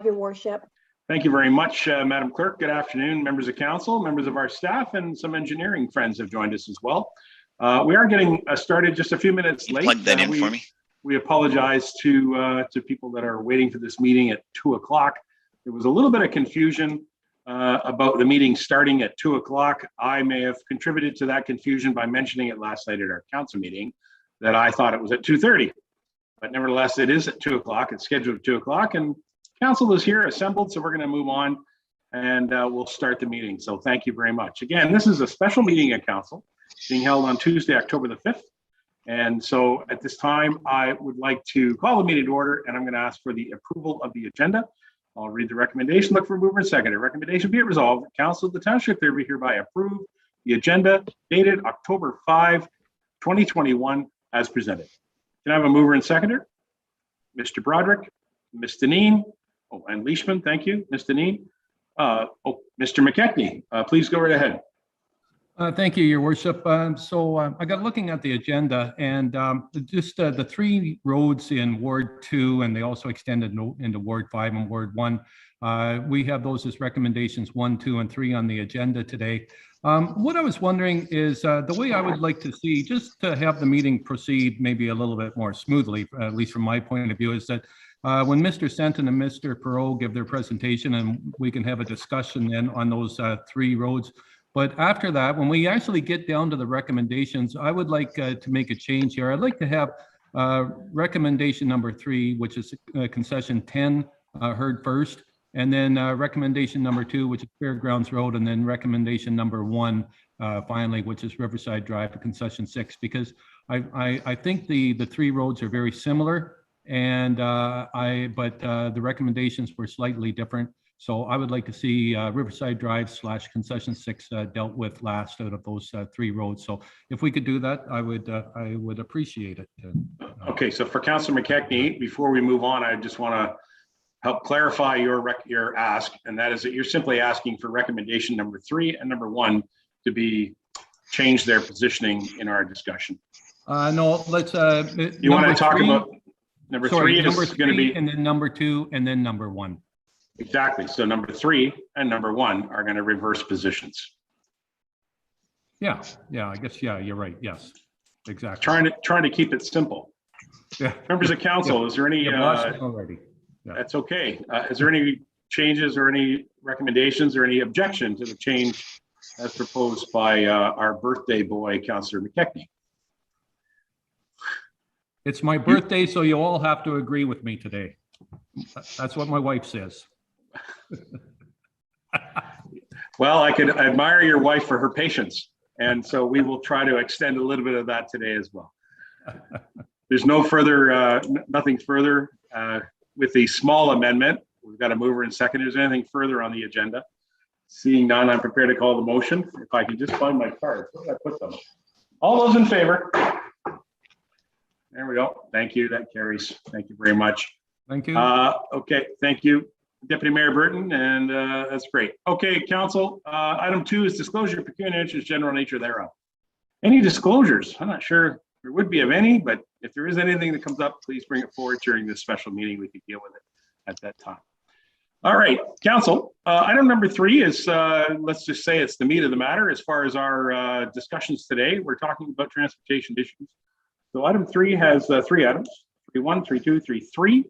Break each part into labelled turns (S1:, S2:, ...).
S1: Your Worship.
S2: Thank you very much, Madam Clerk. Good afternoon, members of council, members of our staff, and some engineering friends have joined us as well. We are getting started just a few minutes late.
S3: Plug that in for me.
S2: We apologize to people that are waiting for this meeting at 2 o'clock. There was a little bit of confusion about the meeting starting at 2 o'clock. I may have contributed to that confusion by mentioning it last night at our council meeting that I thought it was at 2:30, but nevertheless it is at 2 o'clock. It's scheduled at 2 o'clock, and council is here assembled, so we're going to move on and we'll start the meeting. So thank you very much. Again, this is a special meeting of council being held on Tuesday, October the 5th. And so at this time, I would like to call the meeting to order, and I'm going to ask for the approval of the agenda. I'll read the recommendation. Look for mover and seconder. Recommendation be it resolved. Council of the Township thereby hereby approve the agenda dated October 5, 2021 as presented. Can I have a mover and seconder? Mr. Broderick, Ms. Deneen, and Leishman, thank you, Ms. Deneen. Mr. McKechnie, please go right ahead.
S4: Thank you, Your Worship. I got looking at the agenda, and just the three roads in Ward 2, and they also extended into Ward 5 and Ward 1. We have those as recommendations 1, 2, and 3 on the agenda today. What I was wondering is the way I would like to see, just to have the meeting proceed maybe a little bit more smoothly, at least from my point of view, is that when Mr. Senton and Mr. Perot give their presentation, and we can have a discussion then on those three roads. But after that, when we actually get down to the recommendations, I would like to make a change here. I'd like to have recommendation number 3, which is concession 10, heard first, and then recommendation number 2, which is Fairgrounds Road, and then recommendation number 1, finally, which is Riverside Drive to concession 6, because I think the three roads are very similar, and the recommendations were slightly different. So I would like to see Riverside Drive / concession 6 dealt with last out of those three roads. So if we could do that, I would appreciate it.
S2: Okay, so for Councillor McKechnie, before we move on, I just want to help clarify your ask, and that is that you're simply asking for recommendation number 3 and number 1 to be change their positioning in our discussion.
S4: No, let's.
S2: You want to talk about number 3 is going to be,
S4: and then number 2, and then number 1.
S2: Exactly. So number 3 and number 1 are going to reverse positions.
S4: Yeah. I guess. Yeah, you're right. Yes, exactly.
S2: Trying to keep it simple.
S4: Yeah.
S2: Members of council, is there any?
S4: Already. Yeah.
S2: That's okay. Is there any changes or any recommendations or any objection to the change as proposed by our birthday boy, Councillor McKechnie?
S4: It's my birthday, so you all have to agree with me today. That's what my wife says.
S2: Well, I could admire your wife for her patience, and so we will try to extend a little bit of that today as well. There's no further, nothing further with the small amendment. We've got a mover and seconder. Is there anything further on the agenda? Seeing none, I'm prepared to call the motion. If I can just find my cards, where did I put them? All those in favor? There we go. Thank you. That carries. Thank you very much.
S4: Thank you.
S2: Okay, thank you, Deputy Mayor Burton, and that's great. Okay, council, item 2 is disclosure of pecuniary interest, general nature thereof. Any disclosures? I'm not sure there would be of any, but if there is anything that comes up, please bring it forward during this special meeting. We can deal with it at that time. All right, council, item number 3 is, let's just say it's the meat of the matter as far as our discussions today. We're talking about transportation issues. So item 3 has 3 items, 3.1, 3.2, 3.3.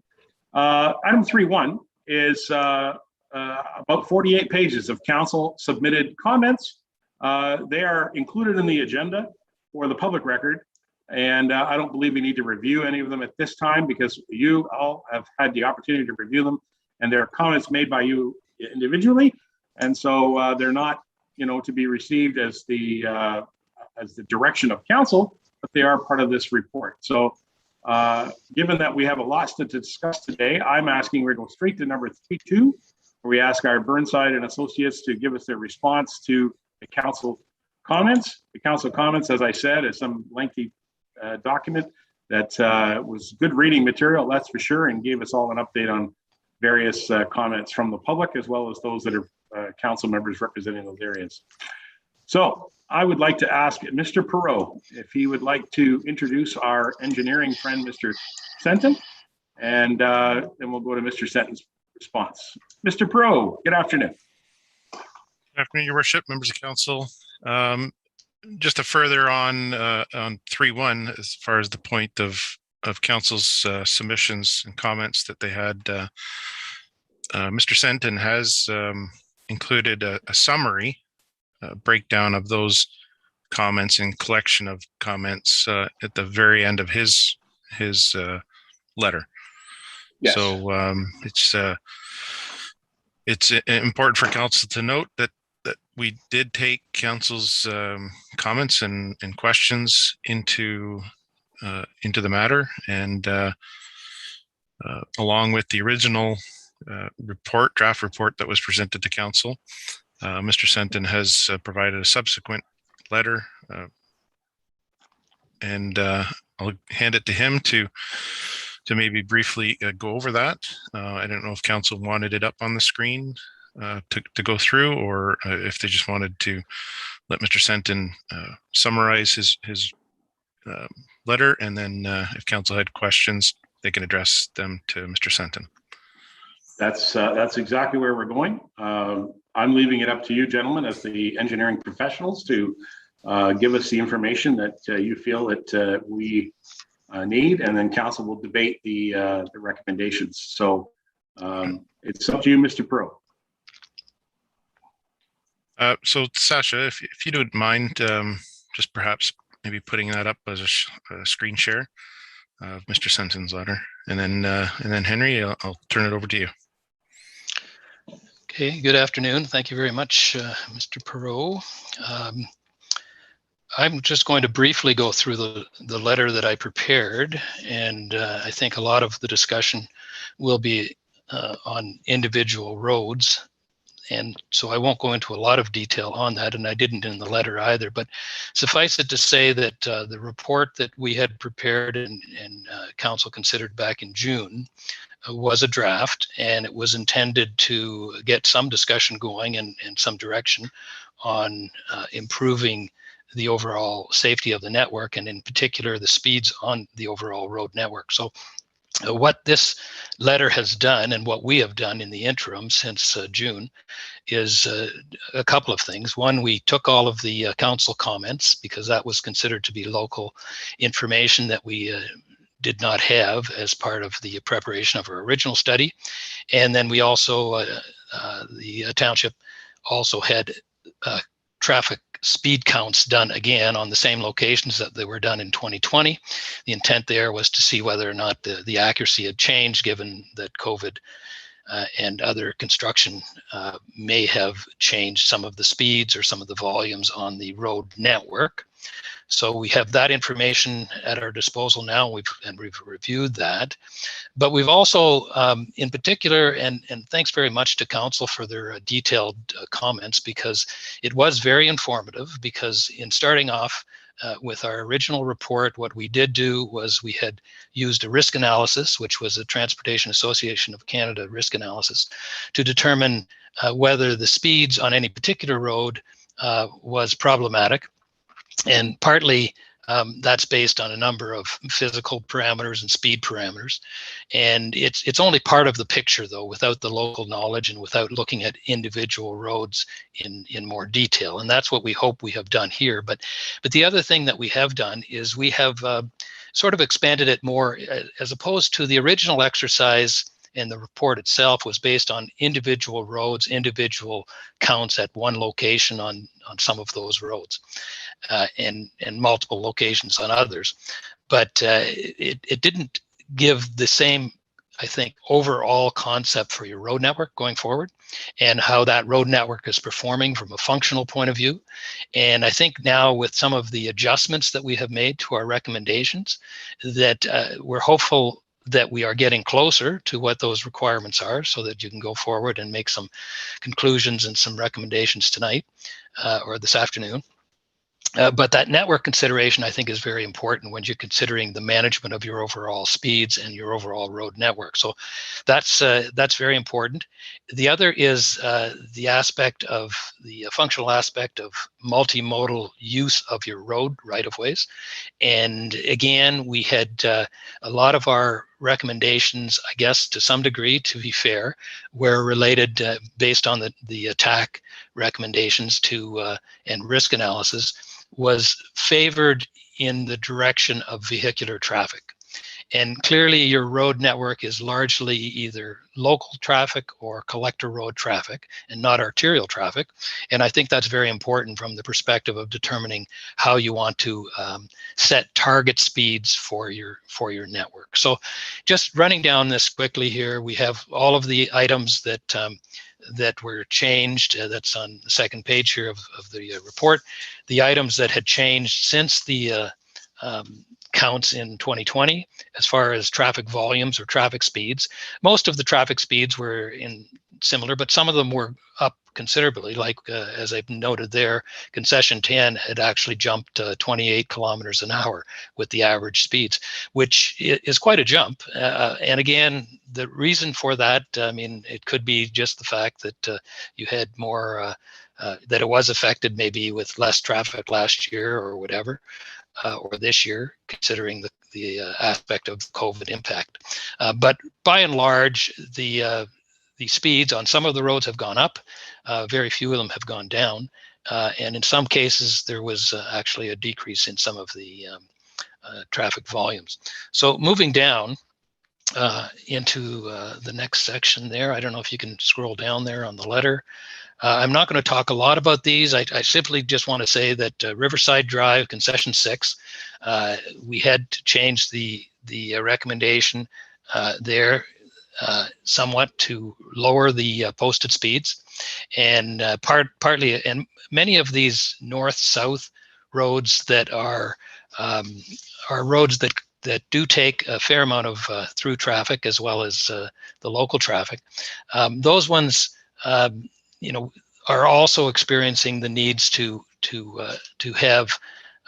S2: Item 3.1 is about 48 pages of council submitted comments. They are included in the agenda for the public record, and I don't believe we need to review any of them at this time because you all have had the opportunity to review them, and there are comments made by you individually, and so they're not, to be received as the direction of council, but they are part of this report. So given that we have a lot to discuss today, I'm asking we go straight to number 3.2, where we ask our Burnside and Associates to give us their response to the council comments. The council comments, as I said, is some lengthy document that was good reading material, that's for sure, and gave us all an update on various comments from the public, as well as those that are council members representing those areas. So I would like to ask Mr. Perot if he would like to introduce our engineering friend, Mr. Senton, and then we'll go to Mr. Senton's response. Mr. Pro, good afternoon.
S1: Good afternoon, Your Worship, members of council. Just to further on 3.1, as far as the point of council's submissions and comments that they had, Mr. Senton has included a summary breakdown of those comments and collection of comments at the very end of his letter.
S2: Yes.
S1: So it's important for council to note that we did take council's comments and questions into the matter, and along with the original draft report that was presented to council, Mr. Senton has provided a subsequent letter, and I'll hand it to him to maybe briefly go over that. I don't know if council wanted it up on the screen to go through, or if they just wanted to let Mr. Senton summarize his letter, and then if council had questions, they can address them to Mr. Senton.
S2: That's exactly where we're going. I'm leaving it up to you, gentlemen, as the engineering professionals, to give us the information that you feel that we need, and then council will debate the recommendations. So it's up to you, Mr. Pro.
S1: So Sasha, if you don't mind, just perhaps maybe putting that up as a screen share of Mr. Senton's letter, and then Henry, I'll turn it over to you.
S3: Okay, good afternoon. Thank you very much, Mr. Perot. I'm just going to briefly go through the letter that I prepared, and I think a lot of the discussion will be on individual roads. And so I won't go into a lot of detail on that, and I didn't in the letter either, but suffice it to say that the report that we had prepared and council considered back in June was a draft, and it was intended to get some discussion going and some direction on improving the overall safety of the network, and in particular the speeds on the overall road network. So what this letter has done, and what we have done in the interim since June, is a couple of things. One, we took all of the council comments, because that was considered to be local information that we did not have as part of the preparation of our original study. And then we also, the township also had traffic speed counts done again on the same locations that they were done in 2020. The intent there was to see whether or not the accuracy had changed, given that COVID and other construction may have changed some of the speeds or some of the volumes on the road network. So we have that information at our disposal now, and we've reviewed that. But we've also, in particular, and thanks very much to council for their detailed comments, because it was very informative, because in starting off with our original report, what we did do was we had used a risk analysis, which was a Transportation Association of Canada risk analysis, to determine whether the speeds on any particular road was problematic. And partly that's based on a number of physical parameters and speed parameters. And it's only part of the picture, though, without the local knowledge and without looking at individual roads in more detail. And that's what we hope we have done here. But the other thing that we have done is we have sort of expanded it more, as opposed to the original exercise. And the report itself was based on individual roads, individual counts at one location on some of those roads, and multiple locations on others. But it didn't give the same, I think, overall concept for your road network going forward, and how that road network is performing from a functional point of view. And I think now, with some of the adjustments that we have made to our recommendations, that we're hopeful that we are getting closer to what those requirements are, so that you can go forward and make some conclusions and some recommendations tonight or this afternoon. But that network consideration, I think, is very important when you're considering the management of your overall speeds and your overall road network. So that's very important. The other is the aspect of the functional aspect of multimodal use of your road right-of-ways. And again, we had a lot of our recommendations, I guess, to some degree, to be fair, were related based on the attack recommendations to and risk analysis, was favored in the direction of vehicular traffic. And clearly your road network is largely either local traffic or collector road traffic and not arterial traffic. And I think that's very important from the perspective of determining how you want to set target speeds for your network. So just running down this quickly here, we have all of the items that that were changed. That's on the second page here of the report. The items that had changed since the counts in 2020 as far as traffic volumes or traffic speeds. Most of the traffic speeds were in similar, but some of them were up considerably, like as I've noted there, Concession 10 had actually jumped 28 kilometers an hour with the average speeds, which is quite a jump. And again, the reason for that, I mean, it could be just the fact that you had more, that it was affected maybe with less traffic last year or whatever. Or this year, considering the aspect of COVID impact. But by and large, the speeds on some of the roads have gone up. Very few of them have gone down. And in some cases, there was actually a decrease in some of the traffic volumes. So moving down into the next section there, I don't know if you can scroll down there on the letter. I'm not going to talk a lot about these. I simply just want to say that Riverside Drive, Concession 6, we had to change the recommendation there somewhat to lower the posted speeds. And partly, and many of these north-south roads that are roads that do take a fair amount of through traffic as well as the local traffic. Those ones, you know, are also experiencing the needs to have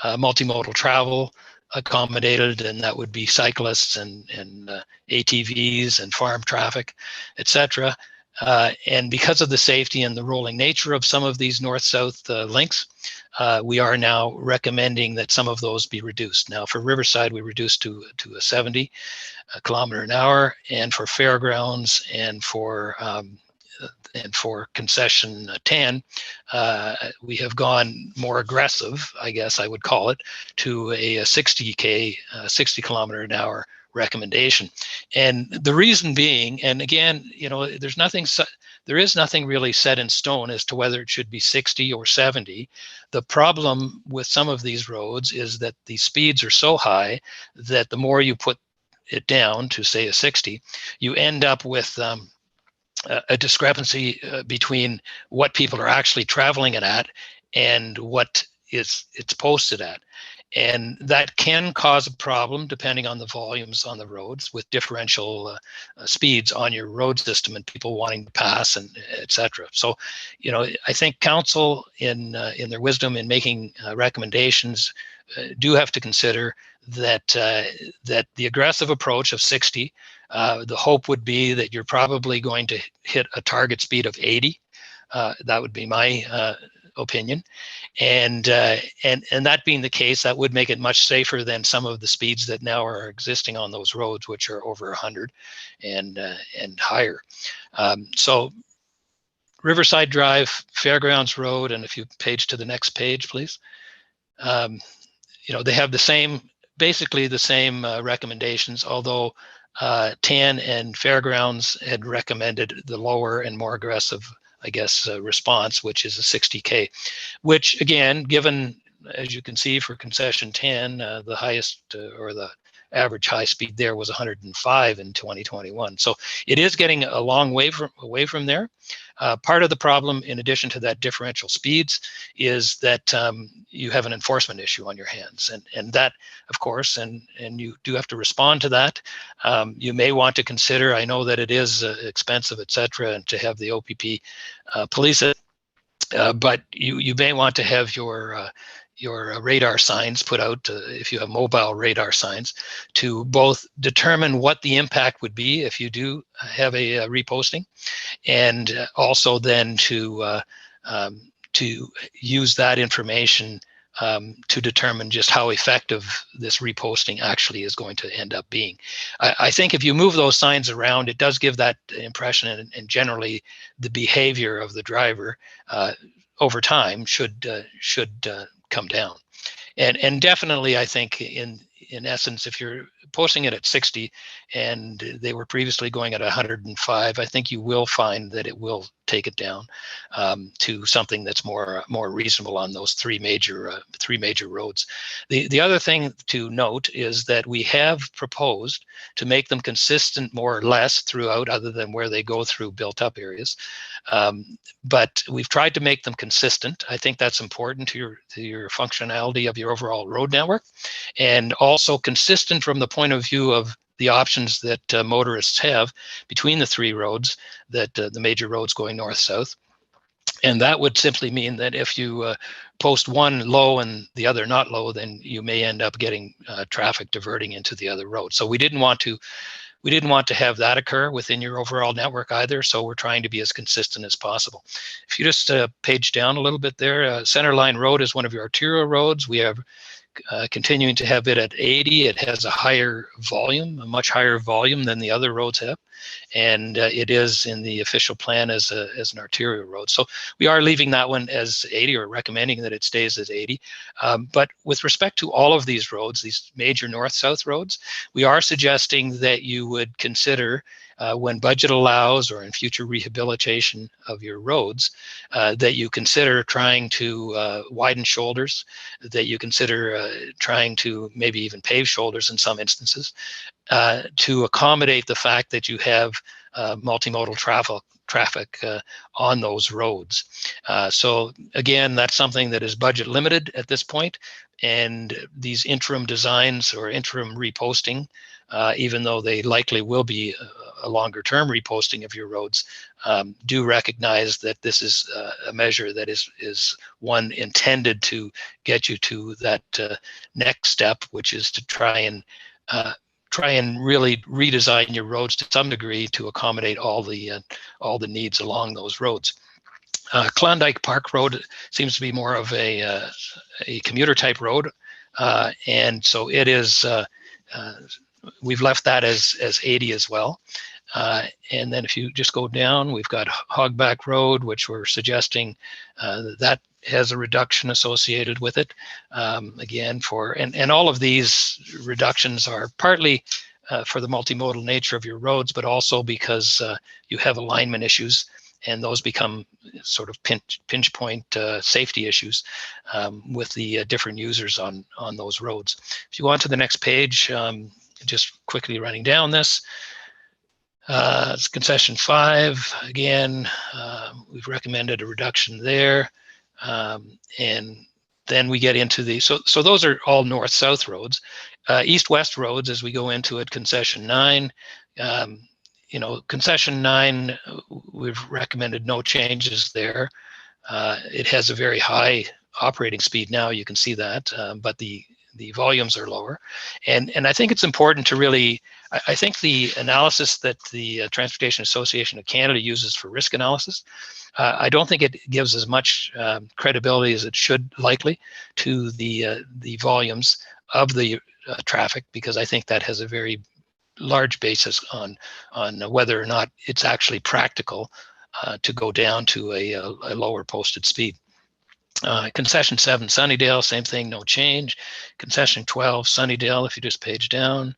S3: multimodal travel accommodated, and that would be cyclists and ATVs and farm traffic, etc. And because of the safety and the rolling nature of some of these north-south links, we are now recommending that some of those be reduced. Now, for Riverside, we reduced to a 70 kilometer an hour, and for Fairgrounds and for Concession 10, we have gone more aggressive, I guess I would call it, to a 60 kilometer an hour recommendation. And the reason being, and again, you know, there is nothing really set in stone as to whether it should be 60 or 70. The problem with some of these roads is that the speeds are so high that the more you put it down to, say, a 60, you end up with a discrepancy between what people are actually traveling it at and what it's posted at. And that can cause a problem depending on the volumes on the roads with differential speeds on your road system and people wanting to pass and et cetera. So, you know, I think council in their wisdom in making recommendations do have to consider that that the aggressive approach of 60, the hope would be that you're probably going to hit a target speed of 80. That would be my opinion, and that being the case, that would make it much safer than some of the speeds that now are existing on those roads, which are over 100 and higher. So Riverside Drive, Fairgrounds Road, and if you page to the next page, please. You know, they have the same, basically the same recommendations, although 10 and Fairgrounds had recommended the lower and more aggressive, I guess, response, which is a 60K, which again, given, as you can see for Concession 10, the highest or the average high speed there was 105 in 2021. So it is getting a long way away from there. Part of the problem, in addition to that differential speeds, is that you have an enforcement issue on your hands, and that, of course, and you do have to respond to that. You may want to consider, I know that it is expensive, et cetera, and to have the OPP police it, but you may want to have your radar signs put out, if you have mobile radar signs, to both determine what the impact would be if you do have a reposting, and also then to use that information to determine just how effective this reposting actually is going to end up being. I think if you move those signs around, it does give that impression, and generally the behavior of the driver over time should come down. And definitely, I think in essence, if you're posting it at 60 and they were previously going at 105, I think you will find that it will take it down to something that's more reasonable on those three major roads. The other thing to note is that we have proposed to make them consistent more or less throughout, other than where they go through built up areas. But we've tried to make them consistent. I think that's important to your functionality of your overall road network, and also consistent from the point of view of the options that motorists have between the three roads, that the major roads going north-south. And that would simply mean that if you post one low and the other not low, then you may end up getting traffic diverting into the other road. So we didn't want to have that occur within your overall network either. So we're trying to be as consistent as possible. If you just page down a little bit there, Centerline Road is one of your arterial roads. We have continuing to have it at 80. It has a higher volume, a much higher volume than the other roads have. And it is in the official plan as an arterial road. So we are leaving that one as 80, or recommending that it stays as 80. But with respect to all of these roads, these major north-south roads, we are suggesting that you would consider, when budget allows or in future rehabilitation of your roads, that you consider trying to widen shoulders, that you consider trying to maybe even pave shoulders in some instances, to accommodate the fact that you have multimodal traffic on those roads. So again, that's something that is budget limited at this point, and these interim designs or interim reposting, even though they likely will be a longer term reposting of your roads, do recognize that this is a measure that is one intended to get you to that next step, which is to try and really redesign your roads to some degree to accommodate all the needs along those roads. Klondike Park Road seems to be more of a commuter type road, and so it is. We've left that as 80 as well. And then if you just go down, we've got Hogback Road, which we're suggesting that has a reduction associated with it. Again, and all of these reductions are partly for the multimodal nature of your roads, but also because you have alignment issues, and those become sort of pinch point safety issues with the different users on those roads. If you go on to the next page, just quickly running down this, it's concession 5. Again, we've recommended a reduction there. And then we get into so those are all north-south roads. East-west roads, as we go into it, concession 9. Concession 9, we've recommended no changes there. It has a very high operating speed now, you can see that, but the volumes are lower. And I think it's important to really, I think the analysis that the Transportation Association of Canada uses for risk analysis, I don't think it gives as much credibility as it should likely to the volumes of the traffic, because I think that has a very large basis on whether or not it's actually practical to go down to a lower posted speed. Concession 7, Sunnydale, same thing, no change. Concession 12, Sunnydale, if you just page down,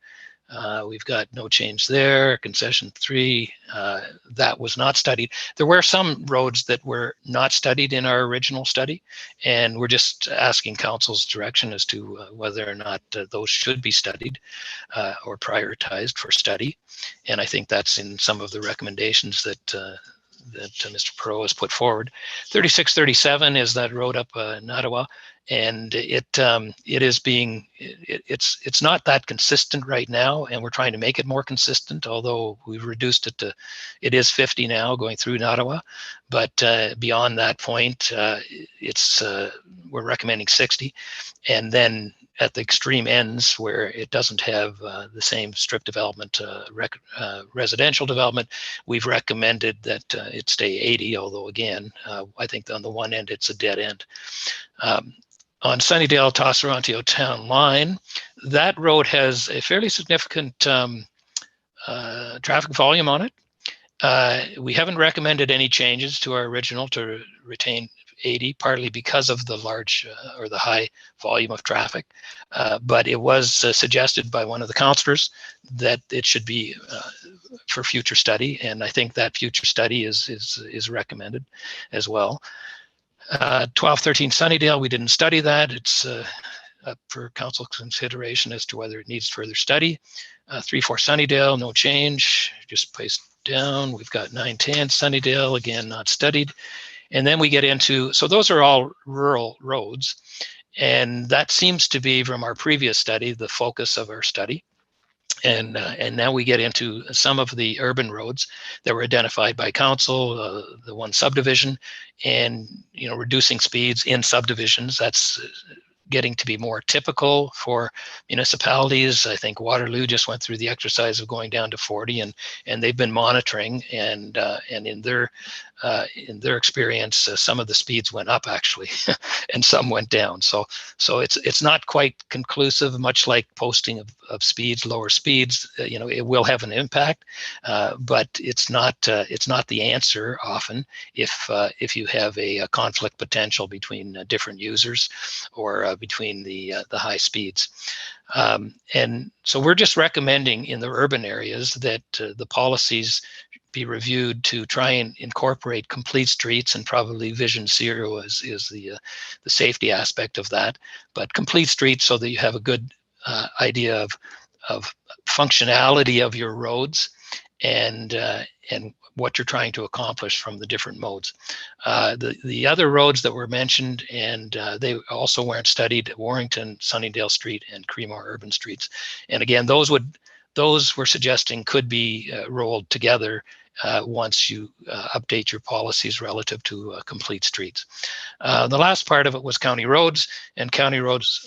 S3: we've got no change there. Concession 3, that was not studied. There were some roads that were not studied in our original study, and we're just asking council's direction as to whether or not those should be studied or prioritized for study. And I think that's in some of the recommendations that Mr. Perot has put forward. 3637 is that road up in Ottawa, and it's not that consistent right now, and we're trying to make it more consistent, although we've reduced it to, it is 50 now going through in Ottawa, but beyond that point, we're recommending 60. And then at the extreme ends where it doesn't have the same strip development, residential development, we've recommended that it stay 80, although again, I think on the one end, it's a dead end. On Sunnydale to Osorantio Town Line, that road has a fairly significant traffic volume on it. We haven't recommended any changes to our original to retain 80, partly because of the large or the high volume of traffic. But it was suggested by one of the councillors that it should be for future study. And I think that future study is recommended as well. 1213 Sunnydale, we didn't study that. It's up for council consideration as to whether it needs further study. 34 Sunnydale, no change, just placed down. We've got 910 Sunnydale, again, not studied. And then we get into, so those are all rural roads. And that seems to be, from our previous study, the focus of our study. And now we get into some of the urban roads that were identified by council, the one subdivision, and reducing speeds in subdivisions. That's getting to be more typical for municipalities. I think Waterloo just went through the exercise of going down to 40, and they've been monitoring, and in their experience, some of the speeds went up actually, and some went down. So it's not quite conclusive. Much like posting of speeds, lower speeds, it will have an impact, but it's not the answer often if you have a conflict potential between different users or between the high speeds. And so we're just recommending in the urban areas that the policies be reviewed to try and incorporate complete streets, and probably Vision Zero is the safety aspect of that, but complete streets so that you have a good idea of functionality of your roads and what you're trying to accomplish from the different modes. The other roads that were mentioned, and they also weren't studied, Warrington, Sunnydale Street, and Creemore Urban Streets. And again, those we're suggesting could be rolled together once you update your policies relative to complete streets. The last part of it was county roads, and county roads,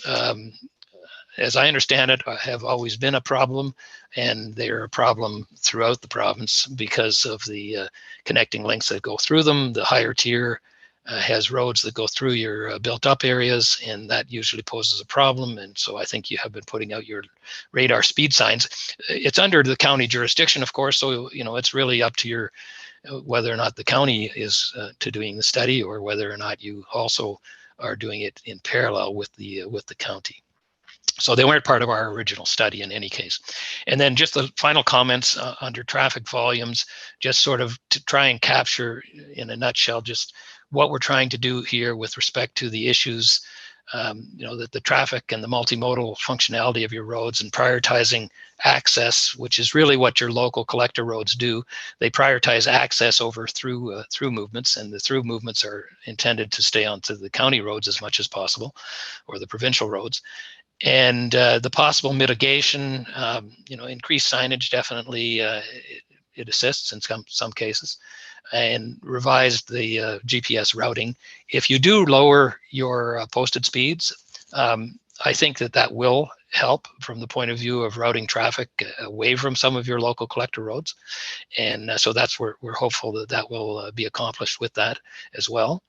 S3: as I understand it, have always been a problem, and they're a problem throughout the province because of the connecting links that go through them. The higher tier has roads that go through your built up areas, and that usually poses a problem. And so I think you have been putting out your radar speed signs. It's under the county jurisdiction, of course, so it's really up to your whether or not the county is to doing the study, or whether or not you also are doing it in parallel with the county. So they weren't part of our original study in any case. And then just the final comments under traffic volumes, just sort of to try and capture in a nutshell just what we're trying to do here with respect to the issues, that the traffic and the multimodal functionality of your roads, and prioritizing access, which is really what your local collector roads do. They prioritize access over through movements, and the through movements are intended to stay onto the county roads as much as possible, or the provincial roads. And the possible mitigation, increased signage, definitely it assists in some cases, and revise the GPS routing. If you do lower your posted speeds, I think that will help from the point of view of routing traffic away from some of your local collector roads. And so that's where we're hopeful that will be accomplished with that as well.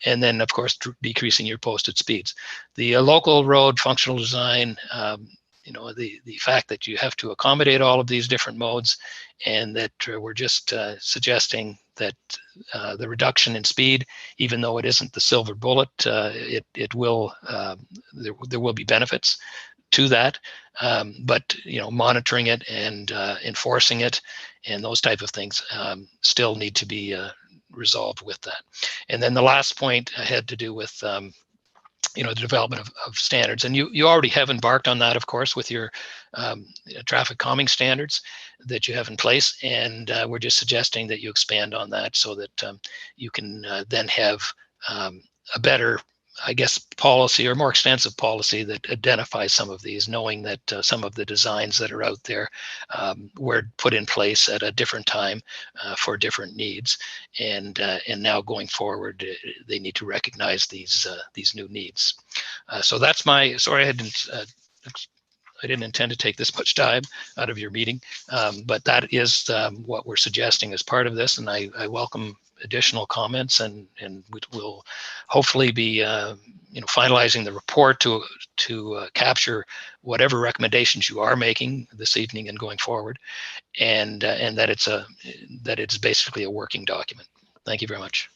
S3: And then, of course, decreasing your posted speeds. The local road functional design, the fact that you have to accommodate all of these different modes, and that we're just suggesting that the reduction in speed, even though it isn't the silver bullet, it will there will be benefits to that, but monitoring it and enforcing it and those type of things still need to be resolved with that. And then the last point had to do with the development of standards, and you already have embarked on that, of course, with your traffic calming standards that you have in place, and we're just suggesting that you expand on that so that you can then have a better I guess, policy or more extensive policy that identifies some of these, knowing that some of the designs that are out there were put in place at a different time for different needs, and now going forward, they need to recognize these new needs. So that's my. Sorry, I didn't intend to take this much time out of your meeting, but that is what we're suggesting as part of this, and I welcome additional comments, and we'll hopefully be finalizing the report to capture whatever recommendations you are making this evening and going forward, and that it's basically a working document. Thank you very much.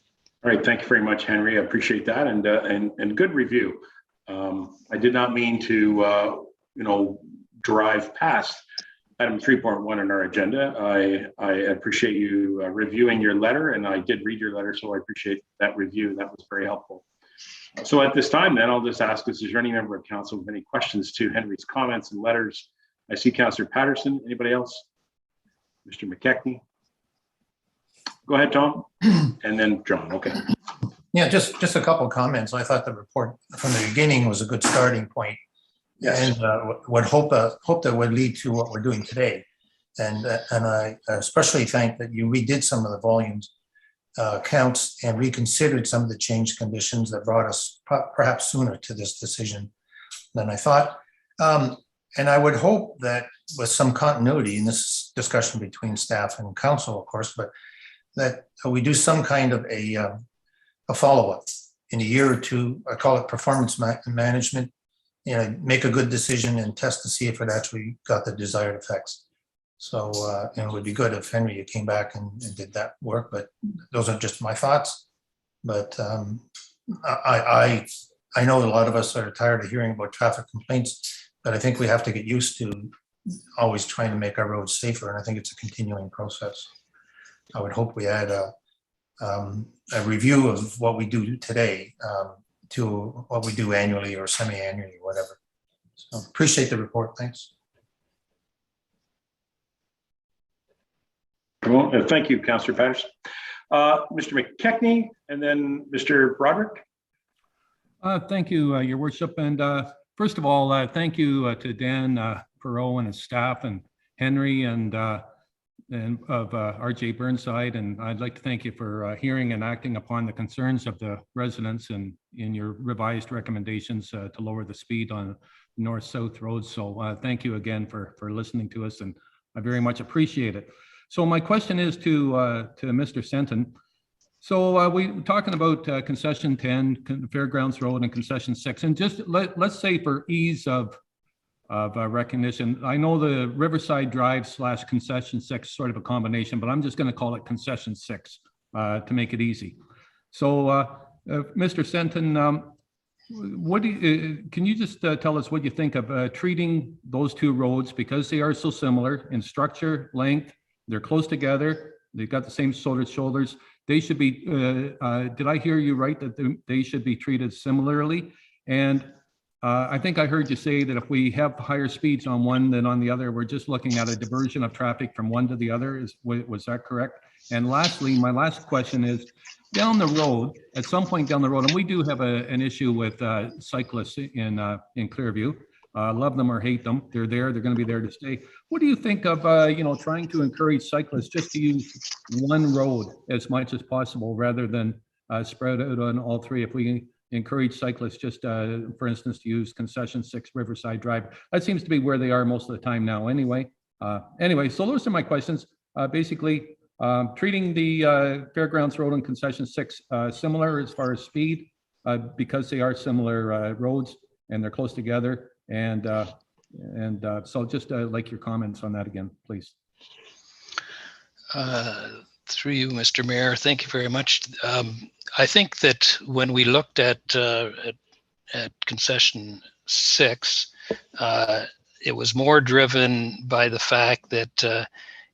S2: All right, thank you very much, Henry. I appreciate that, and good review. I did not mean to drive past item 3.1 on our agenda. I appreciate you reviewing your letter, and I did read your letter, so I appreciate that review. That was very helpful. So at this time, then, I'll just ask us, is there any member of council with any questions to Henry's comments and letters? I see Councillor Patterson. Anybody else? Mr. McKechnie? Go ahead, Tom, and then John. Okay.
S5: Yeah, just a couple of comments. I thought the report from the beginning was a good starting point.
S2: Yes.
S5: And would hope that would lead to what we're doing today. And I especially thank that you redid some of the volumes counts and reconsidered some of the changed conditions that brought us perhaps sooner to this decision than I thought. And I would hope that with some continuity in this discussion between staff and council, of course, but that we do some kind of a follow-up in a year or two. I call it performance management. Make a good decision and test to see if it actually got the desired effects. So it would be good if Henry, you came back and did that work, but those are just my thoughts. But I know a lot of us are tired of hearing about traffic complaints, but I think we have to get used to always trying to make our roads safer. And I think it's a continuing process. I would hope we add a review of what we do today to what we do annually or semi-annually, whatever. So appreciate the report. Thanks.
S2: Well, thank you, Councillor Patterson. Mr. McKechnie, and then Mr. Broderick.
S4: Thank you, Your Worship. And first of all, thank you to Dan Perot and his staff, and Henry, and of RJ Burnside. And I'd like to thank you for hearing and acting upon the concerns of the residents and in your revised recommendations to lower the speed on north-south roads. So thank you again for listening to us, and I very much appreciate it. So my question is to Mr. Senton. So we're talking about concession 10, Fairgrounds Road, and concession 6, and just let's say for ease of recognition, I know the Riverside Drive / concession 6 sort of a combination, but I'm just going to call it concession 6 to make it easy. So Mr. Senton, can you just tell us what you think of treating those two roads, because they are so similar in structure, length, they're close together, they've got the same shoulders. They should be, did I hear you right, that they should be treated similarly? And I think I heard you say that if we have higher speeds on one than on the other, we're just looking at a diversion of traffic from one to the other. Was that correct? And lastly, my last question is, down the road, at some point down the road, and we do have an issue with cyclists in Clearview. Love them or hate them, they're there. They're going to be there to stay. What do you think of trying to encourage cyclists just to use one road as much as possible rather than spread out on all three? If we encourage cyclists just, for instance, to use concession 6 Riverside Drive, that seems to be where they are most of the time now. Anyway, so those are my questions. Basically, treating the Fairgrounds Road and concession 6 similar as far as speed, because they are similar roads and they're close together. And so just like your comments on that again, please.
S3: Through you, Mr. Mayor, thank you very much. I think that when we looked at concession 6, it was more driven by the fact that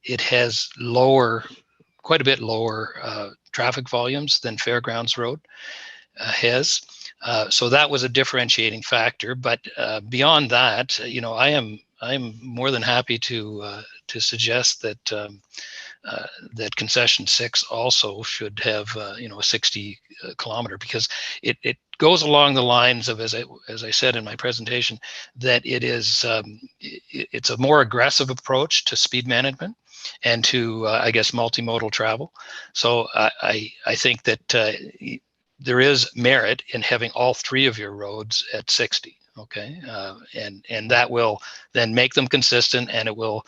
S3: it has quite a bit lower traffic volumes than Fairgrounds Road has. So that was a differentiating factor. But beyond that, I am more than happy to suggest that concession 6 also should have a 60 kilometer, because it goes along the lines of, as I said in my presentation, that it's a more aggressive approach to speed management and to, I guess, multimodal travel. So I think that there is merit in having all three of your roads at 60. Okay, and that will then make them consistent, and it will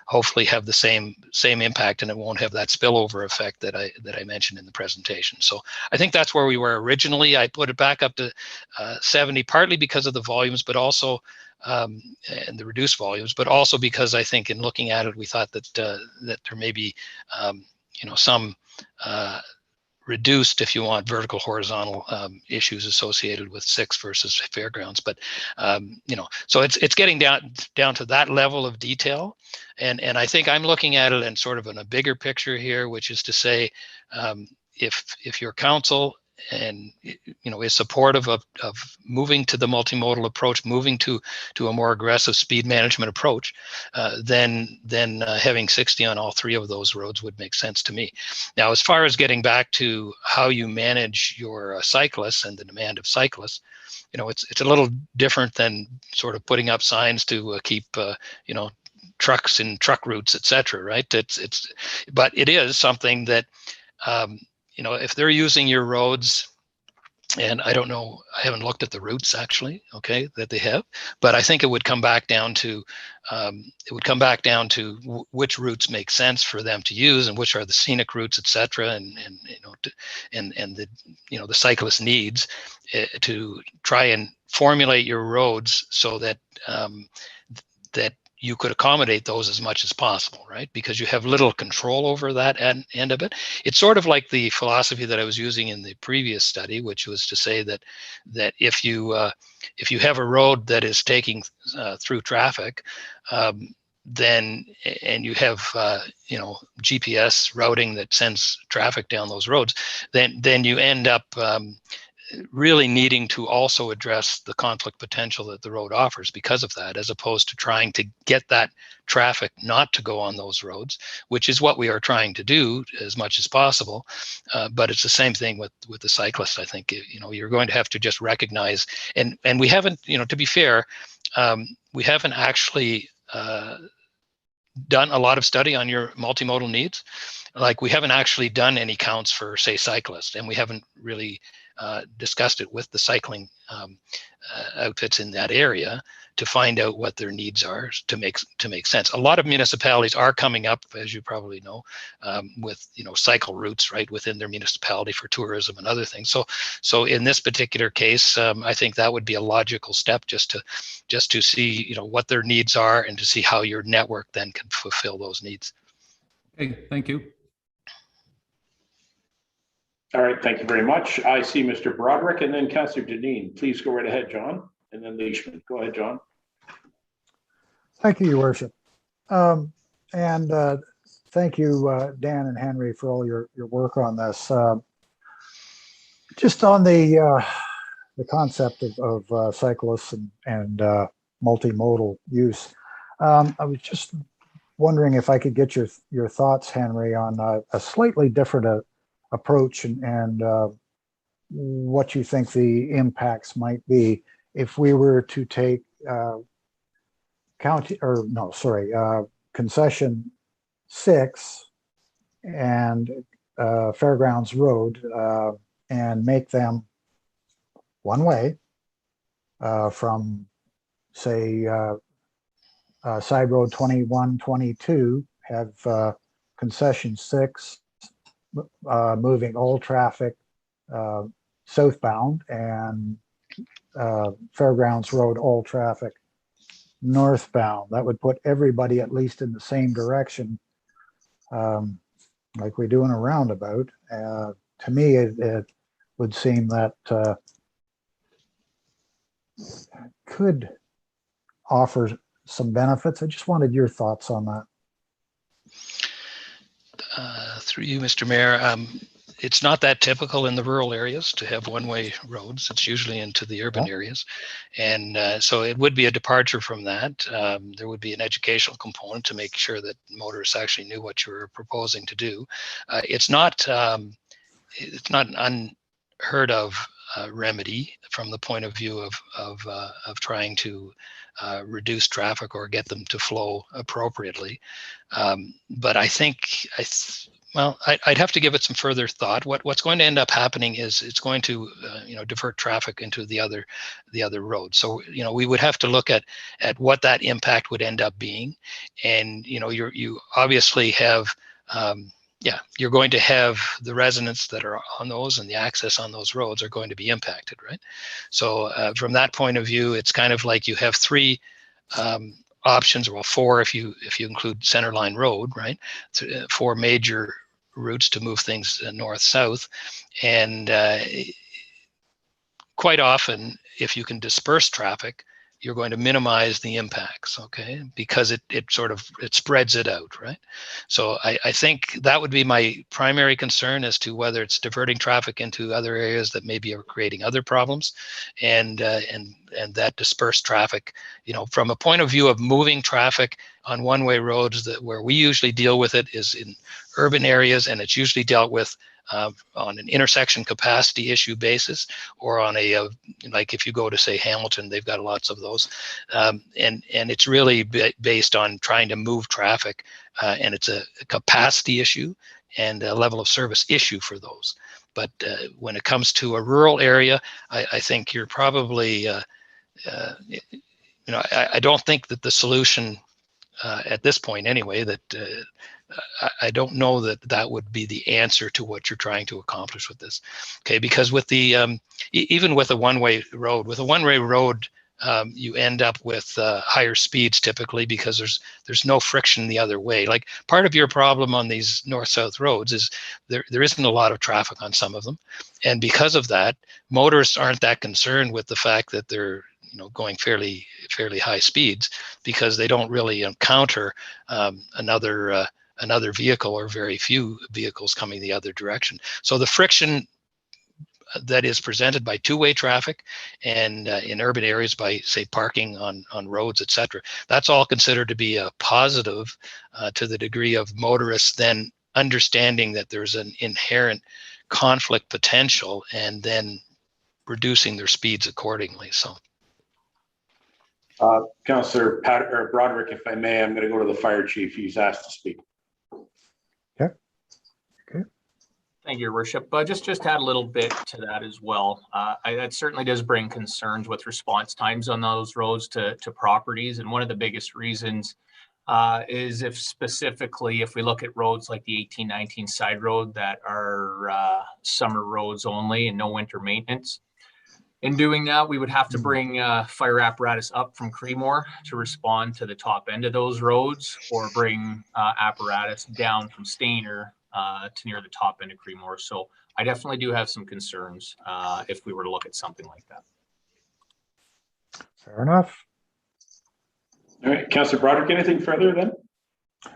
S3: hopefully have the same impact, and it won't have that spillover effect that I mentioned in the presentation. So I think that's where we were originally. I put it back up to 70, partly because of the volumes, but also and the reduced volumes, but also because I think in looking at it, we thought that that there may be some reduced, if you want, vertical horizontal issues associated with 6 versus Fairgrounds. But so it's getting down to that level of detail, and I think I'm looking at it in sort of in a bigger picture here, which is to say, if your council and is supportive of moving to the multimodal approach, moving to a more aggressive speed management approach, then having 60 on all three of those roads would make sense to me. Now, as far as getting back to how you manage your cyclists and the demand of cyclists, it's a little different than sort of putting up signs to keep trucks in truck routes, etc. Right? But it is something that if they're using your roads, and I don't know, I haven't looked at the routes actually, okay, that they have, but I think it would come back down to which routes make sense for them to use and which are the scenic routes, etc. And the cyclist needs to try and formulate your roads so that that you could accommodate those as much as possible, right? Because you have little control over that end of it. It's sort of like the philosophy that I was using in the previous study, which was to say that if you have a road that is taking through traffic, then and you have GPS routing that sends traffic down those roads, then you end up really needing to also address the conflict potential that the road offers because of that, as opposed to trying to get that traffic not to go on those roads, which is what we are trying to do as much as possible. But it's the same thing with the cyclists. I think you're going to have to just recognize, and we haven't, to be fair, we haven't actually done a lot of study on your multimodal needs. Like, we haven't actually done any counts for, say, cyclists, and we haven't really discussed it with the cycling outfits in that area to find out what their needs are to make sense. A lot of municipalities are coming up, as you probably know, with cycle routes right within their municipality for tourism and other things. So in this particular case, I think that would be a logical step just to see what their needs are and to see how your network then can fulfill those needs.
S4: Okay, thank you.
S2: All right, thank you very much. I see Mr. Broderick and then Councillor Deneen. Please go right ahead, John, and then Leishman. Go ahead, John.
S6: Thank you, Your Worship. And thank you, Dan and Henry, for all your work on this. Just on the concept of cyclists and multimodal use, I was just wondering if I could get your thoughts, Henry, on a slightly different approach and what you think the impacts might be if we were to take Concession 6 and Fairgrounds Road and make them one way from, say, side road 21, 22, have Concession 6 moving all traffic southbound, and Fairgrounds Road all traffic northbound. That would put everybody at least in the same direction, like we do in a roundabout. To me, it would seem that could offer some benefits. I just wanted your thoughts on that.
S3: Through you, Mr. Mayor, it's not that typical in the rural areas to have one-way roads. It's usually into the urban areas. And so it would be a departure from that. There would be an educational component to make sure that motorists actually knew what you were proposing to do. It's not heard of remedy from the point of view of trying to reduce traffic or get them to flow appropriately. But I think I'd have to give it some further thought. What's going to end up happening is it's going to divert traffic into the other road. So we would have to look at what that impact would end up being, and you obviously have you're going to have the residents that are on those, and the access on those roads are going to be impacted, right? So from that point of view, it's kind of like you have three options, well, four if you include Centerline Road, right? Four major routes to move things north-south, and quite often, if you can disperse traffic, you're going to minimize the impacts, okay? Because it spreads it out, right? So I think that would be my primary concern as to whether it's diverting traffic into other areas that maybe are creating other problems, and that dispersed traffic, from a point of view of moving traffic on one-way roads, where we usually deal with it is in urban areas, and it's usually dealt with on an intersection capacity issue basis, or on a like if you go to, say, Hamilton, they've got lots of those, and it's really based on trying to move traffic, and it's a capacity issue and a level of service issue for those. But when it comes to a rural area, I think you're probably I don't think that the solution at this point anyway, that I don't know that would be the answer to what you're trying to accomplish with this. Okay, because with the even with a one-way road, you end up with higher speeds typically, because there's no friction the other way. Like, part of your problem on these north-south roads is there isn't a lot of traffic on some of them, and because of that, motorists aren't that concerned with the fact that they're going fairly high speeds, because they don't really encounter another vehicle, or very few vehicles coming the other direction. So the friction that is presented by two-way traffic, and in urban areas by, say, parking on roads, etc., that's all considered to be a positive to the degree of motorists then understanding that there's an inherent conflict potential, and then reducing their speeds accordingly. So.
S2: Councillor Broderick, if I may, I'm going to go to the fire chief. He's asked to speak.
S7: Thank you, Your Worship. Just add a little bit to that as well. That certainly does bring concerns with response times on those roads to properties. And one of the biggest reasons is if we look at roads like the 1819 side road that are summer roads only and no winter maintenance. In doing that, we would have to bring fire apparatus up from Creemore to respond to the top end of those roads, or bring apparatus down from Stainer to near the top end of Creemore. So I definitely do have some concerns if we were to look at something like that.
S6: Fair enough.
S2: All right, Councillor Broderick, anything further then?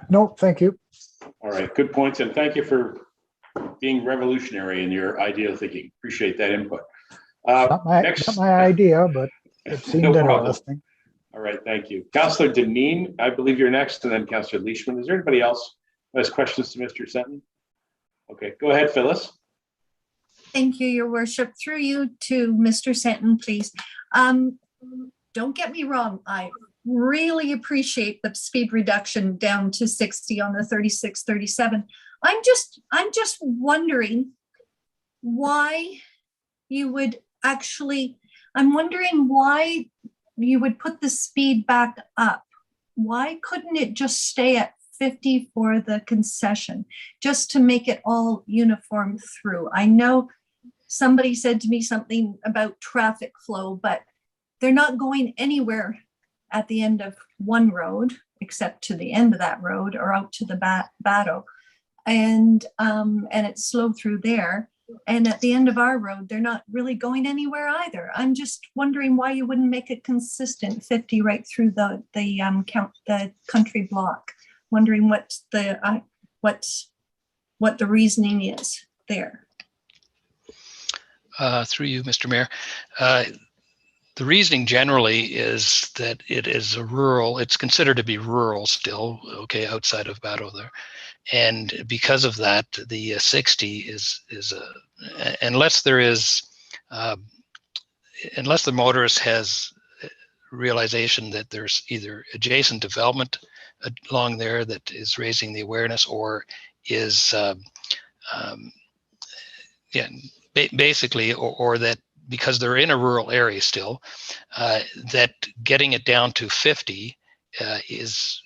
S6: No, thank you.
S2: All right, good points, and thank you for being revolutionary in your idea thinking. Appreciate that input.
S6: Not my idea, but it seemed interesting.
S2: All right, thank you. Councillor Deneen, I believe you're next, and then Councillor Leishman. Is there anybody else who has questions to Mr. Senton? Okay, go ahead, Phyllis.
S8: Thank you, Your Worship. Through you to Mr. Senton, please. Don't get me wrong. I really appreciate the speed reduction down to 60 on the 36, 37. I'm just wondering why you would I'm wondering why you would put the speed back up. Why couldn't it just stay at 50 for the concession, just to make it all uniform through? I know somebody said to me something about traffic flow, but they're not going anywhere at the end of one road, except to the end of that road or out to the Battle. And it's slow through there. And at the end of our road, they're not really going anywhere either. I'm just wondering why you wouldn't make it consistent 50 right through the country block. Wondering what the reasoning is there.
S3: Through you, Mr. Mayor. The reasoning generally is that it is it's considered to be rural still, okay, outside of Battle there. And because of that, the 60 is unless there is, unless the motorist has realization that there's either adjacent development along there that is raising the awareness, or is basically, or that because they're in a rural area still, that getting it down to 50 is,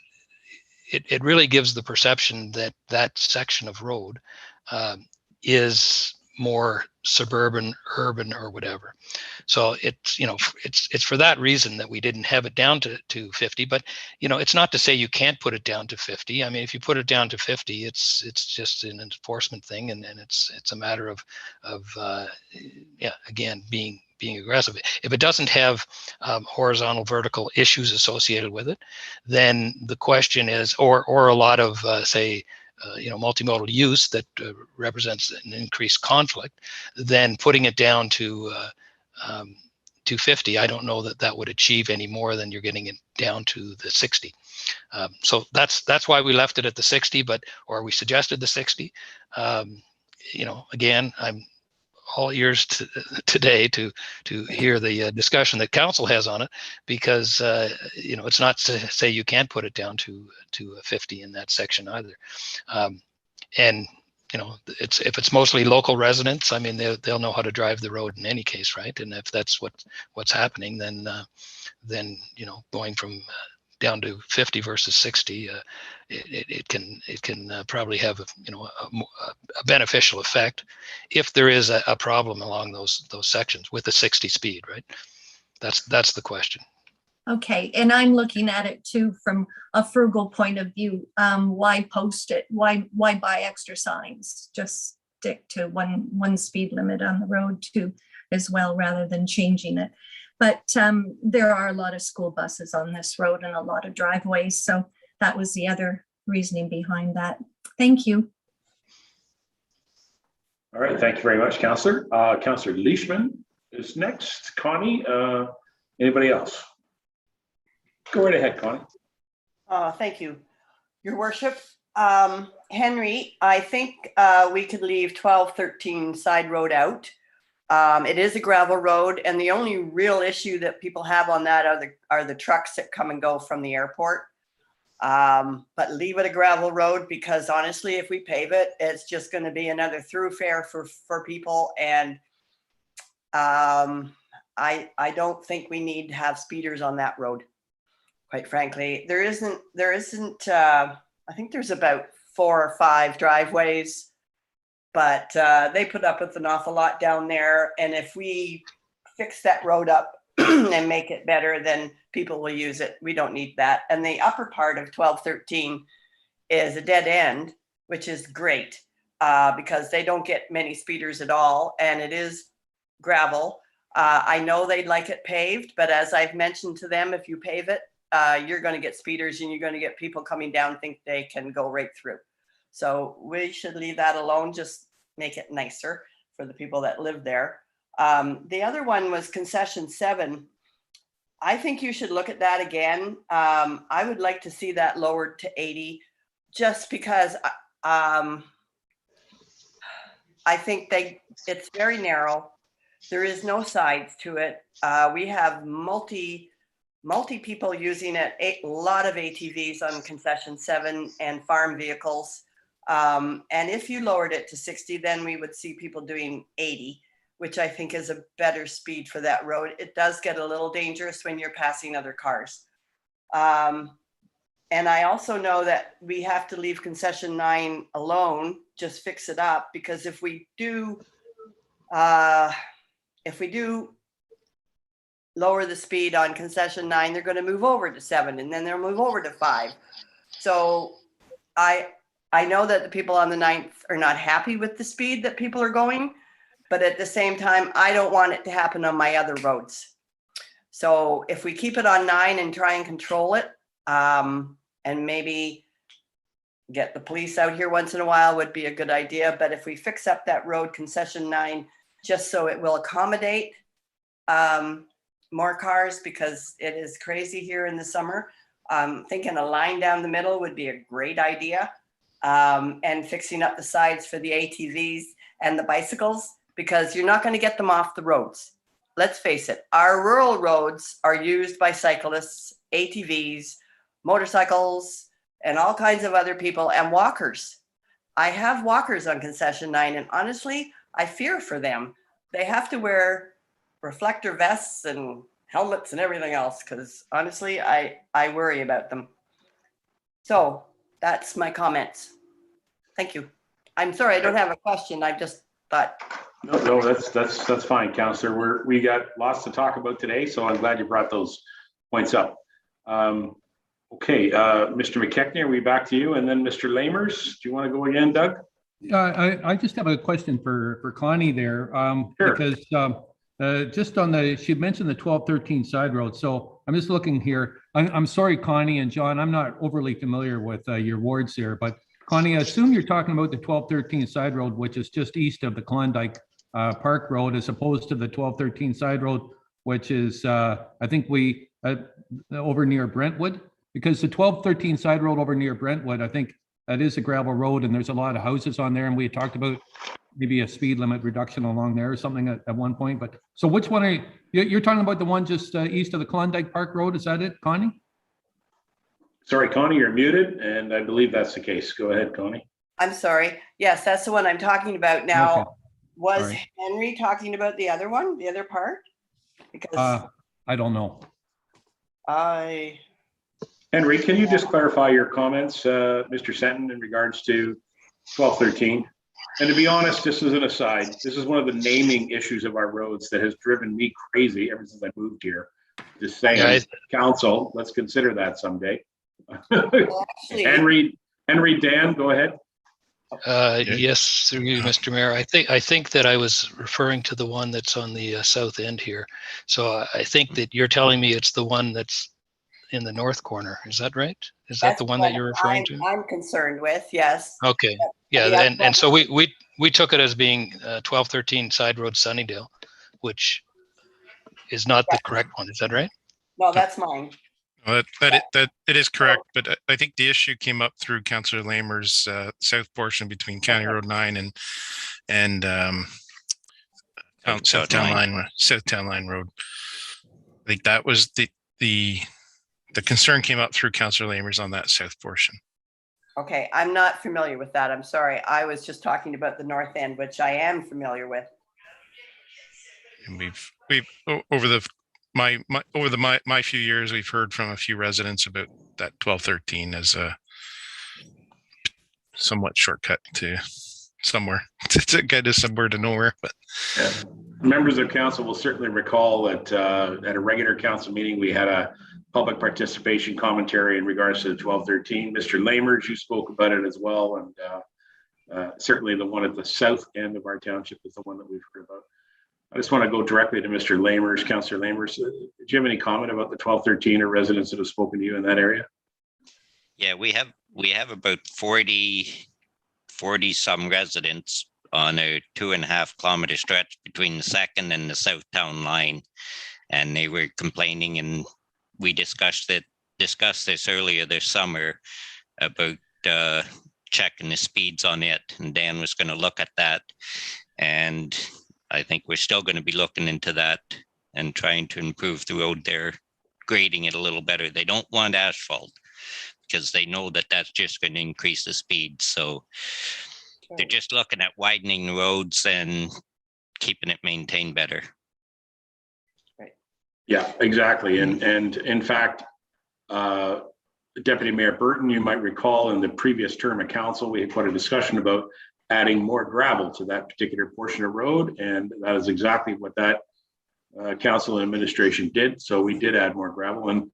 S3: it really gives the perception that that section of road is more suburban, urban, or whatever. So it's, you know, it's for that reason that we didn't have it down to 50. But, you know, it's not to say you can't put it down to 50. I mean, if you put it down to 50, it's just an enforcement thing, and it's a matter of again, being aggressive. If it doesn't have horizontal, vertical issues associated with it, then the question is, or a lot of say, multimodal use that represents an increased conflict, then putting it down to 50, I don't know that would achieve any more than you're getting it down to the 60. So that's why we left it at the 60, or we suggested the 60. Again, I'm all ears today to hear the discussion that council has on it, because it's not to say you can't put it down to 50 in that section either. And if it's mostly local residents, I mean, they'll know how to drive the road in any case, right? And if that's what's happening, then going from down to 50 versus 60, it can probably have a beneficial effect if there is a problem along those sections with the 60 speed, right? That's the question.
S8: Okay, and I'm looking at it too from a frugal point of view. Why post it? Why buy extra signs? Just stick to one speed limit on the road too, as well, rather than changing it. But there are a lot of school buses on this road and a lot of driveways, so that was the other reasoning behind that. Thank you.
S2: All right, thank you very much, Councillor. Councillor Leishman is next. Connie, anybody else? Go right ahead, Connie.
S9: Thank you, Your Worship. Henry, I think we could leave 1213 side road out. It is a gravel road, and the only real issue that people have on that are the trucks that come and go from the airport. But leave it a gravel road, because honestly, if we pave it, it's just going to be another thoroughfare for people. And I don't think we need to have speeders on that road. Quite frankly, there isn't. I think there's about 4 or 5 driveways, but they put up with an awful lot down there. And if we fix that road up and make it better, then people will use it. We don't need that. And the upper part of 1213 is a dead end, which is great because they don't get many speeders at all. And it is gravel. I know they'd like it paved, but as I've mentioned to them, if you pave it, you're going to get speeders, and you're going to get people coming down think they can go right through. So we should leave that alone, just make it nicer for the people that live there. The other one was Concession 7. I think you should look at that again. I would like to see that lowered to 80, just because I think it's very narrow. There is no sides to it. We have multi people using it, a lot of ATVs on Concession 7 and farm vehicles. And if you lowered it to 60, then we would see people doing 80, which I think is a better speed for that road. It does get a little dangerous when you're passing other cars. And I also know that we have to leave Concession 9 alone, just fix it up, because if we do lower the speed on Concession 9, they're going to move over to 7, and then they'll move over to 5. So I know that the people on the 9th are not happy with the speed that people are going, but at the same time, I don't want it to happen on my other roads. So if we keep it on 9 and try and control it, and maybe get the police out here once in a while would be a good idea. But if we fix up that road, Concession 9, just so it will accommodate more cars, because it is crazy here in the summer. Thinking a line down the middle would be a great idea. and fixing up the sides for the ATVs and the bicycles, because you're not going to get them off the roads. Let's face it, our rural roads are used by cyclists, ATVs, motorcycles, and all kinds of other people, and walkers. I have walkers on Concession 9, and honestly, I fear for them. They have to wear reflector vests and helmets and everything else, because honestly, I worry about them. So that's my comments. Thank you. I'm sorry, I don't have a question. I just thought.
S2: No, that's fine, Councillor. We got lots to talk about today, so I'm glad you brought those points up. Okay, Mr. McKechnie, are we back to you? And then Mr. Lamers, do you want to go again, Doug?
S4: I just have a question for Connie there,
S2: Sure.
S4: because just on she mentioned the 1213 side road. So I'm just looking here. I'm sorry, Connie and John, I'm not overly familiar with your wards here, but Connie, I assume you're talking about the 1213 side road, which is just east of the Klondike Park Road, as opposed to the 1213 side road, which is, I think over near Brentwood, because the 1213 side road over near Brentwood, I think that is a gravel road and there's a lot of houses on there. And we had talked about maybe a speed limit reduction along there or something at one point. But so which one are you're talking about, the one just east of the Klondike Park Road? Is that it, Connie?
S2: Sorry, Connie, you're muted, and I believe that's the case. Go ahead, Connie.
S9: I'm sorry. Yes, that's the one I'm talking about now.
S4: Okay.
S9: Was
S4: Right.
S9: Henry talking about the other one, the other part? Because
S4: I don't know.
S2: Henry, can you just clarify your comments, Mr. Senton, in regards to 1213? And to be honest, just as an aside, this is one of the naming issues of our roads that has driven me crazy ever since I moved here. Just saying, council, let's consider that someday. Henry, Dan, go ahead.
S3: Yes, through you, Mr. Mayor. I think that I was referring to the one that's on the south end here. So I think that you're telling me it's the one that's in the north corner. Is that right? Is that
S9: that's
S3: the one that you're referring to?
S9: I'm concerned with, yes.
S3: Okay. Yeah, and so we took it as being 1213 Side Road Sunnydale, which is not the correct one. Is that right?
S9: No, that's mine.
S1: Well, that it is correct, but I think the issue came up through Councillor Lamer's south portion between County Road 9 and South Town Line Road. I think that was the concern came up through Councillor Lamer's on that south portion.
S9: Okay, I'm not familiar with that. I'm sorry. I was just talking about the north end, which I am familiar with.
S1: And we've over my few years, we've heard from a few residents about that 1213 as a somewhat shortcut to somewhere to get us somewhere to nowhere. But
S2: yeah. Members of council will certainly recall that at a regular council meeting, we had a public participation commentary in regards to the 1213. Mr. Lamers, you spoke about it as well, and certainly the one at the south end of our township is the one that we've heard about. I just want to go directly to Mr. Lamers, Councillor Lamers. Do you have any comment about the 1213 or residents that have spoken to you in that area?
S10: Yeah, we have about 40 some residents on a 2.5 kilometer stretch between the second and the south town line, and they were complaining, and we discussed this earlier this summer about checking the speeds on it, and Dan was going to look at that, and I think we're still going to be looking into that and trying to improve the road there, grading it a little better. They don't want asphalt because they know that that's just going to increase the speed. So they're just looking at widening the roads and keeping it maintained better.
S2: Yeah, exactly. And in fact, Deputy Mayor Burton, you might recall in the previous term of council, we had quite a discussion about adding more gravel to that particular portion of road. And that is exactly what that council and administration did. So we did add more gravel, and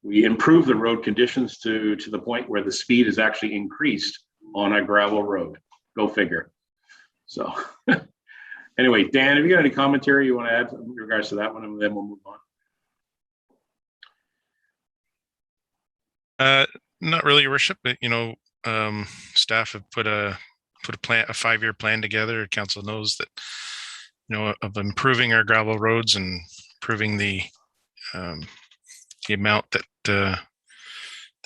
S2: we improved the road conditions to the point where the speed is actually increased on a gravel road. Go figure. So anyway, Dan, have you got any commentary you want to add in regards to that one, and then we'll move on?
S1: Not really, Your Worship, but staff have put a 5-year plan together. Council knows that, of improving our gravel roads and improving the amount that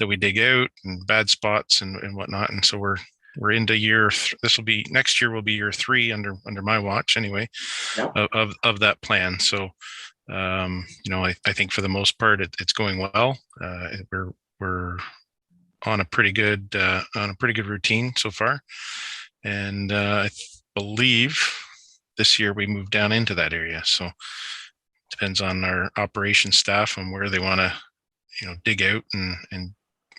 S1: we dig out and bad spots and whatnot. And so we're we're into this will be, next year will be year 3 under my watch anyway,
S2: Yep.
S1: of that plan. So, I think for the most part, it's going well. We're on a pretty good routine so far. And I believe this year we moved down into that area. So depends on our operations staff and where they want to, dig out and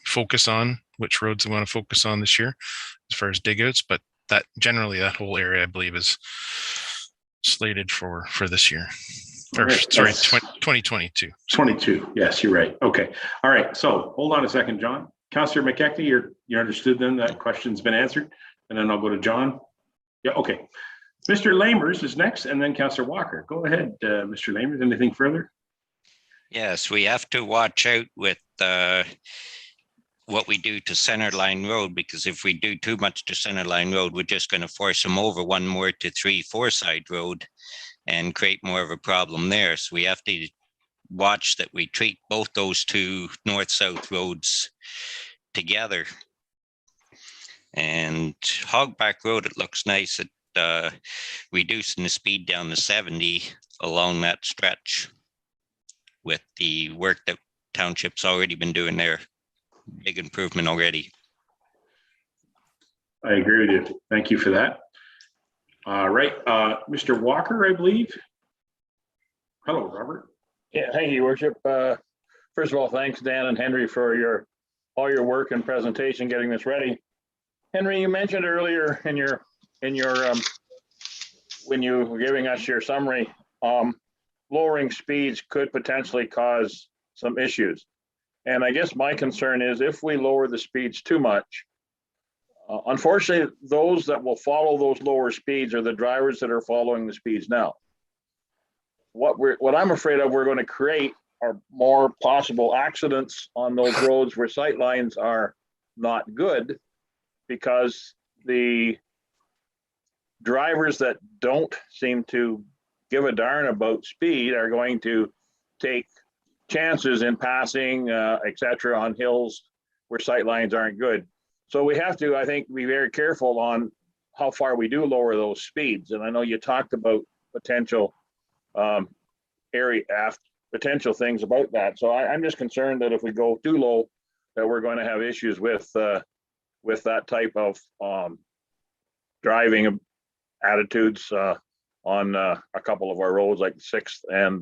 S1: focus on, which roads they want to focus on this year as far as dig outs. But that whole area, I believe, is slated for this year. Or,
S2: Right.
S1: sorry,
S2: That's
S1: 2022.
S2: 22. Yes, you're right. Okay. All right. So hold on a second, John. Councillor McKechnie, you understood then that question's been answered, and then I'll go to John. Yeah. Okay. Mr. Lamers is next, and then Councillor Walker. Go ahead, Mr. Lamers. Anything further?
S10: Yes, we have to watch out with what we do to Centerline Road, because if we do too much to Centerline Road, we're just going to force them over one more to 3 Forsyth Road and create more of a problem there. So we have to watch that we treat both those two north-south roads together. And Hogback Road, it looks nice at reducing the speed down to 70 along that stretch with the work that Township's already been doing there. Big improvement already.
S2: I agree with you. Thank you for that. All right, Mr. Walker, I believe. Hello, Robert.
S11: Yeah, thank you, Worship. First of all, thanks, Dan and Henry, for all your work and presentation getting this ready. Henry, you mentioned earlier in your when you were giving us your summary, lowering speeds could potentially cause some issues. And I guess my concern is if we lower the speeds too much, unfortunately, those that will follow those lower speeds are the drivers that are following the speeds now. What I'm afraid of we're going to create are more possible accidents on those roads where sight lines are not good, because the drivers that don't seem to give a darn about speed are going to take chances in passing, etc., on hills where sight lines aren't good. So we have to, I think, be very careful on how far we do lower those speeds. And I know you talked about potential potential things about that. So I'm just concerned that if we go too low, that we're going to have issues with that type of driving attitudes on a couple of our roads, like 6th and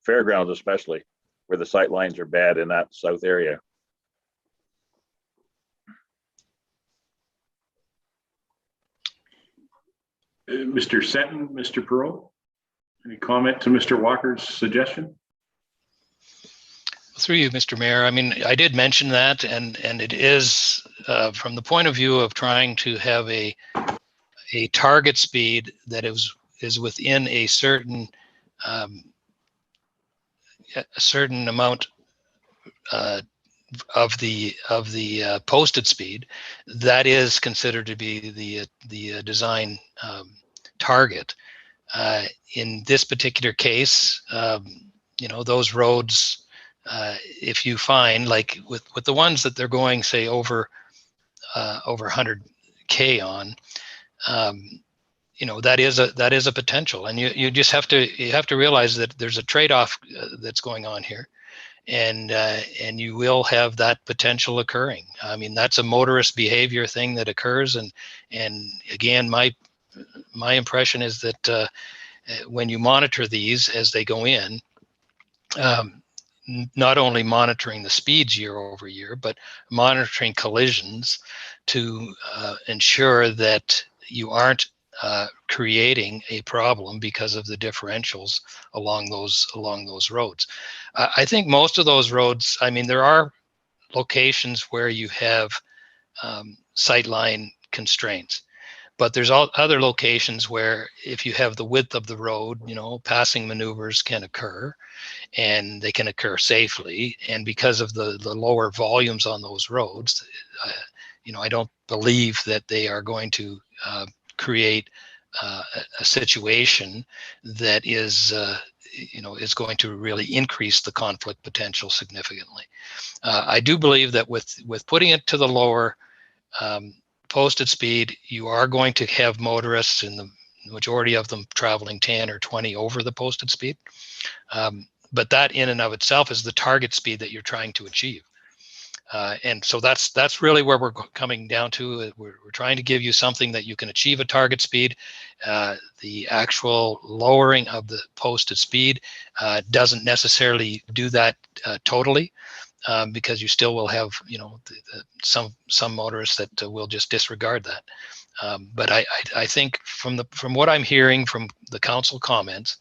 S11: Fairgrounds, especially, where the sight lines are bad in that south area.
S2: Mr. Seton, Mr. Perot, any comment to Mr. Walker's suggestion?
S3: Through you, Mr. Mayor. I mean, I did mention that, and it is from the point of view of trying to have a target speed that is within a certain amount of the posted speed, that is considered to be the design target. In this particular case, those roads, if you find, like with the ones that they're going, say, over 100K on, that is a potential, and you just have to realize that there's a trade-off that's going on here, and you will have that potential occurring. I mean, that's a motorist behavior thing that occurs, and again, my impression is that when you monitor these as they go in, not only monitoring the speeds year over year, but monitoring collisions to ensure that you aren't creating a problem because of the differentials along those roads. I think most of those roads, I mean, there are locations where you have sightline constraints, but there's other locations where if you have the width of the road, passing maneuvers can occur, and they can occur safely. And because of the lower volumes on those roads, I don't believe that they are going to create a situation that is going to really increase the conflict potential significantly. I do believe that with putting it to the lower posted speed, you are going to have motorists, in the majority of them traveling 10 or 20 over the posted speed. But that in and of itself is the target speed that you're trying to achieve. And so that's really where we're coming down to. We're trying to give you something that you can achieve a target speed. The actual lowering of the posted speed doesn't necessarily do that totally, because you still will have, you know, some motorists that will just disregard that. But I think from what I'm hearing from the council comments,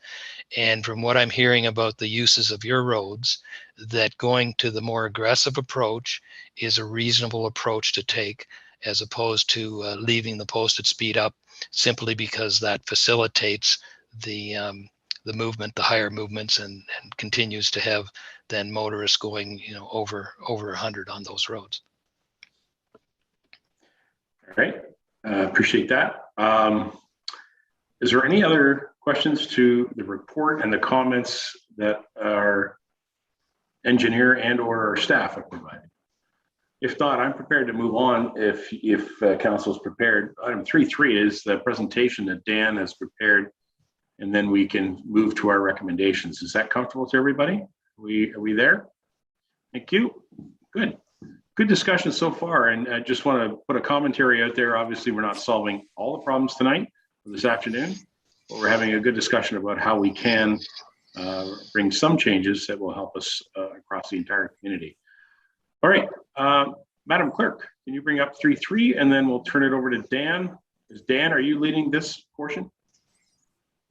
S3: and from what I'm hearing about the uses of your roads, that going to the more aggressive approach is a reasonable approach to take, as opposed to leaving the posted speed up simply because that facilitates the movement, the higher movements, and continues to have then motorists going, you know, over 100 on those roads.
S2: All right, appreciate that. Is there any other questions to the report and the comments that our engineer and or our staff have provided? If not, I'm prepared to move on if council is prepared. Item 3.3 is the presentation that Dan has prepared, and then we can move to our recommendations. Is that comfortable to everybody? Are we there? Thank you. Good discussion so far, and I just want to put a commentary out there. Obviously, we're not solving all the problems tonight or this afternoon, but we're having a good discussion about how we can bring some changes that will help us across the entire community. All right, Madam Clerk, can you bring up 3.3, and then we'll turn it over to Dan. Dan, are you leading this portion?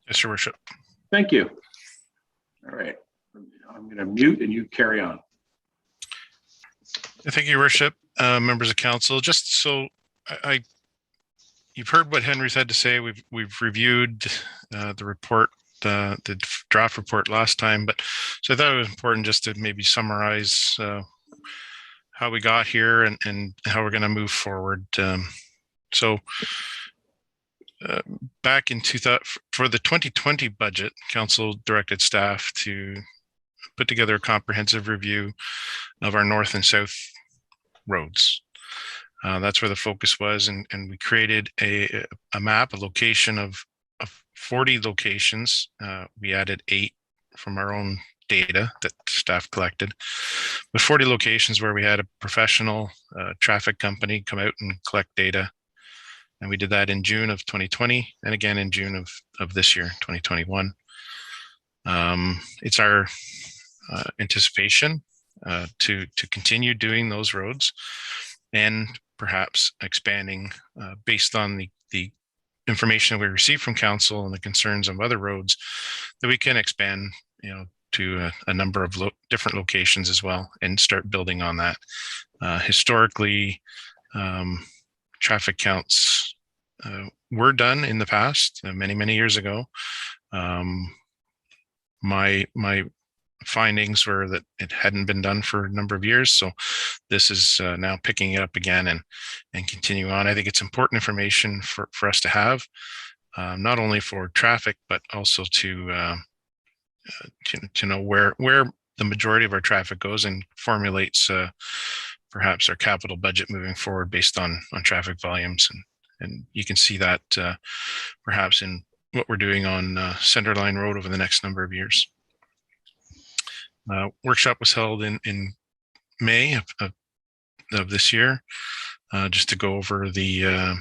S1: Yes, Your Worship.
S2: Thank you. All right, I'm going to mute and you carry on.
S1: Thank you, Your Worship, members of council. Just so you've heard what Henry's had to say. We've reviewed the report, the draft report last time, but so I thought it was important just to maybe summarize how we got here and how we're going to move forward. Back in 2000, for the 2020 budget, council directed staff to put together a comprehensive review of our north and south roads. That's where the focus was, and we created a map, a location of 40 locations. We added 8 from our own data that staff collected, but 40 locations where we had a professional traffic company come out and collect data. And we did that in June of 2020 and again in June of this year, 2021. It's our anticipation to continue doing those roads and perhaps expanding based on the information that we receive from council and the concerns of other roads, that we can expand, you know, to a number of different locations as well and start building on that. Historically, traffic counts were done in the past, many years ago. My findings were that it hadn't been done for a number of years, so this is now picking it up again and continue on. I think it's important information for us to have, not only for traffic but also to know where the majority of our traffic goes, and formulates perhaps our capital budget moving forward based on traffic volumes. And you can see that perhaps in what we're doing on Centerline Road over the next number of years. Workshop was held in May of this year, just to go over the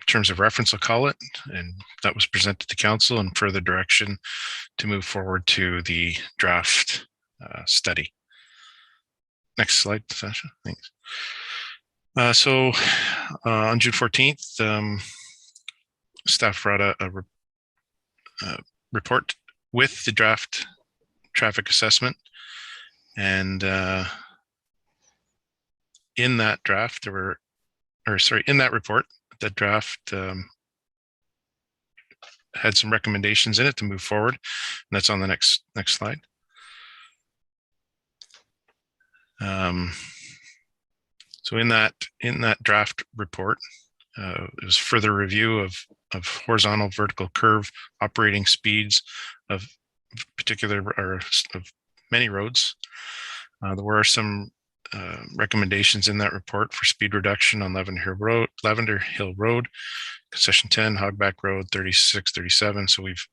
S1: terms of reference, I'll call it, and that was presented to council and further direction to move forward to the draft study. Next slide, Sasha. Thanks. So on June 14th, staff brought a report with the draft traffic assessment, and in that draft in that report, the draft had some recommendations in it to move forward, and that's on the next slide. So in that draft report, it was further review of horizontal vertical curve operating speeds of particular or of many roads. There were some recommendations in that report for speed reduction on Lavender Hill Road, Concession 10, Hogback Road, 36, 37. So we've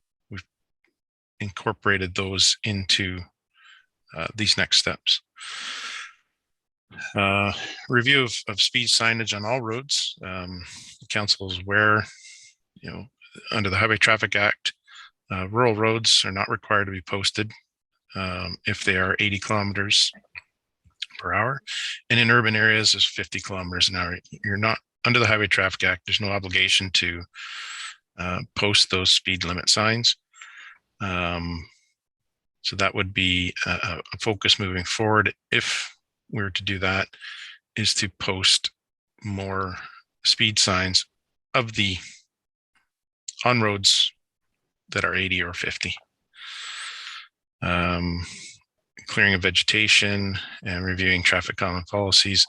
S1: incorporated those into these next steps. Review of speed signage on all roads. The council is aware, under the Highway Traffic Act, rural roads are not required to be posted if they are 80 kilometers per hour, and in urban areas is 50 kilometers an hour. You're not under the Highway Traffic Act. There's no obligation to post those speed limit signs. So that would be a focus moving forward. If we were to do that, is to post more speed signs on roads that are 80 or 50. Clearing of vegetation and reviewing traffic calming policies.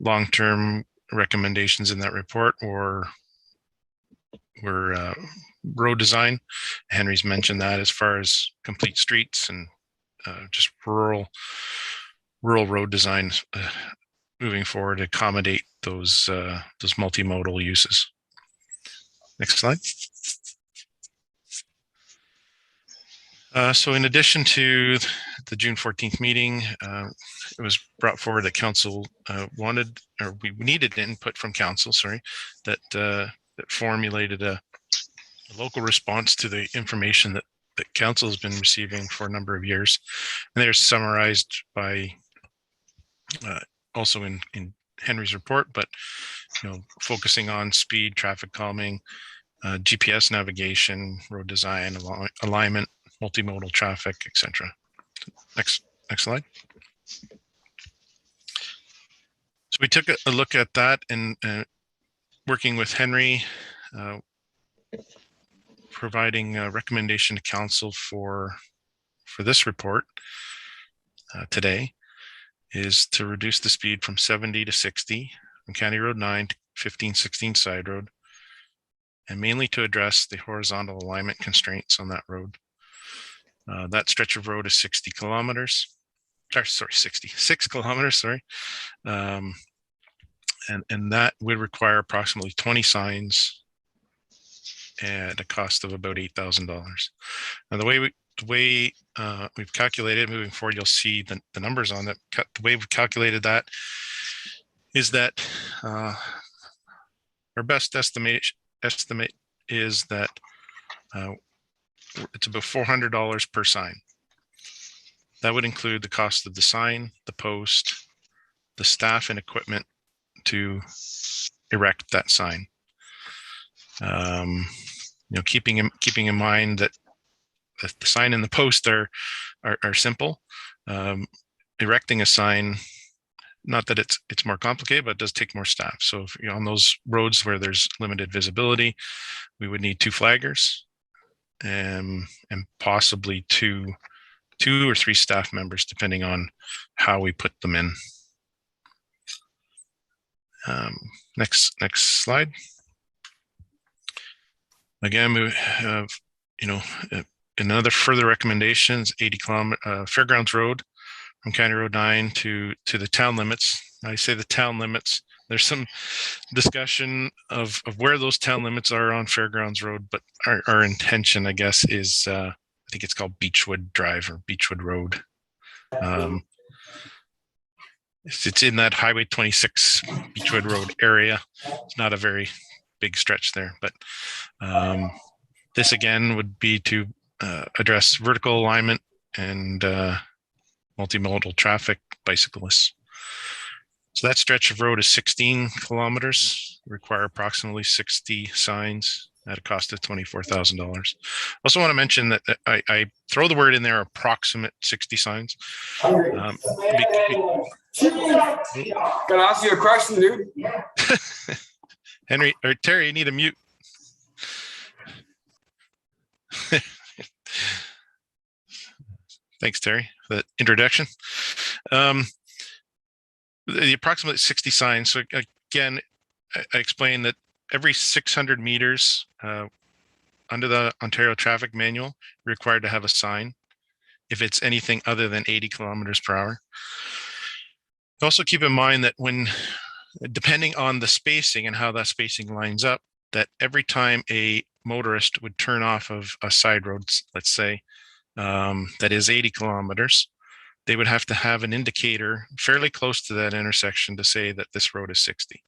S1: Long-term recommendations in that report were road design. Henry's mentioned that as far as complete streets and just rural road design moving forward to accommodate those multimodal uses. Next slide. So in addition to the June 14th meeting, it was brought forward that council we needed input from council, that formulated a local response to the information that council has been receiving for a number of years. And they're summarized by also in Henry's report, but focusing on speed, traffic calming, GPS navigation, road design, alignment, multimodal traffic, etc. Next slide. So we took a look at that and working with Henry, providing a recommendation to council for this report today is to reduce the speed from 70 to 60 from County Road 9 to 1516 Side Road, and mainly to address the horizontal alignment constraints on that road. That stretch of road is 6 kilometers, and that would require approximately 20 signs at a cost of about $8,000. Now, the way we've calculated moving forward, you'll see the numbers on that. The way we've calculated that is that our best estimate is that it's about $400 per sign. That would include the cost of the sign, the post, the staff and equipment to erect that sign. Keeping in mind that the sign and the post are simple. Erecting a sign, not that it's more complicated, but it does take more staff. So if you're on those roads where there's limited visibility, we would need 2 flaggers and possibly two or 3 staff members, depending on how we put them in. Next slide. Again, we have, another further recommendations, 80 kilometer Fairgrounds Road from County Road 9 to the town limits. I say the town limits. There's some discussion of where those town limits are on Fairgrounds Road, but our intention, I guess, is I think it's called Beechwood Drive or Beechwood Road. It's in that Highway 26 Beechwood Road area. It's not a very big stretch there, but this again would be to address vertical alignment and multimodal traffic, bicyclists. So that stretch of road is 16 kilometers, require approximately 60 signs at a cost of $24,000. Also want to mention that I throw the word in there, approximate 60 signs.
S12: Can I ask you a question, dude?
S1: Henry or Terry, you need a mute. Thanks, Terry, for that introduction. The approximate 60 signs. So again, I explained that every 600 meters under the Ontario Traffic Manual, required to have a sign if it's anything other than 80 kilometers per hour. Also keep in mind that depending on the spacing and how that spacing lines up, that every time a motorist would turn off of a side road, let's say, that is 80 kilometers, they would have to have an indicator fairly close to that intersection to say that this road is 60.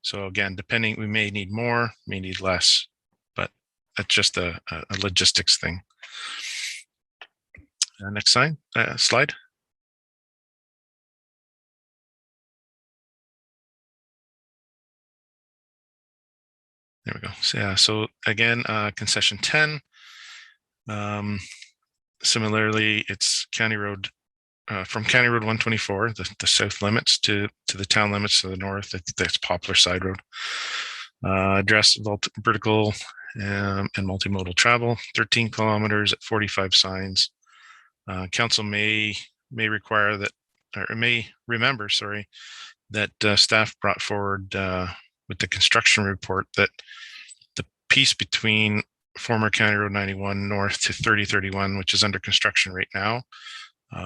S1: So again, depending, we may need more, may need less, but that's just a logistics thing. Next slide. There we go. So, yeah, so again, concession 10. Similarly, it's County Road, from County Road 124, the south limits to the town limits to the north. That's Poplar Side Road. Address vertical and multimodal travel, 13 kilometers at 45 signs. Council may require that, or may remember, sorry, that staff brought forward with the construction report that the piece between former County Road 91 north to 3031, which is under construction right now,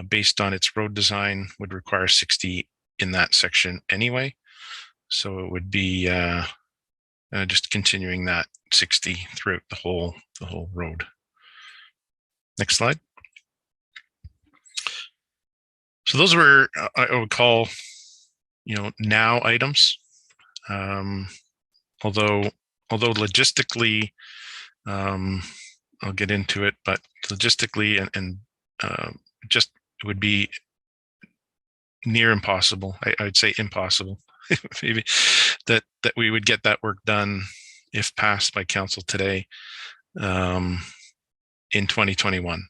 S1: based on its road design, would require 60 in that section anyway. So it would be just continuing that 60 throughout the whole road. Next slide. So those were, I would call, now items. Although logistically, I'll get into it, but logistically and just it would be near impossible. I'd say impossible, maybe, that we would get that work done if passed by council today in 2021.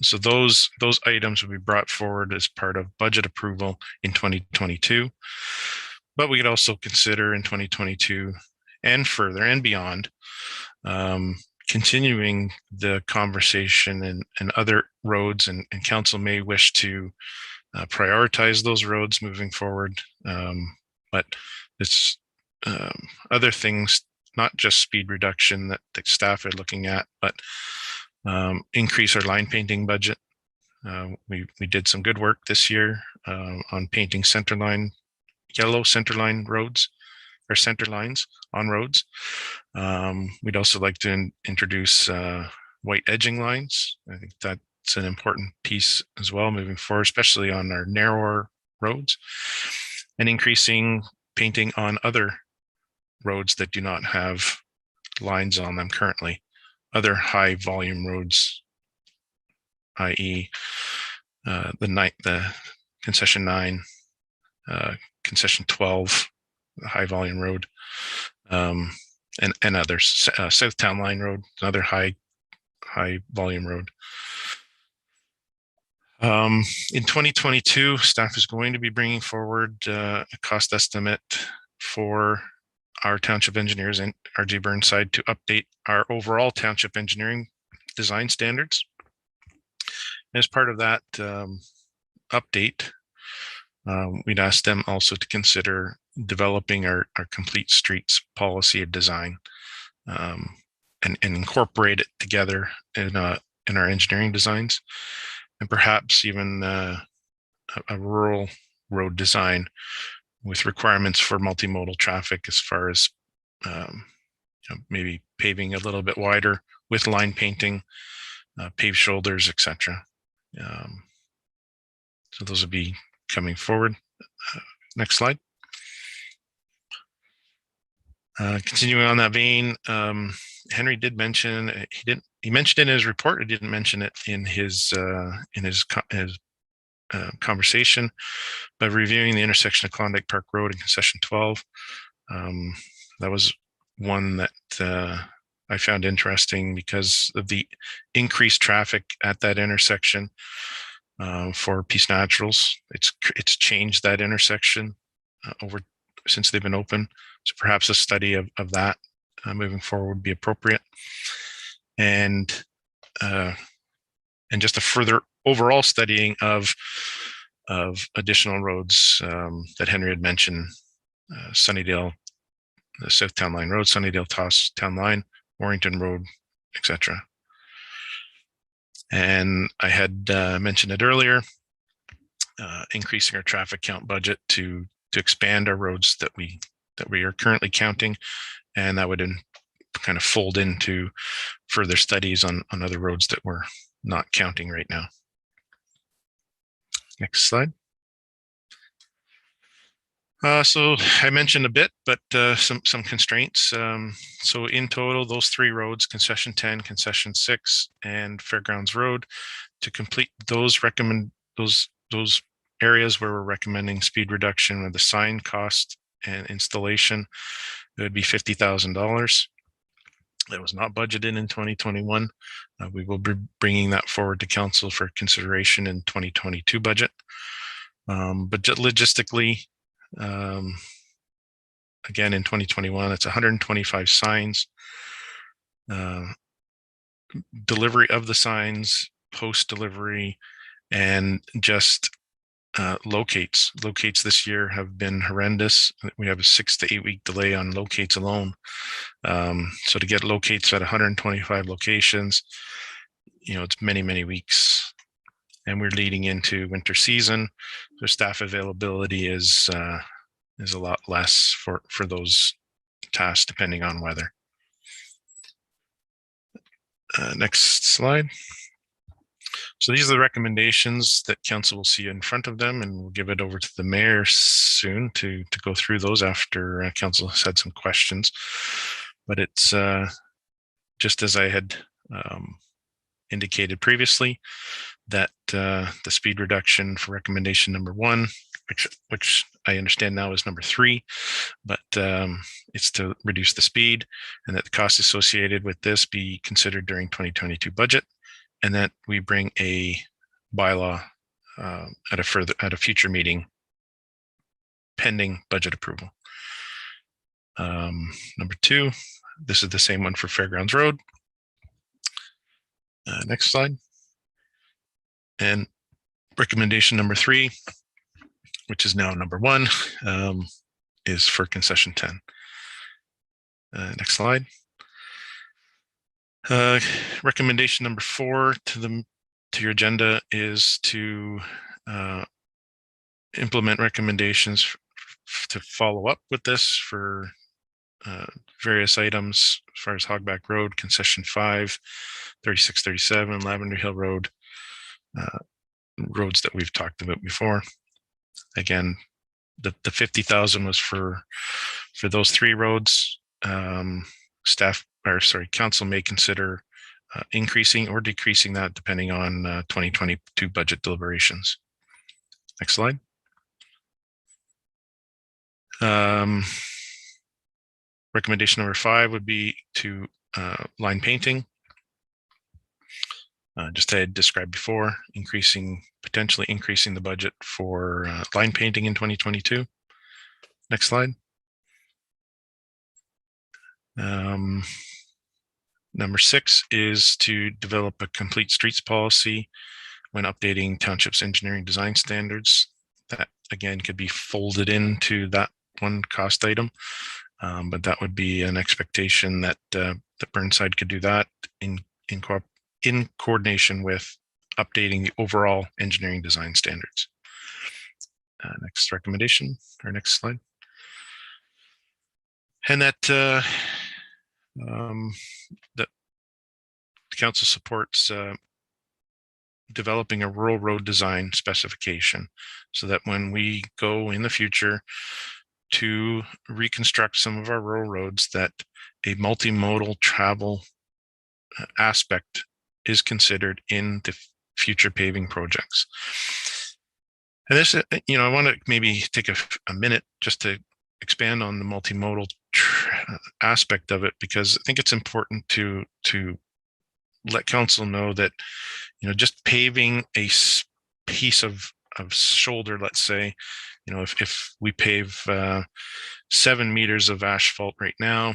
S1: So those items will be brought forward as part of budget approval in 2022, but we could also consider in 2022 and further and beyond, continuing the conversation and other roads, and council may wish to prioritize those roads moving forward. But it's other things, not just speed reduction that the staff are looking at, but increase our line painting budget. We did some good work this year on painting yellow centerline roads, or center lines on roads. We'd also like to introduce white edging lines. I think that's an important piece as well moving forward, especially on our narrower roads, and increasing painting on other roads that do not have lines on them currently, other high volume roads, i.e. the concession 9, concession 12, the high volume road, and others. South Town Line Road, another high volume road. In 2022, staff is going to be bringing forward a cost estimate for our township engineers and RJ Burnside to update our overall township engineering design standards. As part of that update, we'd ask them also to consider developing our complete streets policy of design, and incorporate it together in our engineering designs, and perhaps even a rural road design with requirements for multimodal traffic, as far as maybe paving a little bit wider with line painting, paved shoulders, etc. So those will be coming forward. Next slide. Continuing on that vein, Henry did mention, he mentioned it in his report, he didn't mention it in his conversation, by reviewing the intersection of Klondike Park Road and Concession 12. That was one that I found interesting because of the increased traffic at that intersection for Peace Naturals. It's changed that intersection over since they've been open. So perhaps a study of that moving forward would be appropriate. And just a further overall studying of additional roads that Henry had mentioned, Sunnydale, the South Town Line Road, Sunnydale Town Line, Warrington Road, etc. And I had mentioned it earlier, increasing our traffic count budget to expand our roads that we are currently counting, and that would kind of fold into further studies on other roads that we're not counting right now. Next slide. So I mentioned a bit, but some constraints. So in total, those 3 roads, Concession 10, Concession 6, and Fairgrounds Road, to complete those those areas where we're recommending speed reduction with the sign cost and installation, it would be $50,000. That was not budgeted in 2021. We will be bringing that forward to council for consideration in 2022 budget. But logistically, again, in 2021, it's 125 signs, delivery of the signs, post-delivery, and just locates. Locates this year have been horrendous. We have a 6 to 8 week delay on locates alone. So to get locates at 125 locations, it's many, many weeks. And we're leading into winter season. So staff availability is a lot less for those tasks, depending on weather. Next slide. So these are the recommendations that council will see in front of them, and we'll give it over to the mayor soon to go through those after council has had some questions. But it's just as I had indicated previously, that the speed reduction for recommendation number 1, which I understand now is number 3, but it's to reduce the speed, and that the costs associated with this be considered during 2022 budget, and that we bring a bylaw at a future meeting pending budget approval. Number 2, this is the same one for Fairgrounds Road. Next slide. And recommendation number 3, which is now number 1, is for Concession 10. Next slide. Recommendation number 4 to your agenda is to implement recommendations to follow up with this for various items as far as Hogback Road, Concession 5, 3637, Lavender Hill Road, roads that we've talked about before. Again, the 50,000 was for those 3 roads. Council may consider increasing or decreasing that depending on 2022 budget deliberations. Next slide. Recommendation number 5 would be to line painting. Just as I had described before, potentially increasing the budget for line painting in 2022. Next slide. Number 6 is to develop a complete streets policy when updating Township's engineering design standards. That again could be folded into that one cost item, but that would be an expectation that Burnside could do that in coordination with updating the overall engineering design standards. Next recommendation, or next slide. And that the council supports developing a rural road design specification so that when we go in the future to reconstruct some of our rural roads, that a multimodal travel aspect is considered in the future paving projects. And this, I want to maybe take a minute just to expand on the multimodal aspect of it, because I think it's important to let council know that, just paving a piece of shoulder, let's say, if we pave 7 meters of asphalt right now,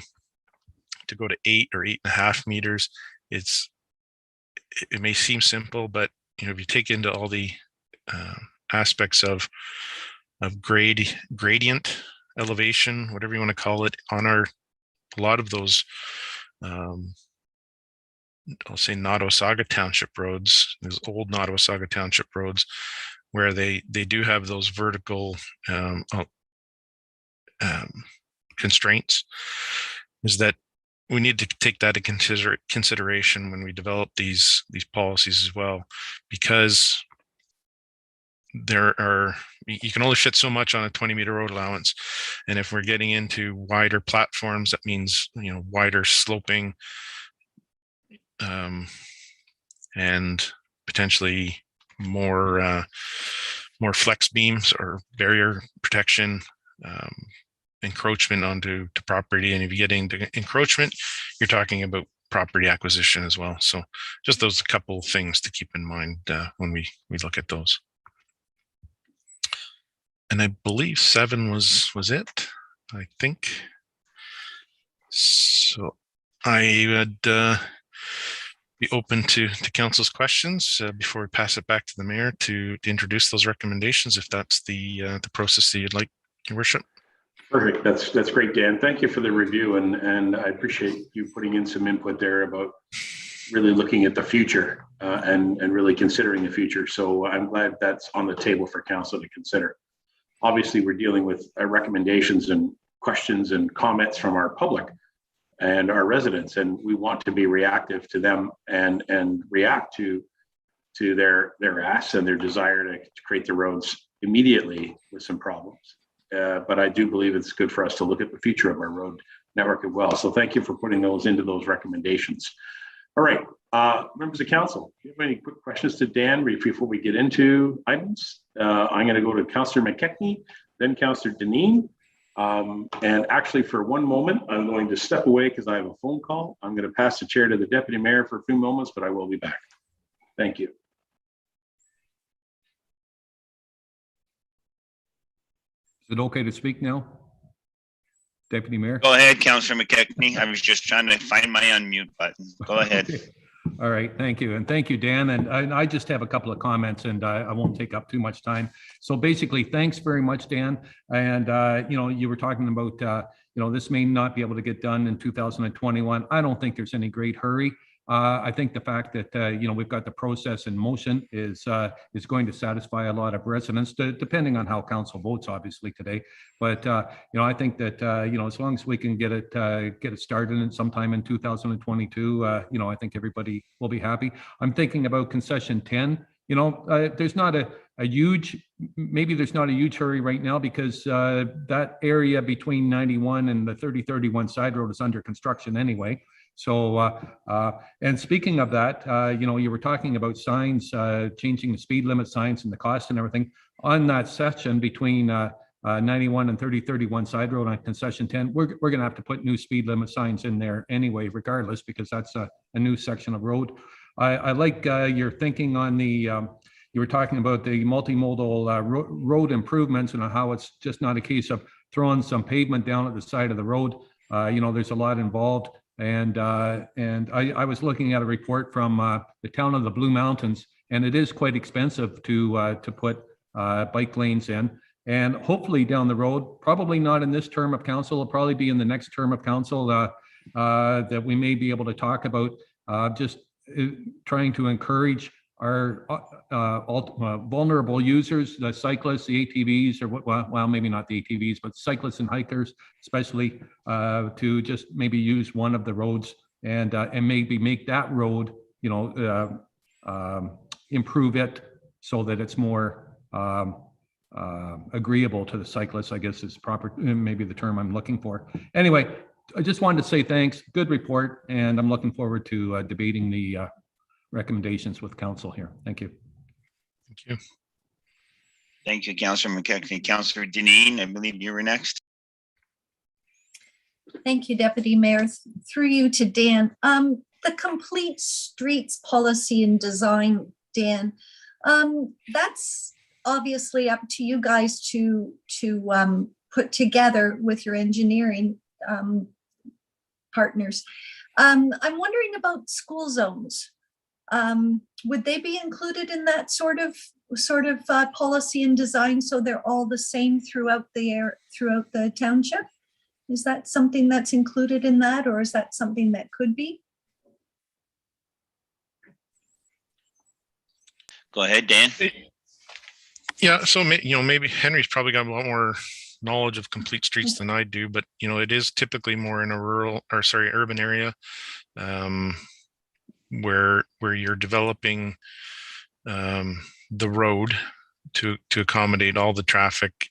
S1: to go to 8 or 8.5 meters, it may seem simple, but if you take into all the aspects of gradient, elevation, whatever you want to call it, on a lot of those I'll say Nottawasaga Township roads, those old Nottawasaga Township roads, where they do have those vertical constraints, is that we need to take that into consideration when we develop these policies as well, because you can only fit so much on a 20-meter road allowance, and if we're getting into wider platforms, that means wider sloping and potentially more flex beams or barrier protection, encroachment onto property. And if you get into encroachment, you're talking about property acquisition as well. So just those a couple of things to keep in mind when we look at those. And I believe 7 was it, I think. So I would be open to council's questions before we pass it back to the mayor to introduce those recommendations, if that's the process that you'd like, Your Worship.
S2: Perfect. That's great, Dan. Thank you for the review, and I appreciate you putting in some input there about really looking at the future and really considering the future. So I'm glad that's on the table for council to consider. Obviously, we're dealing with recommendations and questions and comments from our public and our residents, and we want to be reactive to them and react to their asks and their desire to create the roads immediately with some problems. But I do believe it's good for us to look at the future of our road network as well. So thank you for putting those into those recommendations. All right, members of council, do you have any quick questions to Dan before we get into items? I'm going to go to Councillor McKechnie, then Councillor Deneen. And actually, for one moment, I'm going to step away because I have a phone call. I'm going to pass the chair to the Deputy Mayor for a few moments, but I will be back. Thank you.
S4: Is it okay to speak now, Deputy Mayor?
S13: Go ahead, Councillor McKechnie. I was just trying to find my unmute button. Go ahead.
S4: Okay. All right, thank you. And thank you, Dan. And I just have a couple of comments, and I won't take up too much time. So basically, thanks very much, Dan. And, you were talking about, this may not be able to get done in 2021. I don't think there's any great hurry. I think the fact that, we've got the process in motion is going to satisfy a lot of residents, depending on how council votes, obviously, today. But, I think that, as long as we can get it started sometime in 2022, I think everybody will be happy. I'm thinking about concession 10. There's not a huge, maybe there's not a huge hurry right now because that area between 91 and the 3031 side road is under construction anyway. So, and speaking of that, you were talking about signs, changing the speed limit signs and the cost and everything on that section between 91 and 3031 side road on concession 10. We're going to have to put new speed limit signs in there anyway, regardless, because that's a new section of road. I like your thinking on the, you were talking about the multimodal road improvements and how it's just not a case of throwing some pavement down at the side of the road. There's a lot involved. And I was looking at a report from the town of the Blue Mountains, and it is quite expensive to put bike lanes in. And hopefully down the road, probably not in this term of council, it'll probably be in the next term of council that we may be able to talk about just trying to encourage our vulnerable users, the cyclists, the ATVs, or well, maybe not the ATVs, but cyclists and hikers, especially to just maybe use one of the roads and maybe make that road, improve it so that it's more agreeable to the cyclists, I guess is proper, maybe the term I'm looking for. Anyway, I just wanted to say thanks. Good report, and I'm looking forward to debating the recommendations with council here. Thank you.
S1: Thank you.
S13: Thank you, Councillor McKechnie. Councillor Deneen, I believe you were next.
S8: Thank you, Deputy Mayor. Through you to Dan. The complete streets policy and design, Dan, that's obviously up to you guys to put together with your engineering partners. I'm wondering about school zones. Would they be included in that sort of policy and design so they're all the same throughout the township? Is that something that's included in that, or is that something that could be?
S13: Go ahead, Dan.
S1: Yeah, so maybe Henry's probably got a lot more knowledge of complete streets than I do, but it is typically more in a urban area, where you're developing the road to accommodate all the traffic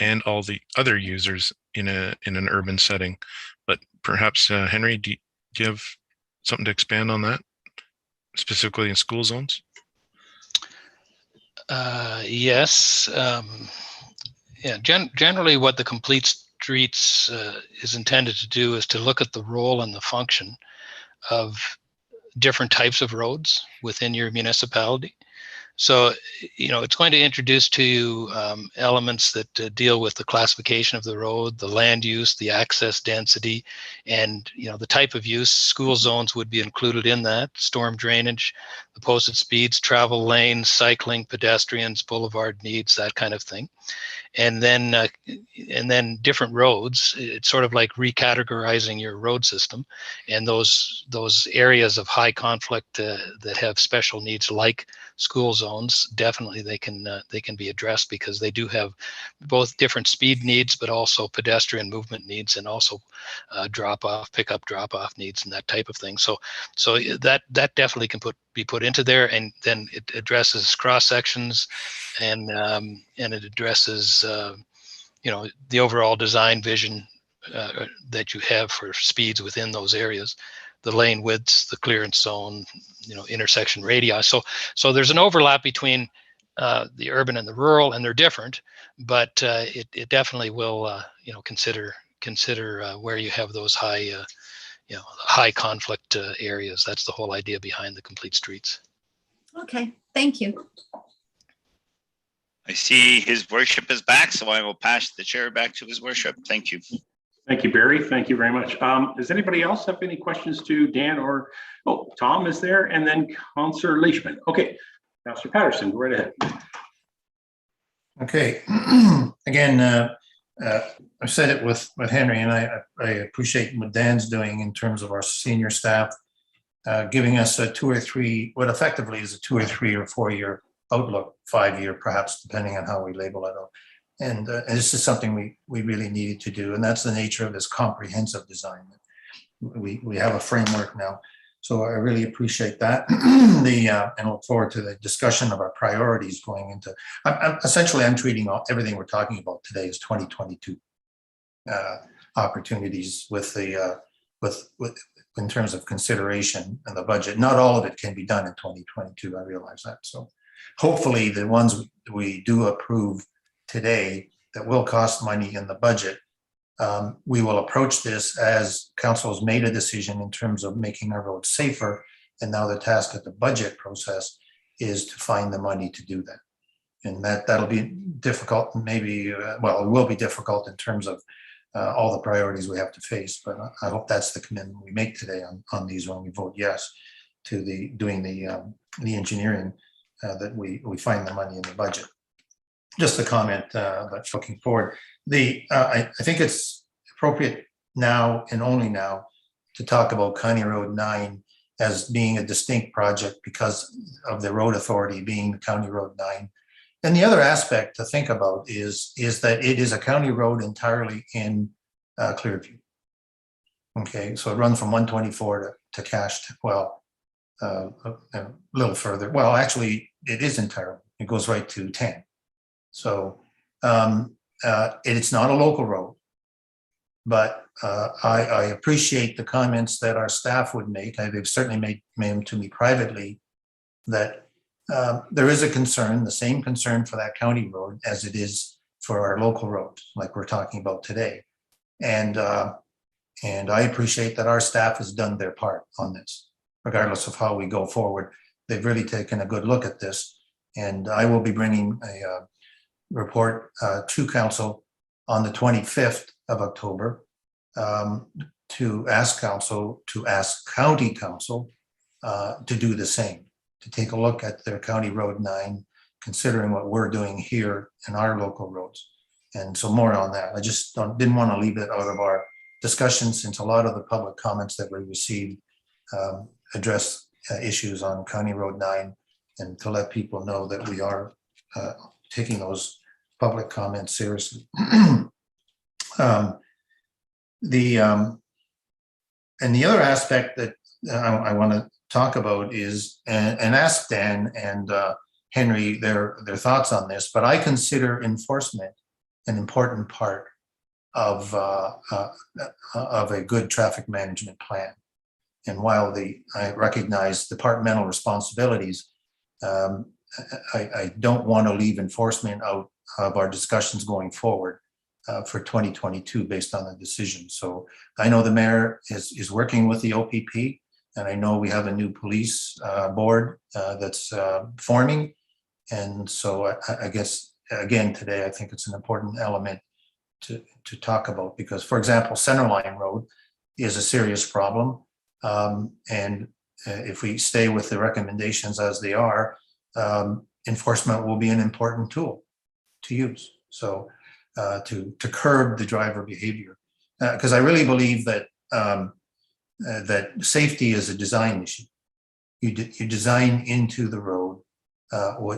S1: and all the other users in an urban setting. But perhaps Henry, do you have something to expand on that, specifically in school zones?
S3: Yes. Yeah. Generally, what the complete streets is intended to do is to look at the role and the function of different types of roads within your municipality. So, it's going to introduce to you elements that deal with the classification of the road, the land use, the access density, and, the type of use. School zones would be included in that, storm drainage, the posted speeds, travel lanes, cycling, pedestrians, boulevard needs, that kind of thing. And then different roads, it's sort of like recategorizing your road system, and those areas of high conflict that have special needs, like school zones, definitely they can be addressed, because they do have both different speed needs, but also pedestrian movement needs, and also pickup drop off needs, and that type of thing. So that definitely can be put into there, and then it addresses cross sections, and it addresses the overall design vision that you have for speeds within those areas, the lane widths, the clearance zone, intersection radii. So there's an overlap between the urban and the rural, and they're different, but it definitely will consider where you have those high conflict areas. That's the whole idea behind the complete streets.
S8: Okay, thank you.
S13: I see his worship is back, so I will pass the chair back to his worship. Thank you.
S2: Thank you, Barry. Thank you very much. Does anybody else have any questions to Dan or, Tom is there, and then Councillor Leishman. Okay, Councillor Patterson, go right ahead.
S5: Okay. Again, I've said it with Henry, and I appreciate what Dan's doing in terms of our senior staff, giving us a 2 or 3, what effectively is a 2 or 3 or 4 year outlook, 5 year perhaps, depending on how we label it. And this is something we really needed to do, and that's the nature of this comprehensive design. We have a framework now, so I really appreciate that. And look forward to the discussion of our priorities going into. Essentially, I'm treating everything we're talking about today as 2022 opportunities with in terms of consideration and the budget. Not all of it can be done in 2022. I realize that. So hopefully, the ones we do approve today that will cost money in the budget, we will approach this as council has made a decision in terms of making our roads safer, and now the task of the budget process is to find the money to do that. And that'll be difficult, maybe, it will be difficult in terms of all the priorities we have to face, but I hope that's the commitment we make today on these when we vote yes to doing the engineering, that we find the money in the budget. Just a comment, but looking forward. I think it's appropriate now and only now to talk about County Road 9 as being a distinct project because of the road authority being County Road 9. And the other aspect to think about is that it is a county road entirely in Clearview. Okay, so it runs from 124 to Cash, a little further. Well, actually, it is entirely. It goes right to 10. So it's not a local road, but I appreciate the comments that our staff would make. They've certainly made them to me privately, that there is a concern, the same concern for that county road as it is for our local roads, like we're talking about today. And I appreciate that our staff has done their part on this, regardless of how we go forward. They've really taken a good look at this, and I will be bringing a report to council on the 25th of October to ask council, to ask county council to do the same, to take a look at their County Road 9, considering what we're doing here in our local roads. And so more on that. I just didn't want to leave it out of our discussion, since a lot of the public comments that we received address issues on County Road 9, and to let people know that we are taking those public comments seriously. And the other aspect that I want to talk about is, and ask Dan and Henry their thoughts on this, but I consider enforcement an important part of a good traffic management plan. And while I recognize departmental responsibilities, I don't want to leave enforcement out of our discussions going forward for 2022 based on the decision. So I know the mayor is working with the OPP, and I know we have a new police board that's forming. And so I guess, again, today, I think it's an important element to talk about, because, for example, Centerline Road is a serious problem. And if we stay with the recommendations as they are, enforcement will be an important tool to use. So to curb the driver behavior, because I really believe that that safety is a design issue. You design into the road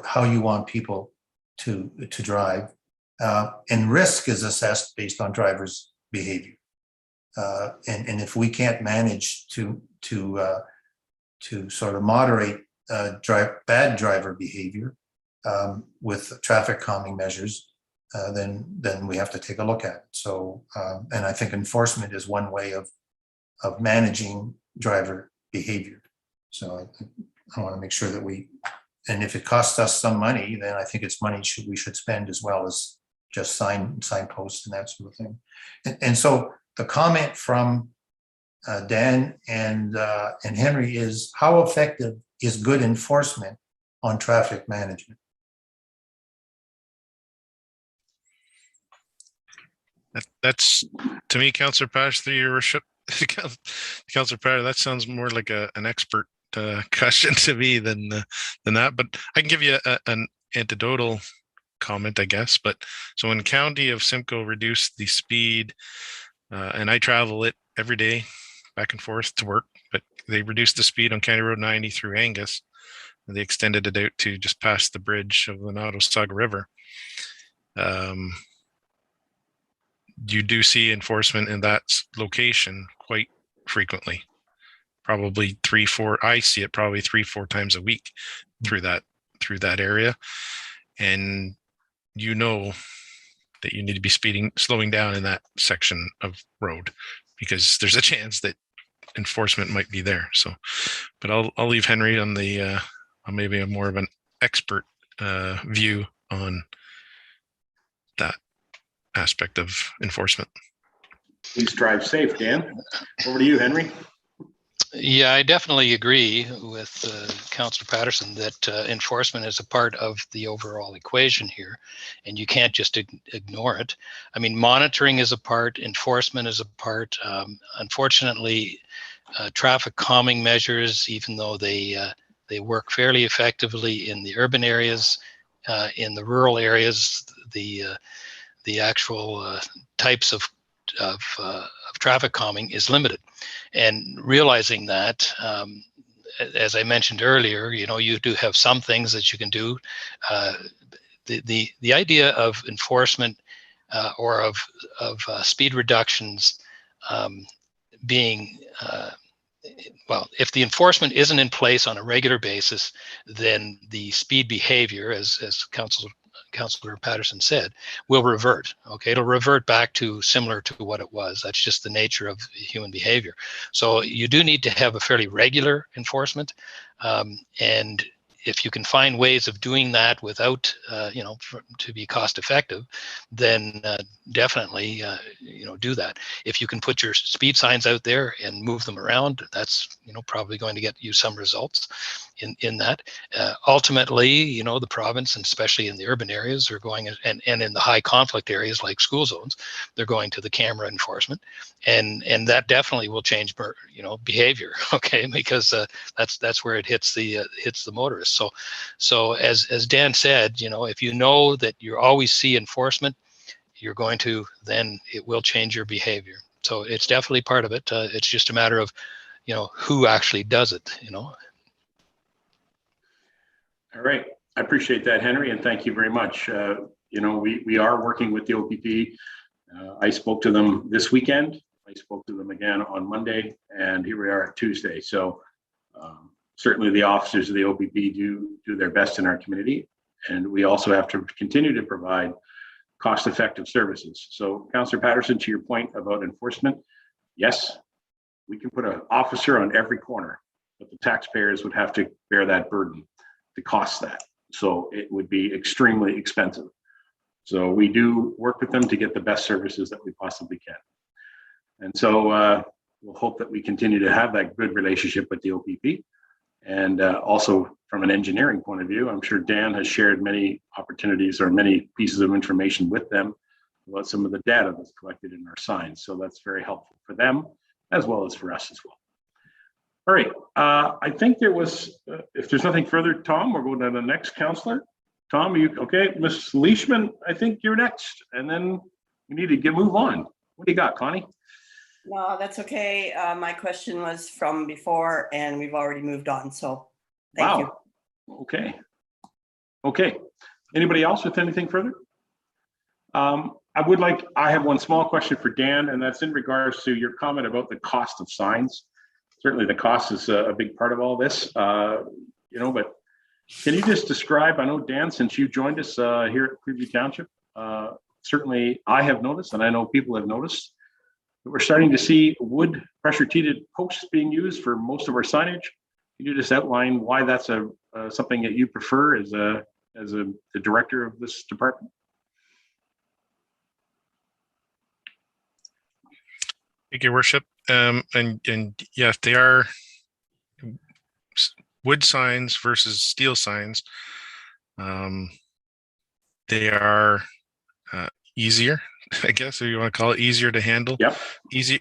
S5: how you want people to drive, and risk is assessed based on drivers' behavior. And if we can't manage to sort of moderate bad driver behavior with traffic calming measures, then we have to take a look at it. So, and I think enforcement is one way of managing driver behavior. So I want to make sure that and if it costs us some money, then I think it's money we should spend, as well as just signposts and that sort of thing. And so the comment from Dan and Henry is, how effective is good enforcement on traffic management?
S1: That's, to me, Councillor Pash, through your worship, Councillor Pash, that sounds more like an expert question to me than that. But I can give you an anecdotal comment, I guess. But so when County of Simcoe reduced the speed, and I travel it every day back and forth to work, but they reduced the speed on County Road 90 through Angus, and they extended it out to just past the bridge of the Nottawasaga River. You do see enforcement in that location quite frequently, probably 3-4. I see it probably 3-4 times a week through that area. And you know that you need to be slowing down in that section of road, because there's a chance that enforcement might be there. So, but I'll leave Henry on the on maybe a more of an expert view on that aspect of enforcement.
S2: Please drive safe, Dan. Over to you, Henry.
S3: Yeah, I definitely agree with Councillor Patterson that enforcement is a part of the overall equation here, and you can't just ignore it. I mean, monitoring is a part, enforcement is a part. Unfortunately, traffic calming measures, even though they work fairly effectively in the urban areas, in the rural areas, the actual types of traffic calming is limited. And realizing that, as I mentioned earlier, you do have some things that you can do. The idea of enforcement or of speed reductions being well, if the enforcement isn't in place on a regular basis, then the speed behavior, as Councillor Patterson said, will revert. Okay, it'll revert back to similar to what it was. That's just the nature of human behavior. So you do need to have a fairly regular enforcement, and if you can find ways of doing that without, to be cost effective, then definitely, do that. If you can put your speed signs out there and move them around, that's, probably going to get you some results in that. Ultimately, the province, and especially in the urban areas, are going, and in the high conflict areas like school zones, they're going to the camera enforcement, and that definitely will change, behavior. Okay, because that's where it hits the motorists. So as Dan said, if you know that you always see enforcement, you're going to, then it will change your behavior. So it's definitely part of it. It's just a matter of, who actually does it.
S2: All right. I appreciate that, Henry, and thank you very much. You know, we are working with the OPP. I spoke to them this weekend. I spoke to them again on Monday, and here we are Tuesday. So certainly the officers of the OPP do their best in our community, and we also have to continue to provide cost-effective services. So, Councillor Patterson, to your point about enforcement, yes, we can put an officer on every corner, but the taxpayers would have to bear that burden to cost that. So it would be extremely expensive. So we do work with them to get the best services that we possibly can. And so we'll hope that we continue to have that good relationship with the OPP. And also from an engineering point of view, I'm sure Dan has shared many opportunities or many pieces of information with them about some of the data that's collected in our signs. So that's very helpful for them as well as for us as well. All right, I think there was, if there's nothing further, Tom, we're going to the next counselor. Tom, are you okay? Ms. Leishman, I think you're next, and then we need to move on. What do you got, Connie?
S9: No, that's okay. My question was from before and we've already moved on, so thank you.
S2: Okay. Okay. Anybody else with anything further? I have one small question for Dan, and that's in regards to your comment about the cost of signs. Certainly the cost is a big part of all this, you know, but can you just describe, I know Dan, since you joined us here at Clearview Township, certainly I have noticed, and I know people have noticed, that we're starting to see wood pressure treated posts being used for most of our signage. Can you just outline why that's something that you prefer as the director of this department?
S1: Thank you, Worship. And yeah, if they are wood signs versus steel signs, they are easier, I guess, if you want to call it, easier to handle.
S2: Yep.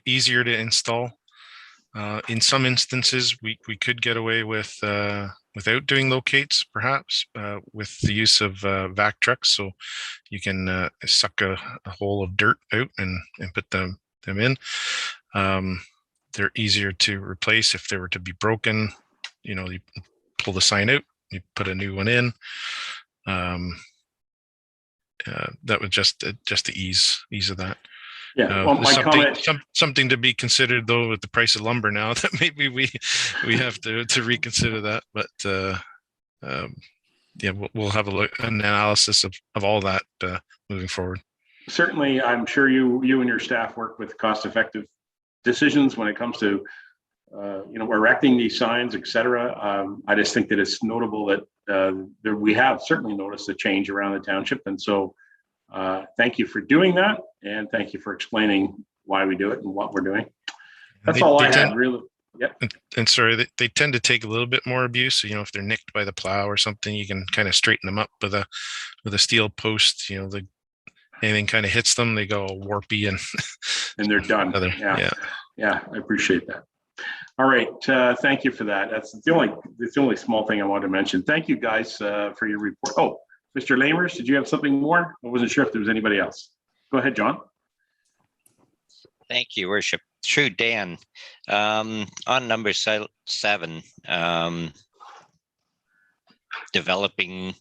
S1: Easier to install. In some instances, we could get away with without doing locates, perhaps, with the use of vac trucks. So you can suck a hole of dirt out and put them in. They're easier to replace if they were to be broken. You know, you pull the sign out, you put a new one in. That was just the ease of that.
S2: Yeah, well, my comment,
S1: something to be considered though with the price of lumber now, that maybe we have to reconsider that. But yeah, we'll have an analysis of all that moving forward.
S2: Certainly, I'm sure you and your staff work with cost-effective decisions when it comes to you know, erecting these signs, etc. I just think that it's notable that we have certainly noticed a change around the township, and so thank you for doing that, and thank you for explaining why we do it and what we're doing. That's all I had, really. Yep.
S1: And sorry, they tend to take a little bit more abuse. So, you know, if they're nicked by the plow or something, you can kind of straighten them up with a steel post. You know, anything kind of hits them, they go warpy and
S2: they're done. Yeah, I appreciate that. All right, thank you for that. That's the only small thing I wanted to mention. Thank you guys for your report. Oh, Mr. Lamers, did you have something more? I wasn't sure if there was anybody else. Go ahead, John.
S10: Thank you, Worship. True, Dan. On number 7, developing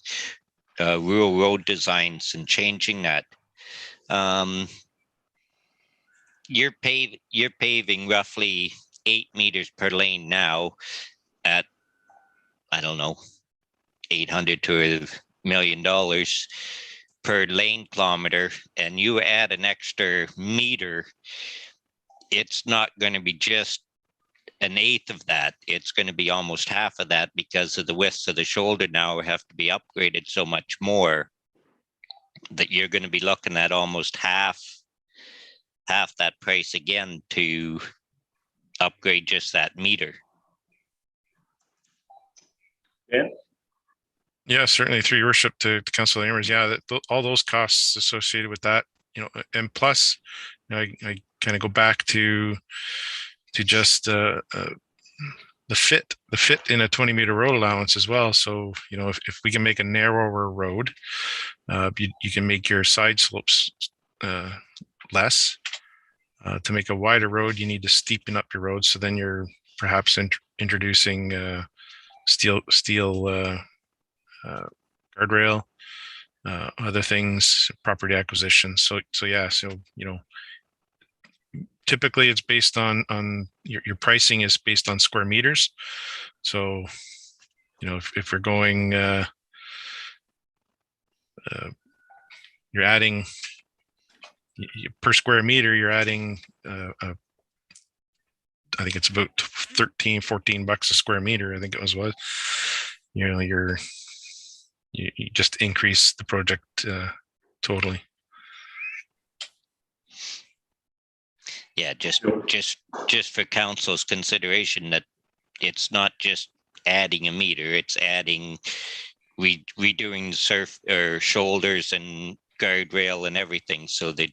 S10: rural road designs and changing that. You're paving roughly 8 meters per lane now at, I don't know, $800 to $1 million per lane kilometer, and you add an extra meter, it's not going to be just an eighth of that. It's going to be almost half of that because of the widths of the shoulder now have to be upgraded so much more that you're going to be looking at almost half that price again to upgrade just that meter.
S2: Yeah.
S1: Yeah, certainly, through your worship, to Councillor Amers. Yeah, all those costs associated with that, you know, and plus, you know, I kind of go back to just the fit in a 20-meter road allowance as well. So, you know, if we can make a narrower road, you can make your side slopes less. To make a wider road, you need to steepen up your road. So then you're perhaps introducing steel guardrail, other things, property acquisition. So yeah, so, typically it's based on your pricing is based on square meters. So, if we're going, you're adding per square meter, you're adding, I think it's about 13, 14 bucks a square meter. I think it was, you just increase the project totally.
S10: Yeah, just for council's consideration, that it's not just adding a meter, it's adding, redoing surf or shoulders and guardrail and everything, so that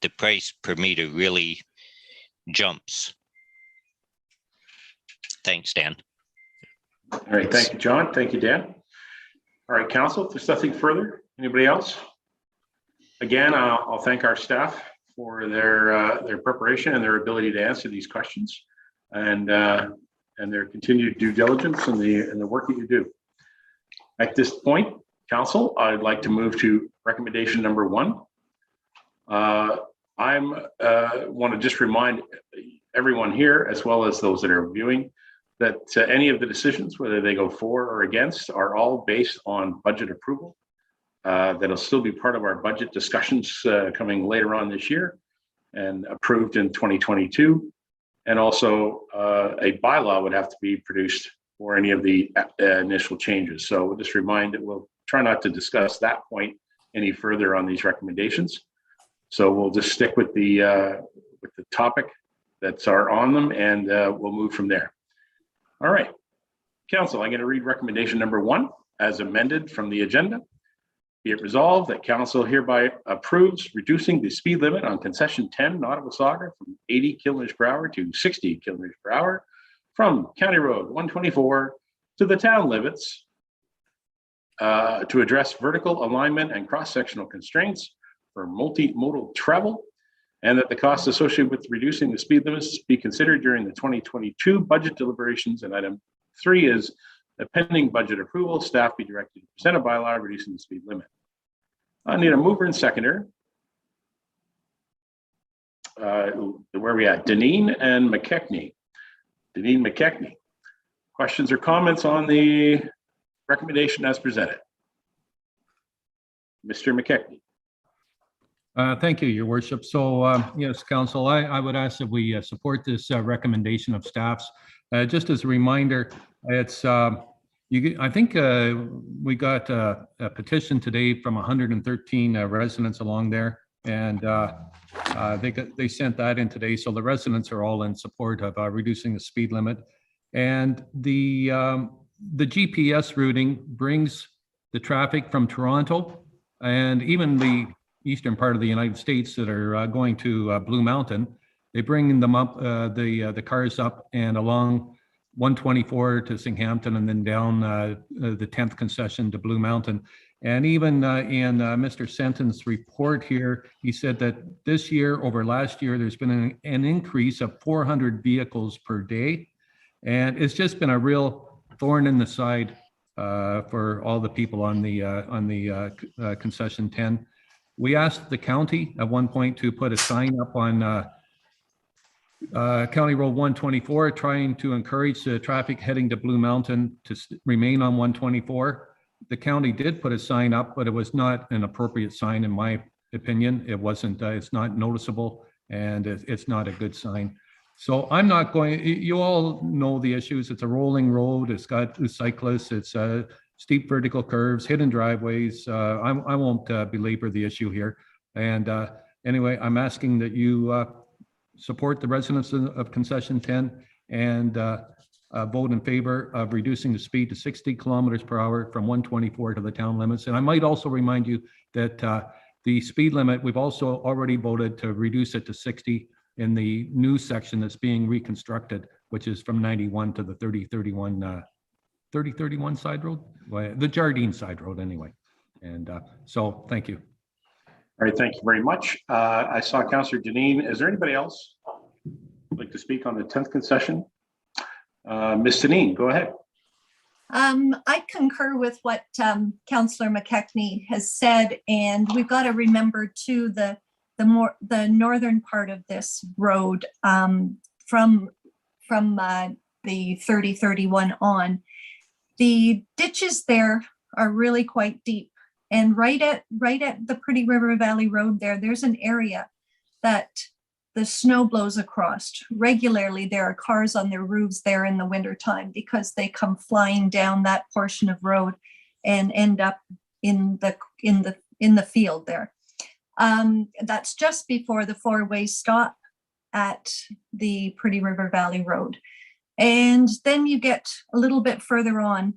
S10: the price per meter really jumps. Thanks, Dan.
S2: All right, thank you, John. Thank you, Dan. All right, council, if there's nothing further, anybody else? Again, I'll thank our staff for their preparation and their ability to answer these questions, and their continued due diligence and the work that you do. At this point, council, I'd like to move to recommendation number 1. I want to just remind everyone here, as well as those that are viewing, that any of the decisions, whether they go for or against, are all based on budget approval. That'll still be part of our budget discussions coming later on this year and approved in 2022. And also a bylaw would have to be produced for any of the initial changes. So we'll just remind that we'll try not to discuss that point any further on these recommendations. So we'll just stick with the topic that's on them, and we'll move from there. All right, council, I'm going to read recommendation number 1 as amended from the agenda. Be it resolved that council hereby approves reducing the speed limit on concession 10 Nottawasaga from 80 kilometers per hour to 60 kilometers per hour from County Road 124 to the town limits to address vertical alignment and cross-sectional constraints for multimodal travel, and that the costs associated with reducing the speed limits be considered during the 2022 budget deliberations. And item 3 is a pending budget approval, staff be directed to present a bylaw reducing the speed limit. I need a mover and seconder. Where are we at? Deneen and McKechnie. Deneen McKechnie. Questions or comments on the recommendation as presented? Mr. McKechnie.
S4: Thank you, Your Worship. So yes, Council, I would ask that we support this recommendation of staff's. Just as a reminder, it's I think we got a petition today from 113 residents along there, and they sent that in today. So the residents are all in support of reducing the speed limit, and the GPS routing brings the traffic from Toronto and even the eastern part of the United States that are going to Blue Mountain. They bring them up, the cars up and along 124 to Singhampton, and then down the 10th concession to Blue Mountain. And even in Mr. Senton's report here, he said that this year over last year, there's been an increase of 400 vehicles per day. And it's just been a real thorn in the side for all the people on the concession 10. We asked the county at one point to put a sign up on County Road 124, trying to encourage the traffic heading to Blue Mountain to remain on 124. The county did put a sign up, but it was not an appropriate sign, in my opinion. It wasn't, it's not noticeable, and it's not a good sign. So I'm not going, you all know the issues. It's a rolling road. It's got cyclists. It's steep vertical curves, hidden driveways. I won't belabor the issue here. And anyway, I'm asking that you support the residents of concession 10 and vote in favor of reducing the speed to 60 kilometers per hour from 124 to the town limits. And I might also remind you that the speed limit, we've also already voted to reduce it to 60 in the new section that's being reconstructed, which is from 91 to the 3031 side road, the Jardine side road anyway. And so thank you.
S2: All right, thank you very much. I saw Councillor Deneen. Is there anybody else who'd like to speak on the 10th concession? Ms. Deneen, go ahead.
S8: I concur with what Councillor McKechnie has said, and we've got to remember too the northern part of this road from the 3031 on. The ditches there are really quite deep, and right at the Pretty River Valley Road there's an area that the snow blows across regularly. There are cars on their roofs there in the wintertime because they come flying down that portion of road and end up in the field there. That's just before the four-way stop at the Pretty River Valley Road. And then you get a little bit further on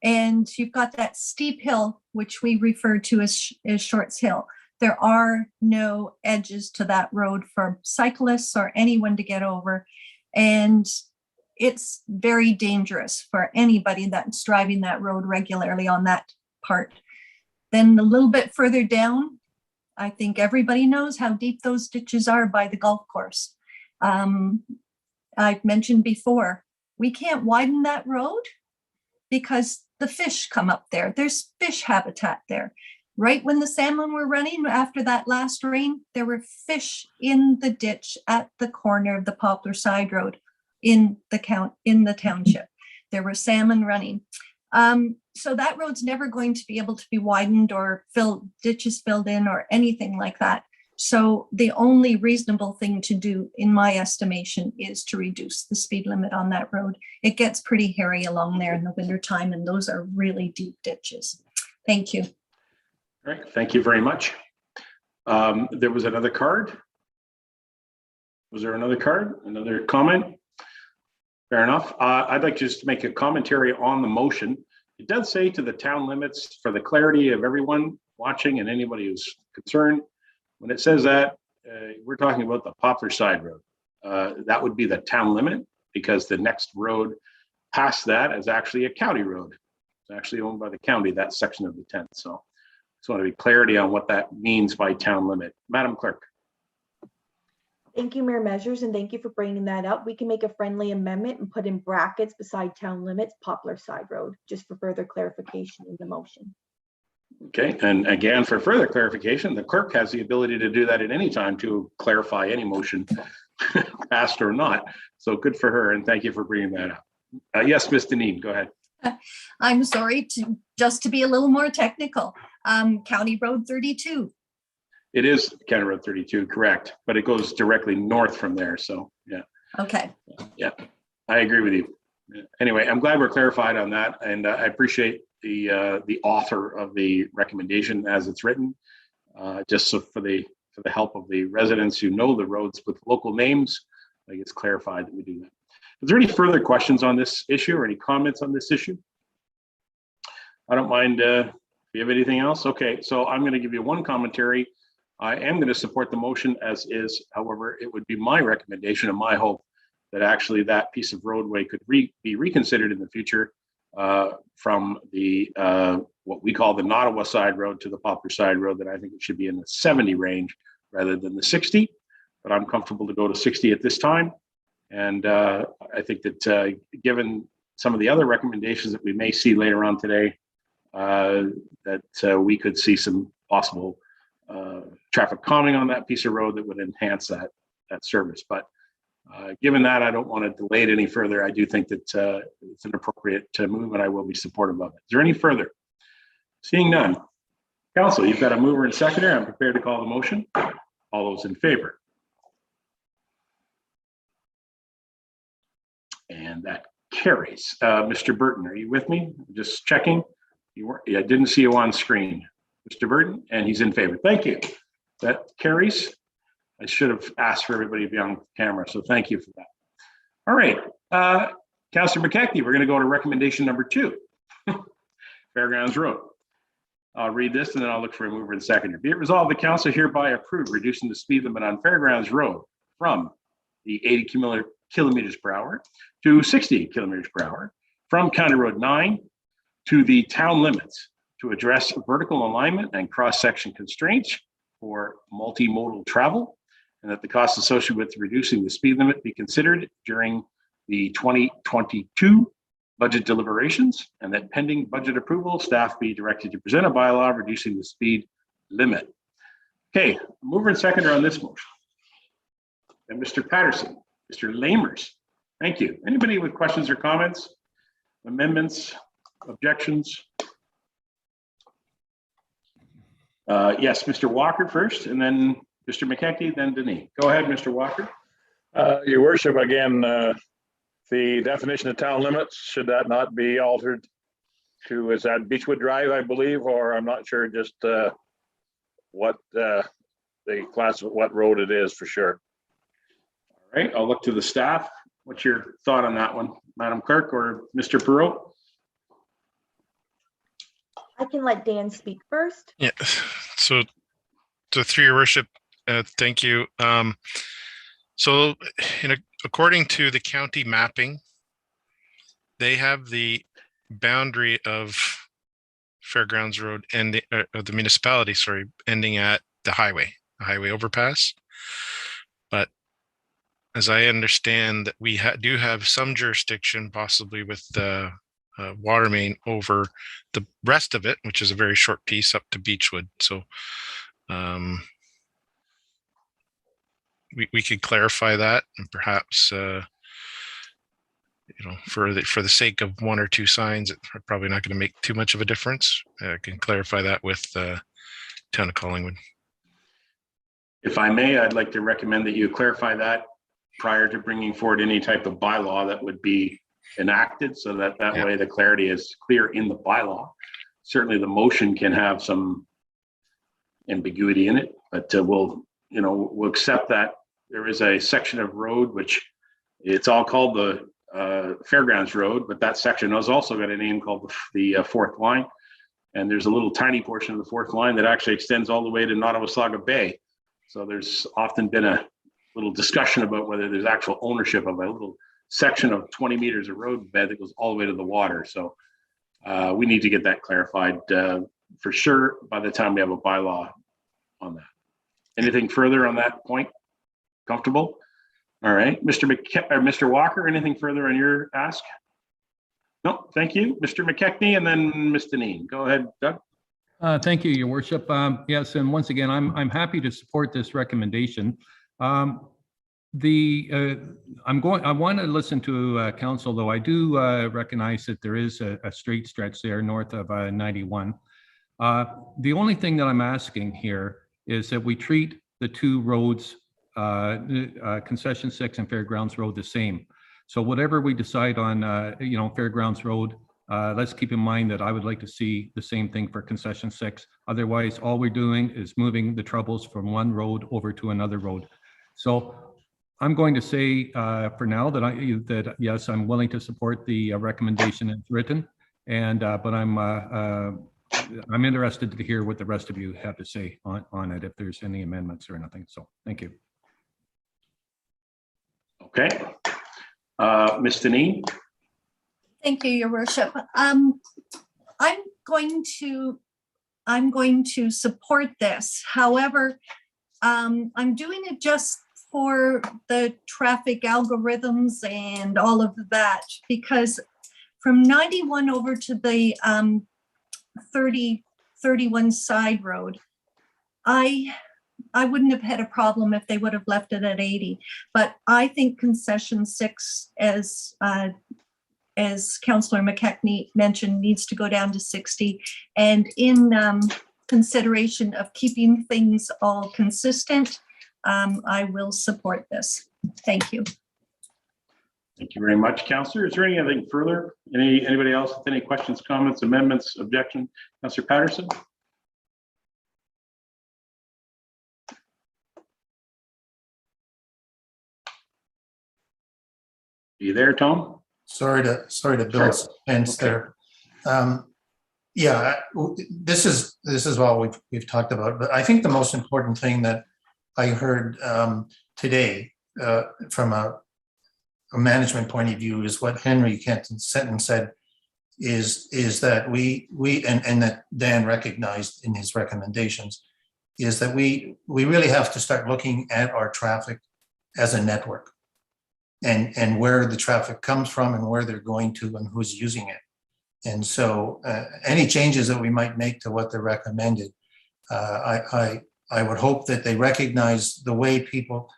S8: and you've got that steep hill, which we refer to as Shorts Hill. There are no edges to that road for cyclists or anyone to get over. And it's very dangerous for anybody that's driving that road regularly on that part. Then a little bit further down, I think everybody knows how deep those ditches are by the golf course. I've mentioned before, we can't widen that road because the fish come up there. There's fish habitat there. Right when the salmon were running after that last rain, there were fish in the ditch at the corner of the Poplar Side Road in the township. There were salmon running. So that road's never going to be able to be widened or ditches filled in or anything like that. So the only reasonable thing to do, in my estimation, is to reduce the speed limit on that road. It gets pretty hairy along there in the wintertime, and those are really deep ditches. Thank you.
S2: All right, thank you very much. There was another card. Was there another card? Another comment? Fair enough. I'd like just to make a commentary on the motion. It does say to the town limits for the clarity of everyone watching and anybody who's concerned. When it says that, we're talking about the Poplar Side Road. That would be the town limit because the next road past that is actually a county road. It's actually owned by the county, that section of the 10th. So just want to be clarity on what that means by town limit. Madam Clerk.
S14: Thank you, Mayor Measures, and thank you for bringing that up. We can make a friendly amendment and put in brackets beside town limits, Poplar Side Road, just for further clarification in the motion.
S2: Okay, and again, for further clarification, the clerk has the ability to do that at any time to clarify any motion, passed or not. So good for her, and thank you for bringing that up. Yes, Ms. Deneen, go ahead.
S8: I'm sorry, just to be a little more technical. County Road 32.
S2: It is County Road 32, correct, but it goes directly north from there, so yeah.
S8: Okay.
S2: Yeah, I agree with you. Anyway, I'm glad we're clarified on that, and I appreciate the author of the recommendation as it's written, just so for the help of the residents who know the roads with local names, I think it's clarified that we do that. Is there any further questions on this issue or any comments on this issue? I don't mind if you have anything else. Okay, so I'm going to give you one commentary. I am going to support the motion as is. However, it would be my recommendation and my hope that actually that piece of roadway could be reconsidered in the future from the what we call the Nottawa Side Road to the Poplar Side Road, that I think it should be in the 70 range rather than the 60, but I'm comfortable to go to 60 at this time. And I think that given some of the other recommendations that we may see later on today, that we could see some possible traffic calming on that piece of road that would enhance that service. But given that, I don't want to delay it any further. I do think that it's an appropriate move, and I will be supportive of it. Is there any further? Seeing none. Council, you've got a mover and seconder. I'm prepared to call the motion. All those in favor? And that carries. Mr. Burton, are you with me? Just checking. You were. I didn't see you on screen. Mr. Burton, and he's in favor. Thank you. That carries. I should have asked for everybody to be on camera, so thank you for that. All right, Councillor McKechnie, we're going to go to recommendation number 2, Fairgrounds Road. I'll read this and then I'll look for a mover and seconder. Be it resolved, the council hereby approve reducing the speed limit on Fairgrounds Road from the 80 kilometers per hour to 60 kilometers per hour from County Road 9 to the town limits to address vertical alignment and cross-section constraints for multimodal travel, and that the costs associated with reducing the speed limit be considered during the 2022 budget deliberations, and that pending budget approval, staff be directed to present a bylaw reducing the speed limit. Okay, mover and seconder on this motion. And Mr. Patterson, Mr. Lamers, thank you. Anybody with questions or comments, amendments, objections? Yes, Mr. Walker first, and then Mr. McKechnie, then Denis. Go ahead, Mr. Walker.
S11: Your worship, again, the definition of town limits, should that not be altered to, is that Beechwood Drive, I believe, or I'm not sure just what the class, what road it is for sure.
S2: All right, I'll look to the staff. What's your thought on that one, Madam Clerk or Mr. Perot?
S14: I can let Dan speak first.
S1: Yeah, so through your worship, thank you. So according to the county mapping, they have the boundary of Fairgrounds Road and the municipality, sorry, ending at the highway overpass. But as I understand that we do have some jurisdiction, possibly with the water main over the rest of it, which is a very short piece up to Beechwood. So we could clarify that, and perhaps for the sake of one or two signs, it's probably not going to make too much of a difference. I can clarify that with Town of Collingwood.
S2: If I may, I'd like to recommend that you clarify that prior to bringing forward any type of bylaw that would be enacted, so that way the clarity is clear in the bylaw. Certainly the motion can have some ambiguity in it, but we'll accept that there is a section of road, which it's all called the Fairgrounds Road, but that section has also got a name called the fourth line. And there's a little tiny portion of the fourth line that actually extends all the way to Nottawasaga Bay. So there's often been a little discussion about whether there's actual ownership of a little section of 20 meters of road bed that goes all the way to the water. So we need to get that clarified for sure by the time we have a bylaw on that. Anything further on that point? Comfortable? All right, Mr. Walker, anything further on your ask? No, thank you. Mr. McKechnie and then Ms. Deneen. Go ahead, Doug.
S4: Thank you, Your Worship. Yes, and once again, I'm happy to support this recommendation. I want to listen to council, though. I do recognize that there is a straight stretch there north of 91. The only thing that I'm asking here is that we treat the two roads, Concession 6 and Fairgrounds Road, the same. So whatever we decide on, Fairgrounds Road, let's keep in mind that I would like to see the same thing for Concession 6. Otherwise, all we're doing is moving the troubles from one road over to another road. So I'm going to say for now that yes, I'm willing to support the recommendation as written, and but I'm interested to hear what the rest of you have to say on it, if there's any amendments or anything. So thank you.
S2: Okay, Ms. Deneen.
S8: Thank you, Your Worship. I'm going to support this. However, I'm doing it just for the traffic algorithms and all of that, because from 91 over to the 31 side road, I wouldn't have had a problem if they would have left it at 80, but I think Concession 6, as Councillor McKechnie mentioned, needs to go down to 60. And in consideration of keeping things all consistent, I will support this. Thank you.
S2: Thank you very much, Councillor. Is there anything further? Anybody else with any questions, comments, amendments, objection? Councillor Patterson? Are you there, Tom?
S5: Sorry to build suspense there. Yeah, this is all we've talked about, but I think the most important thing that I heard today from a management point of view is what Henry Kenton said is that we and that Dan recognized in his recommendations is that we really have to start looking at our traffic as a network. and where the traffic comes from and where they're going to and who's using it. And so any changes that we might make to what they're recommended, I would hope that they recognize the way people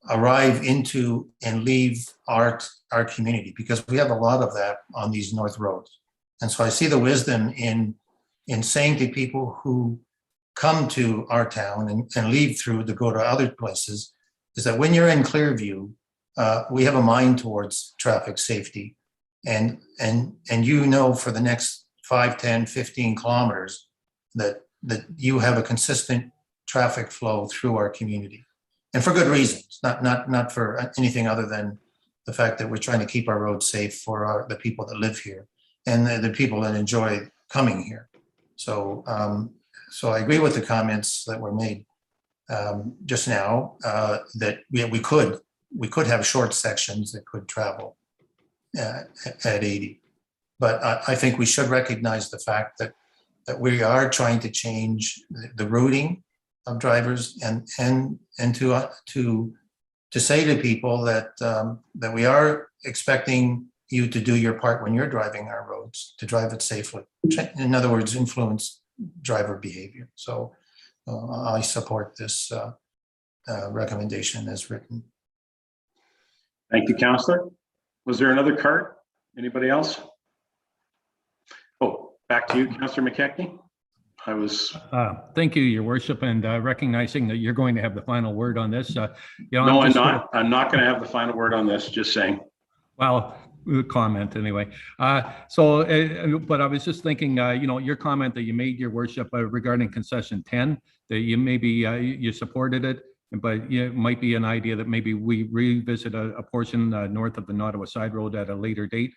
S5: arrive into and leave our community, because we have a lot of that on these north roads. And so I see the wisdom in saying to people who come to our town and leave through to go to other places, is that when you're in Clearview, we have a mind towards traffic safety. And you know, for the next 5, 10, 15 kilometers, that you have a consistent traffic flow through our community. And for good reasons, not for anything other than the fact that we're trying to keep our roads safe for the people that live here and the people that enjoy coming here. So, so I agree with the comments that were made just now, that we could have short sections that could travel at 80. But I think we should recognize the fact that we are trying to change the routing of drivers and to say to people that that we are expecting you to do your part when you're driving our roads, to drive it safely. In other words, influence driver behavior. So I support this recommendation as written.
S2: Thank you, Councillor. Was there another card? Anybody else? Oh, back to you, Councillor McKechnie. I was.
S4: Thank you, Your Worship, and recognizing that you're going to have the final word on this. You know,
S2: No, I'm not. I'm not going to have the final word on this. Just saying.
S4: Well, comment anyway. But I was just thinking, you know, your comment that you made, Your Worship, regarding concession 10, that you maybe you supported it, but it might be an idea that maybe we revisit a portion north of the Ottawa Side Road at a later date.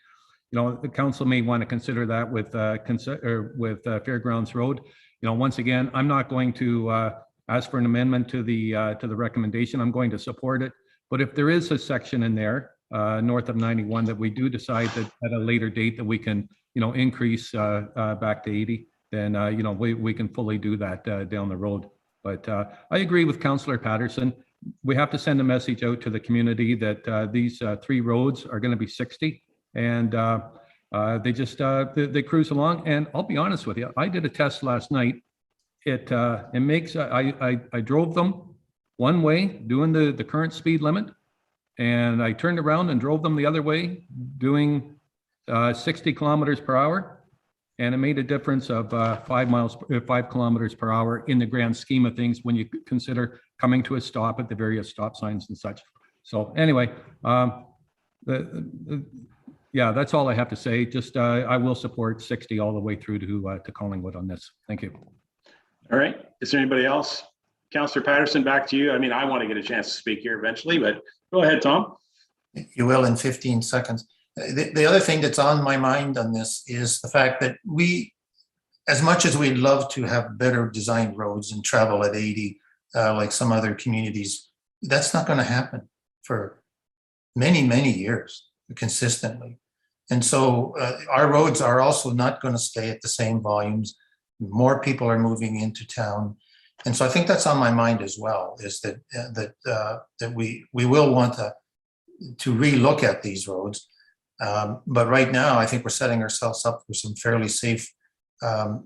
S4: You know, the council may want to consider that with Fairgrounds Road. You know, once again, I'm not going to ask for an amendment to the recommendation. I'm going to support it. But if there is a section in there north of 91 that we do decide that at a later date that we can, you know, increase back to 80, then you know, we can fully do that down the road. But I agree with Councillor Patterson. We have to send a message out to the community that these 3 roads are going to be 60. And they just they cruise along. And I'll be honest with you, I did a test last night. It makes I drove them one way doing the current speed limit, and I turned around and drove them the other way doing 60 kilometers per hour, and it made a difference of 5 kilometers per hour in the grand scheme of things when you consider coming to a stop at the various stop signs and such. So anyway, yeah, that's all I have to say. Just I will support 60 all the way through to Collingwood on this. Thank you.
S2: All right. Is there anybody else? Councillor Patterson, back to you. I mean, I want to get a chance to speak here eventually, but go ahead, Tom.
S5: You will in 15 seconds. The other thing that's on my mind on this is the fact that we, as much as we'd love to have better designed roads and travel at 80, like some other communities, that's not going to happen for many, many years consistently. And so our roads are also not going to stay at the same volumes. More people are moving into town. And so I think that's on my mind as well, is that that we will want to relook at these roads. But right now, I think we're setting ourselves up for some fairly safe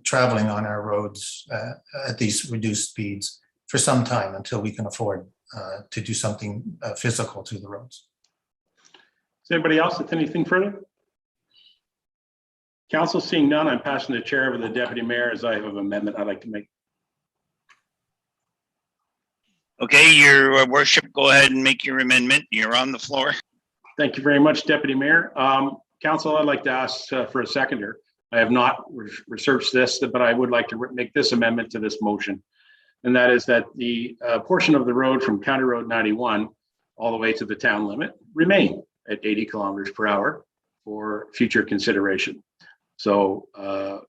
S5: traveling on our roads at these reduced speeds for some time until we can afford to do something physical to the roads.
S2: Is anybody else with anything further? Council, seeing none, I'm passing the chair over to the deputy mayor as I have an amendment I'd like to make.
S13: Okay, your worship, go ahead and make your amendment. You're on the floor.
S2: Thank you very much, Deputy Mayor. Council, I'd like to ask for a seconder. I have not researched this, but I would like to make this amendment to this motion. And that is that the portion of the road from County Road 91 all the way to the town limit remain at 80 kilometers per hour for future consideration. So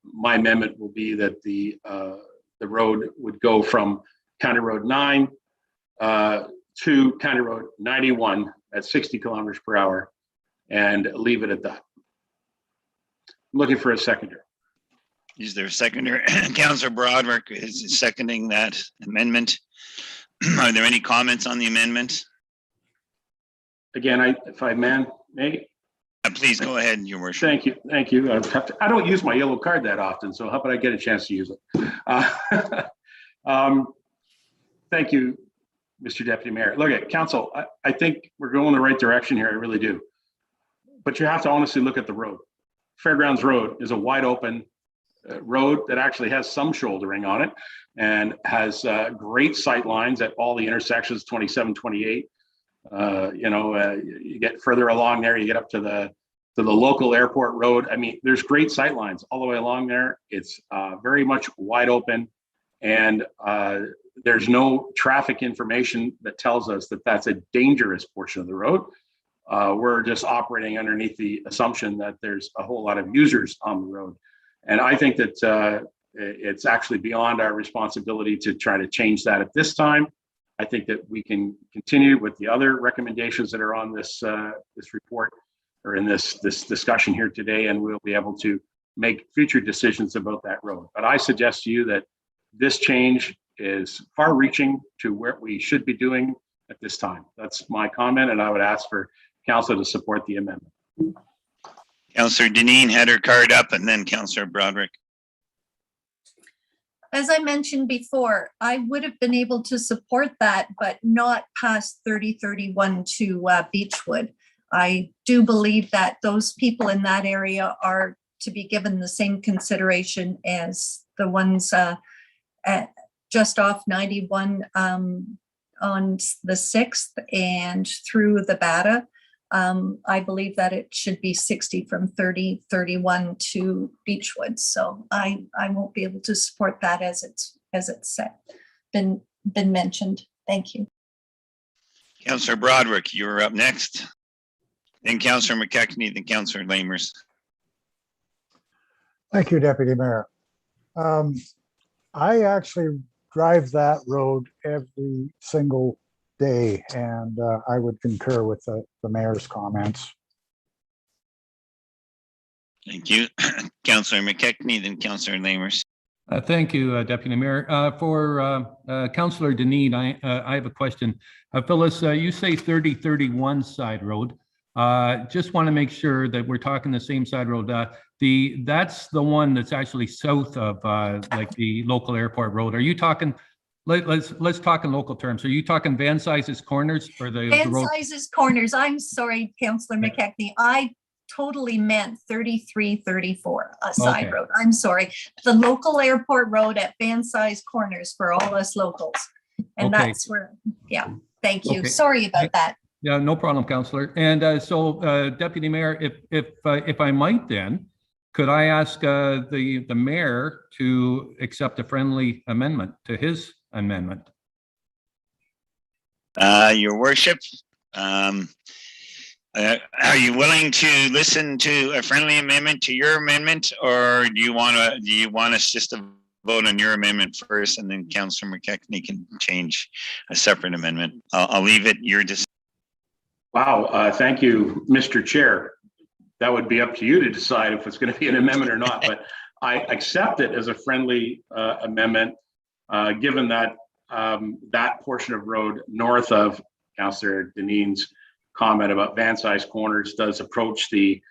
S2: my amendment will be that the road would go from County Road 9 to County Road 91 at 60 kilometers per hour and leave it at that. I'm looking for a seconder.
S13: Is there a seconder? Councillor Broderick is seconding that amendment. Are there any comments on the amendment?
S2: again, if I may,
S13: Please go ahead, Your Worship.
S2: thank you, thank you. I don't use my yellow card that often, so how about I get a chance to use it? Thank you, Mr. Deputy Mayor. Look at council, I think we're going the right direction here, I really do. But you have to honestly look at the road. Fairgrounds Road is a wide open road that actually has some shouldering on it and has great sight lines at all the intersections, 27, 28. You get further along there, you get up to the local airport road. I mean, there's great sight lines all the way along there. It's very much wide open, and there's no traffic information that tells us that that's a dangerous portion of the road. We're just operating underneath the assumption that there's a whole lot of users on the road. And I think that it's actually beyond our responsibility to try to change that at this time. I think that we can continue with the other recommendations that are on this report or in this discussion here today, and we'll be able to make future decisions about that road. But I suggest to you that this change is far-reaching to where we should be doing at this time. That's my comment, and I would ask for council to support the amendment.
S13: Councillor Deneen had her card up, and then Councillor Broderick.
S8: As I mentioned before, I would have been able to support that, but not past 3031 to Beechwood. I do believe that those people in that area are to be given the same consideration as the ones just off 91 on the 6th and through the Bata. I believe that it should be 60 from 3031 to Beechwood. So I won't be able to support that as it's said, been mentioned. Thank you.
S13: Councillor Broderick, you're up next. Then Councillor McKechnie, then Councillor Lamers.
S6: Thank you, Deputy Mayor. I actually drive that road every single day, and I would concur with the mayor's comments.
S13: Thank you. Councillor McKechnie, then Councillor Lamers.
S4: Thank you, Deputy Mayor. For Councillor Deneen, I have a question. Phyllis, you say 3031 side road. Just want to make sure that we're talking the same side road. That's the one that's actually south of like the local airport road. Are you talking? Let's talk in local terms. Are you talking Van Sizes Corners or the
S8: Van
S4: road?
S8: Sizes Corners. I'm sorry, Councillor McKechnie. I totally meant 3334 side road. I'm sorry. The local airport road at Van Size Corners for all us locals. And that's where, yeah, thank you. Sorry about that.
S4: Yeah, no problem, Councillor. And so, Deputy Mayor, if I might then, could I ask the mayor to accept a friendly amendment to his amendment?
S13: Your Worship, are you willing to listen to a friendly amendment to your amendment, or do you want us just to vote on your amendment first, and then Councillor McKechnie can change a separate amendment? I'll leave it your decision.
S2: Wow, thank you, Mr. Chair. That would be up to you to decide if it's going to be an amendment or not, but I accept it as a friendly amendment, given that that portion of road north of Councillor Deneen's comment about Van Size Corners does approach the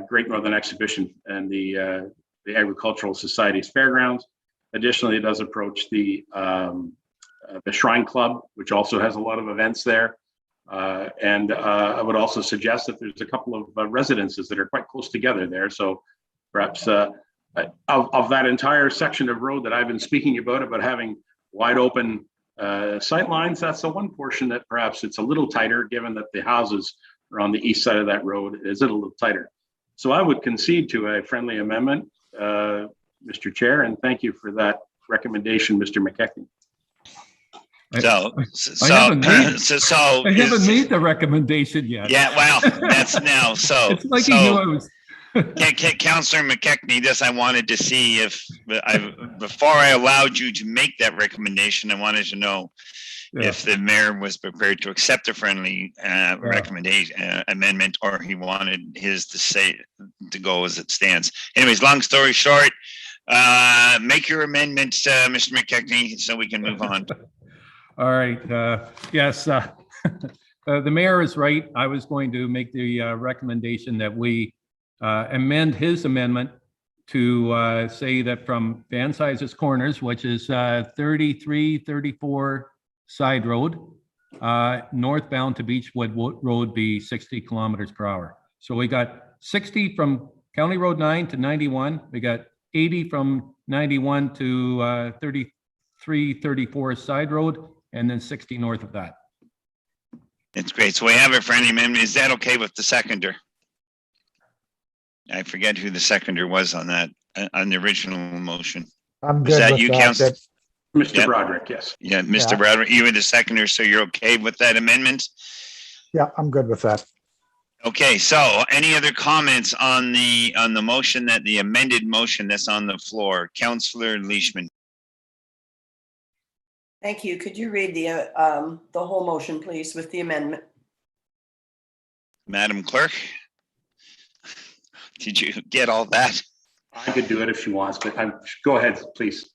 S2: Great Northern Exhibition and the Agricultural Society's Fairgrounds. Additionally, it does approach the Shrine Club, which also has a lot of events there. And I would also suggest that there's a couple of residences that are quite close together there. So perhaps of that entire section of road that I've been speaking about having wide open sight lines, that's the one portion that perhaps it's a little tighter, given that the houses are on the east side of that road. Is it a little tighter? So I would concede to a friendly amendment, Mr. Chair, and thank you for that recommendation, Mr. McKechnie.
S4: I haven't made the recommendation yet.
S13: Yeah, well, that's now. So
S4: it's like he knew I was.
S13: Councillor McKechnie, I wanted to see if before I allowed you to make that recommendation, I wanted to know if the mayor was prepared to accept a friendly recommendation amendment, or he wanted his to go as it stands. Anyways, long story short, make your amendment, Mr. McKechnie, so we can move on.
S4: All right. Yes. The mayor is right. I was going to make the recommendation that we amend his amendment to say that from Van Sizes Corners, which is 3334 Side Road, northbound to Beechwood Road be 60 kilometers per hour. So we got 60 from County Road 9 to 91. We got 80 from 91 to 3334 Side Road, and then 60 north of that.
S13: It's great. So we have a friendly amendment. Is that okay with the seconder? I forget who the seconder was on that, on the original motion.
S6: I'm
S13: Was
S6: good
S13: that
S6: with
S13: you,
S6: that.
S13: Council?
S2: Mr.
S13: Yep.
S2: Broderick, yes.
S13: Yeah, Mr.
S6: Yeah.
S13: Broderick, you were the seconder, so you're okay with that amendment?
S6: Yeah, I'm good with that.
S13: Okay, so any other comments on the motion, that the amended motion that's on the floor? Councillor Leishman.
S9: Thank you. Could you read the whole motion, please, with the amendment?
S13: Madam Clerk? Did you get all that?
S2: I could do it if she wants, but go ahead, please.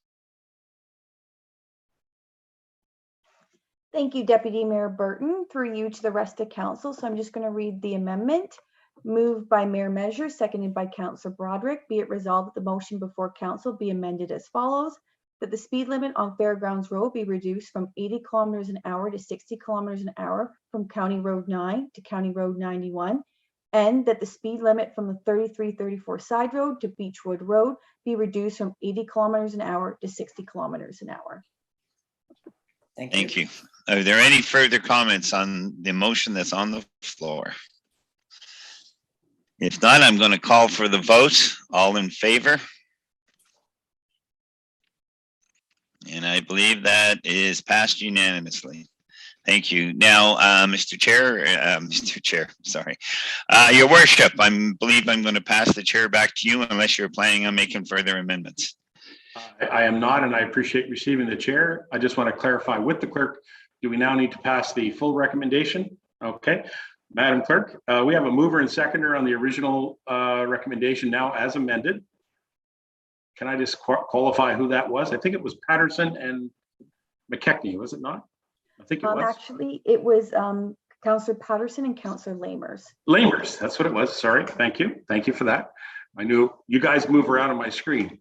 S14: Thank you, Deputy Mayor Burton, through you to the rest of council. So I'm just going to read the amendment. Moved by Mayor Measure, seconded by Councillor Broderick. Be it resolved that the motion before council be amended as follows: that the speed limit on Fairgrounds Road be reduced from 80 kilometers an hour to 60 kilometers an hour from County Road 9 to County Road 91, and that the speed limit from the 3334 Side Road to Beechwood Road be reduced from 80 kilometers an hour to 60 kilometers an hour.
S13: Thank you. Are there any further comments on the motion that's on the floor? If not, I'm going to call for the vote. All in favor? And I believe that is passed unanimously. Thank you. Now, Mr. Chair, sorry. Your worship, I believe I'm going to pass the chair back to you unless you're planning on making further amendments.
S2: I am not, and I appreciate receiving the chair. I just want to clarify with the clerk, do we now need to pass the full recommendation? Okay. Madam Clerk, we have a mover and seconder on the original recommendation now as amended. Can I just qualify who that was? I think it was Patterson and McKechnie, was it not? I think it was.
S14: Actually, it was Councillor Patterson and Councillor Lamers.
S2: Lamers, that's what it was. Sorry. Thank you. Thank you for that. I knew you guys move around on my screen.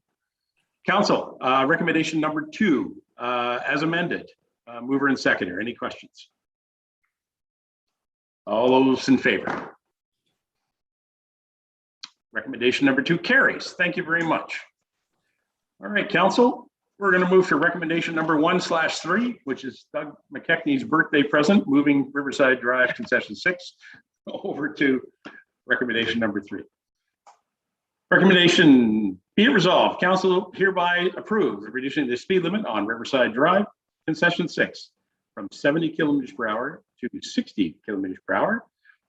S2: Council, recommendation number 2, as amended. Mover and seconder. Any questions? All those in favor? Recommendation number 2 carries. Thank you very much. All right, Council, we're going to move to recommendation number 1/3, which is Doug McKechnie's birthday present, moving Riverside Drive Concession 6 over to recommendation number 3. Recommendation, be it resolved, council hereby approves of reducing the speed limit on Riverside Drive Concession 6 from 70 kilometers per hour to 60 kilometers per hour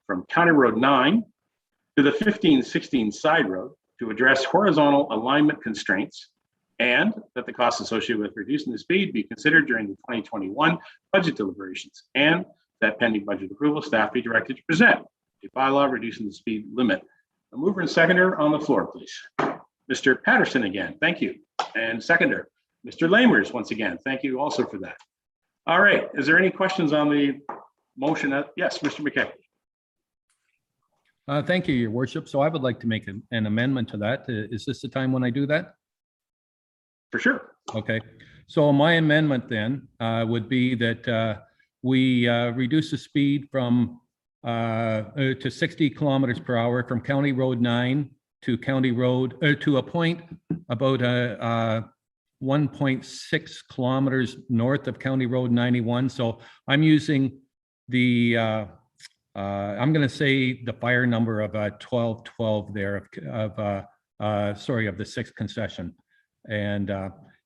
S2: from County Road 9 to the 1516 Side Road to address horizontal alignment constraints, and that the costs associated with reducing the speed be considered during the 2021 budget deliberations, and that pending budget approval, staff be directed to present a bylaw reducing the speed limit. A mover and seconder on the floor, please. Mr. Patterson again, thank you. And seconder, Mr. Lamers, once again, thank you also for that. All right, is there any questions on the motion? Yes, Mr. McKechnie.
S4: Thank you, Your Worship. So I would like to make an amendment to that. Is this the time when I do that?
S2: For sure.
S4: Okay. So my amendment then would be that we reduce the speed from to 60 kilometers per hour from County Road 9 to County Road to a point about 1.6 kilometers north of County Road 91. So I'm using the I'm going to say the fire number of 1212 there of the 6th concession. And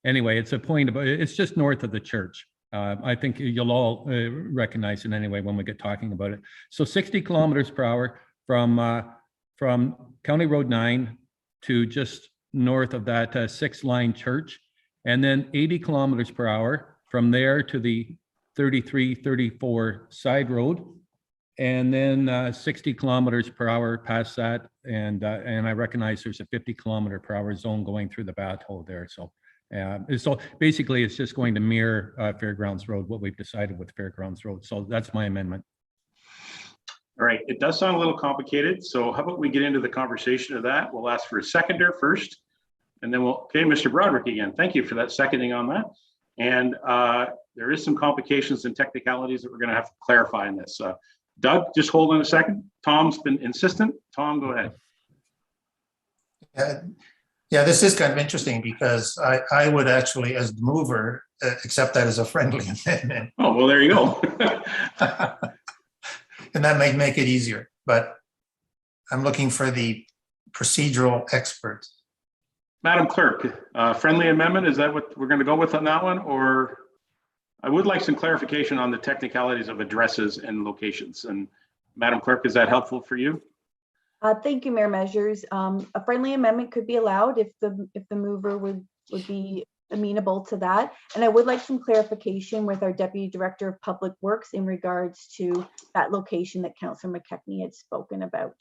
S4: anyway, it's a point about, it's just north of the church. I think you'll all recognize it anyway when we get talking about it. So 60 kilometers per hour from County Road 9 to just north of that 6-line church, and then 80 kilometers per hour from there to the 3334 Side Road, and then 60 kilometers per hour past that. And I recognize there's a 50 kilometer per hour zone going through the bathhole there. So basically it's just going to mirror Fairgrounds Road, what we've decided with Fairgrounds Road. So that's my amendment.
S2: All right, it does sound a little complicated, so how about we get into the conversation of that? We'll ask for a seconder first, and then okay, Mr. Broderick again. Thank you for that seconding on that. And there is some complications and technicalities that we're going to have to clarify in this. Doug, just hold on a second. Tom's been insistent. Tom, go ahead.
S5: Yeah, this is kind of interesting because I would actually, as the mover, accept that as a friendly amendment.
S2: Oh, well, there you go.
S5: And that might make it easier, but I'm looking for the procedural expert.
S2: Madam Clerk, friendly amendment, is that what we're going to go with on that one? Or I would like some clarification on the technicalities of addresses and locations. And Madam Clerk, is that helpful for you?
S14: Thank you, Mayor Measures. A friendly amendment could be allowed if the mover would be amenable to that. And I would like some clarification with our Deputy Director of Public Works in regards to that location that Councillor McKechnie had spoken about.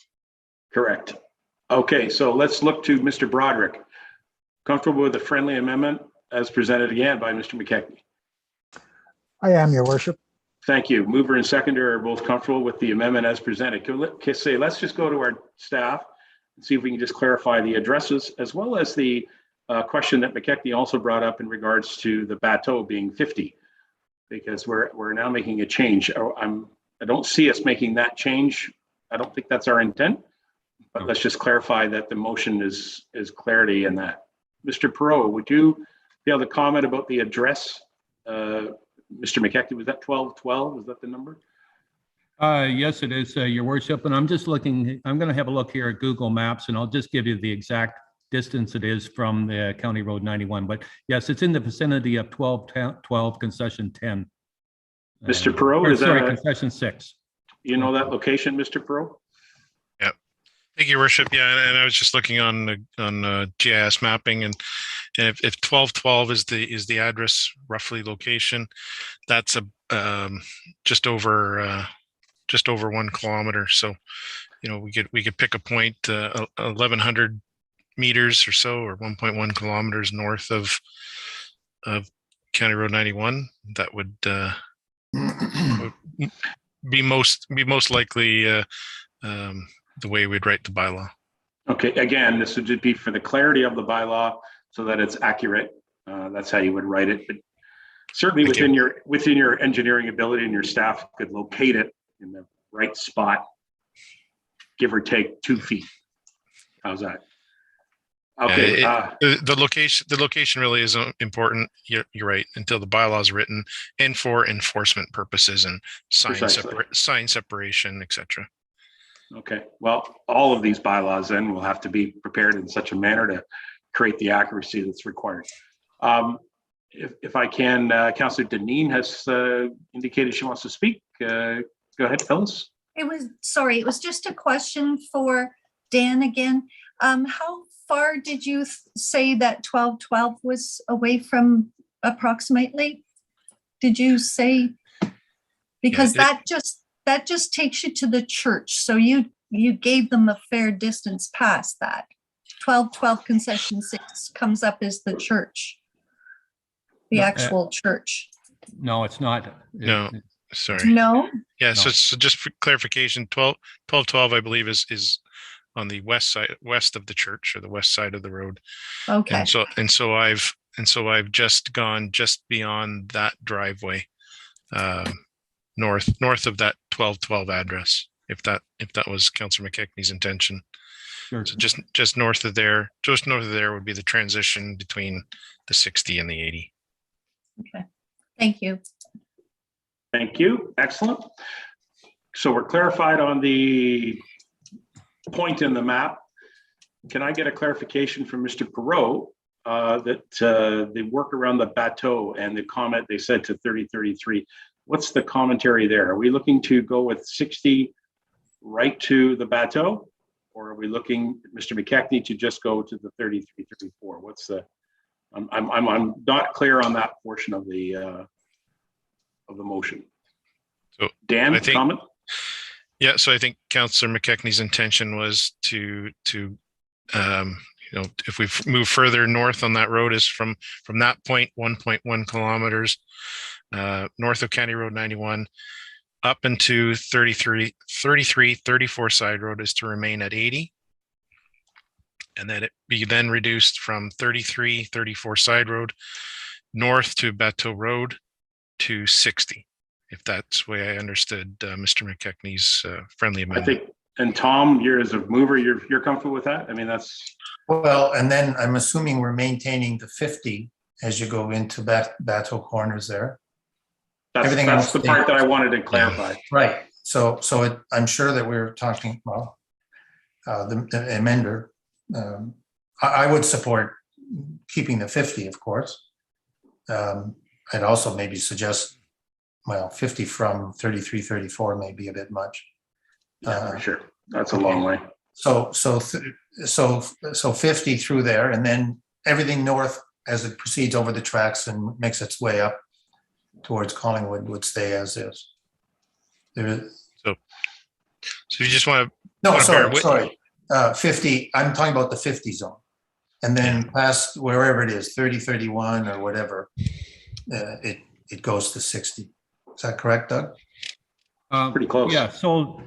S2: Correct. Okay, so let's look to Mr. Broderick. Comfortable with the friendly amendment as presented again by Mr. McKechnie?
S6: I am, Your Worship.
S2: Thank you. Mover and seconder are both comfortable with the amendment as presented. Let's just go to our staff and see if we can just clarify the addresses as well as the question that McKechnie also brought up in regards to the bateau being 50, because we're now making a change. I don't see us making that change. I don't think that's our intent, but let's just clarify that the motion is clarity in that. Mr. Perot, would you be able to comment about the address? Mr. McKechnie, was that 1212? Was that the number?
S4: Yes, it is, Your Worship. And I'm just looking, I'm going to have a look here at Google Maps, and I'll just give you the exact distance it is from the County Road 91. But yes, it's in the vicinity of 12 Concession 10.
S2: Mr. Perot, is that
S4: Concession 6?
S2: You know that location, Mr. Perot?
S1: Yeah. Thank you, Your Worship. Yeah, and I was just looking on GIS mapping, and if 1212 is the address roughly location, that's just over 1 kilometer. So, you know, we could pick a point 1,100 meters or so, or 1.1 kilometers north of County Road 91. That would be most likely the way we'd write the bylaw.
S2: Okay, again, this would be for the clarity of the bylaw so that it's accurate. That's how you would write it. But certainly within your engineering ability and your staff could locate it in the right spot, give or take 2 feet. How's that? Okay.
S1: The location really isn't important. You're right, until the bylaw is written, and for enforcement purposes and sign separation, etc.
S2: Okay. Well, all of these bylaws then will have to be prepared in such a manner to create the accuracy that's required. If I can, Councillor Deneen has indicated she wants to speak. Go ahead, Phyllis.
S8: It was just a question for Dan again. How far did you say that 1212 was away from approximately? Did you say, because that just takes you to the church. So you gave them a fair distance past that. 1212 Concession 6 comes up as the church, the actual church.
S4: No, it's not.
S1: No, sorry.
S8: No?
S1: Yeah,
S4: No.
S1: so just for clarification, 1212, I believe, is on the west of the church, or the west side of the road.
S8: Okay.
S1: And so I've just gone just beyond that driveway, north of that 1212 address, if that was Councillor McKechnie's intention.
S4: Sure.
S1: So just north of there would be the transition between the 60 and the 80.
S8: Okay. Thank you.
S2: Thank you. Excellent. So we're clarified on the point in the map. Can I get a clarification from Mr. Perot that the work around the bateau and the comment they said to 3033, what's the commentary there? Are we looking to go with 60 right to the bateau, or are we looking, Mr. McKechnie, to just go to the 3334? What's the? I'm not clear on that portion of the motion.
S1: So
S2: Dan, comment?
S1: Yeah, so I think Councillor McKechnie's intention was to if we move further north on that road, is from that point 1.1 kilometers north of County Road 91, up into 33, 34 side road is to remain at 80. And then it be then reduced from 33, 34 side road north to Bateau Road to 60. If that's the way I understood Mr. McKechnie's friendly
S2: I
S1: amendment.
S2: think, and Tom, you're as a mover, you're comfortable with that? I mean, that's,
S5: Well, and then I'm assuming we're maintaining the 50 as you go into Bateau Corners there. Everything
S2: that's
S5: else
S2: the part that I wanted to clarify.
S5: Right. So I'm sure that we're talking, well, the amender. I would support keeping the 50, of course. I'd also maybe suggest, well, 50 from 33, 34 may be a bit much.
S2: Yeah, for sure. That's a long way.
S5: So 50 through there, and then everything north as it proceeds over the tracks and makes its way up towards Collingwood would stay as is. There is.
S1: So you just want to.
S5: No, sorry. 50, I'm talking about the 50 zone. And then past wherever it is, 30, 31 or whatever, it goes to 60. Is that correct, Doug?
S2: Pretty close.
S4: Yeah, so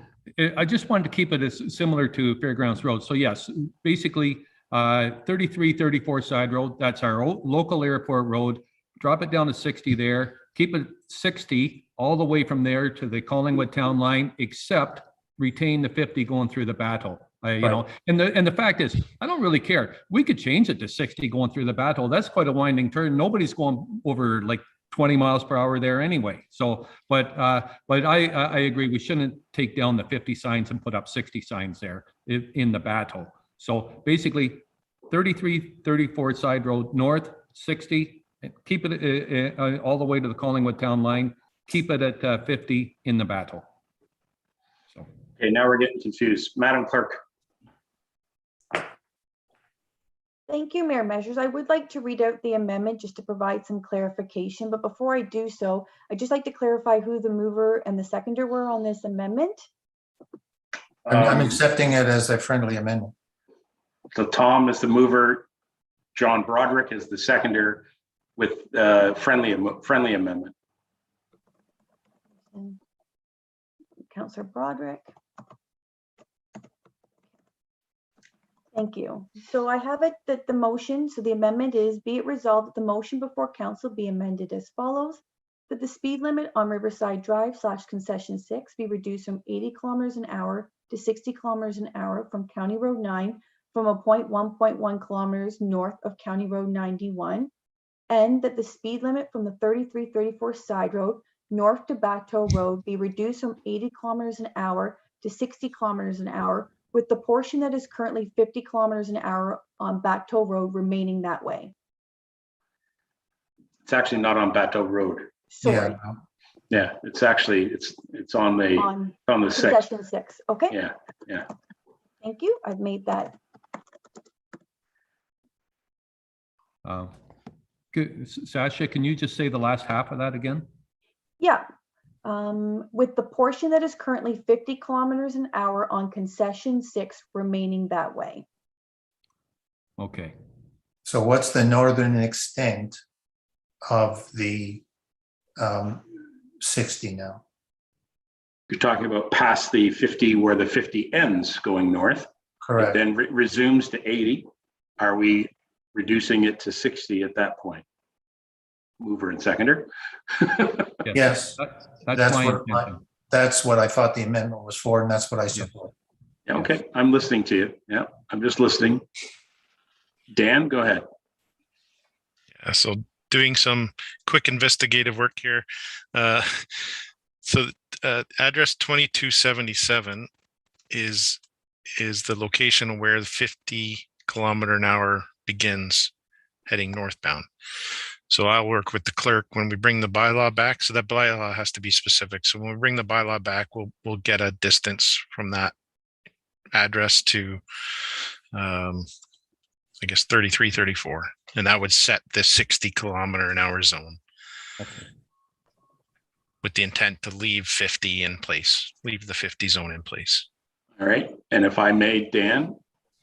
S4: I just wanted to keep it as similar to Fairgrounds Road. So yes, basically 33, 34 side road, that's our local airport road. Drop it down to 60 there, keep it 60 all the way from there to the Collingwood town line, except retain the 50 going through the Bateau. You know, and the fact is, I don't really care. We could change it to 60 going through the Bateau. That's quite a winding turn. Nobody's going over like 20 miles per hour there anyway. So, but I agree. We shouldn't take down the 50 signs and put up 60 signs there in the Bateau. So basically 33, 34 side road north, 60, keep it all the way to the Collingwood town line, keep it at 50 in the Bateau. So.
S2: Okay, now we're getting confused. Madam Clerk.
S14: Thank you, Mayor Measures. I would like to read out the amendment just to provide some clarification, but before I do so, I'd just like to clarify who the mover and the seconder were on this amendment.
S5: I'm accepting it as a friendly amendment.
S2: So Tom is the mover, John Broderick is the seconder with friendly amendment.
S14: Councillor Broderick. Thank you. So I have it that the motion, so the amendment is, be it resolved that the motion before council be amended as follows, that the speed limit on Riverside Drive / Concession 6 be reduced from 80 kilometers an hour to 60 kilometers an hour from County Road 9 from a point 1.1 kilometers north of County Road 91, and that the speed limit from the 33-34 side road north to Bateau Road be reduced from 80 kilometers an hour to 60 kilometers an hour, with the portion that is currently 50 kilometers an hour on Bateau Road remaining that way.
S2: It's actually not on Bateau Road.
S14: Sorry.
S2: Yeah, it's actually, it's on the
S14: Concession 6. Okay.
S2: Yeah.
S14: Thank you. I've made that.
S4: Sasha, can you just say the last half of that again?
S14: Yeah. With the portion that is currently 50 kilometers an hour on Concession 6 remaining that way.
S4: Okay.
S5: So what's the northern extent of the 60 now?
S2: You're talking about past the 50 where the 50 ends going north.
S5: Correct.
S2: It then resumes to 80. Are we reducing it to 60 at that point? Mover and seconder.
S5: Yes, that's what I thought the amendment was for, and that's what I support.
S2: Yeah, okay, I'm listening to you. Yeah, I'm just listening. Dan, go ahead.
S1: Yeah, so doing some quick investigative work here. So address 2277 is the location where the 50 kilometer an hour begins heading northbound. So I'll work with the clerk when we bring the bylaw back. So that bylaw has to be specific. So when we bring the bylaw back, we'll get a distance from that address to, I guess 33, 34, and that would set the 60 kilometer an hour zone. Okay. With the intent to leave 50 in place, leave the 50 zone in place.
S2: All right. And if I may, Dan,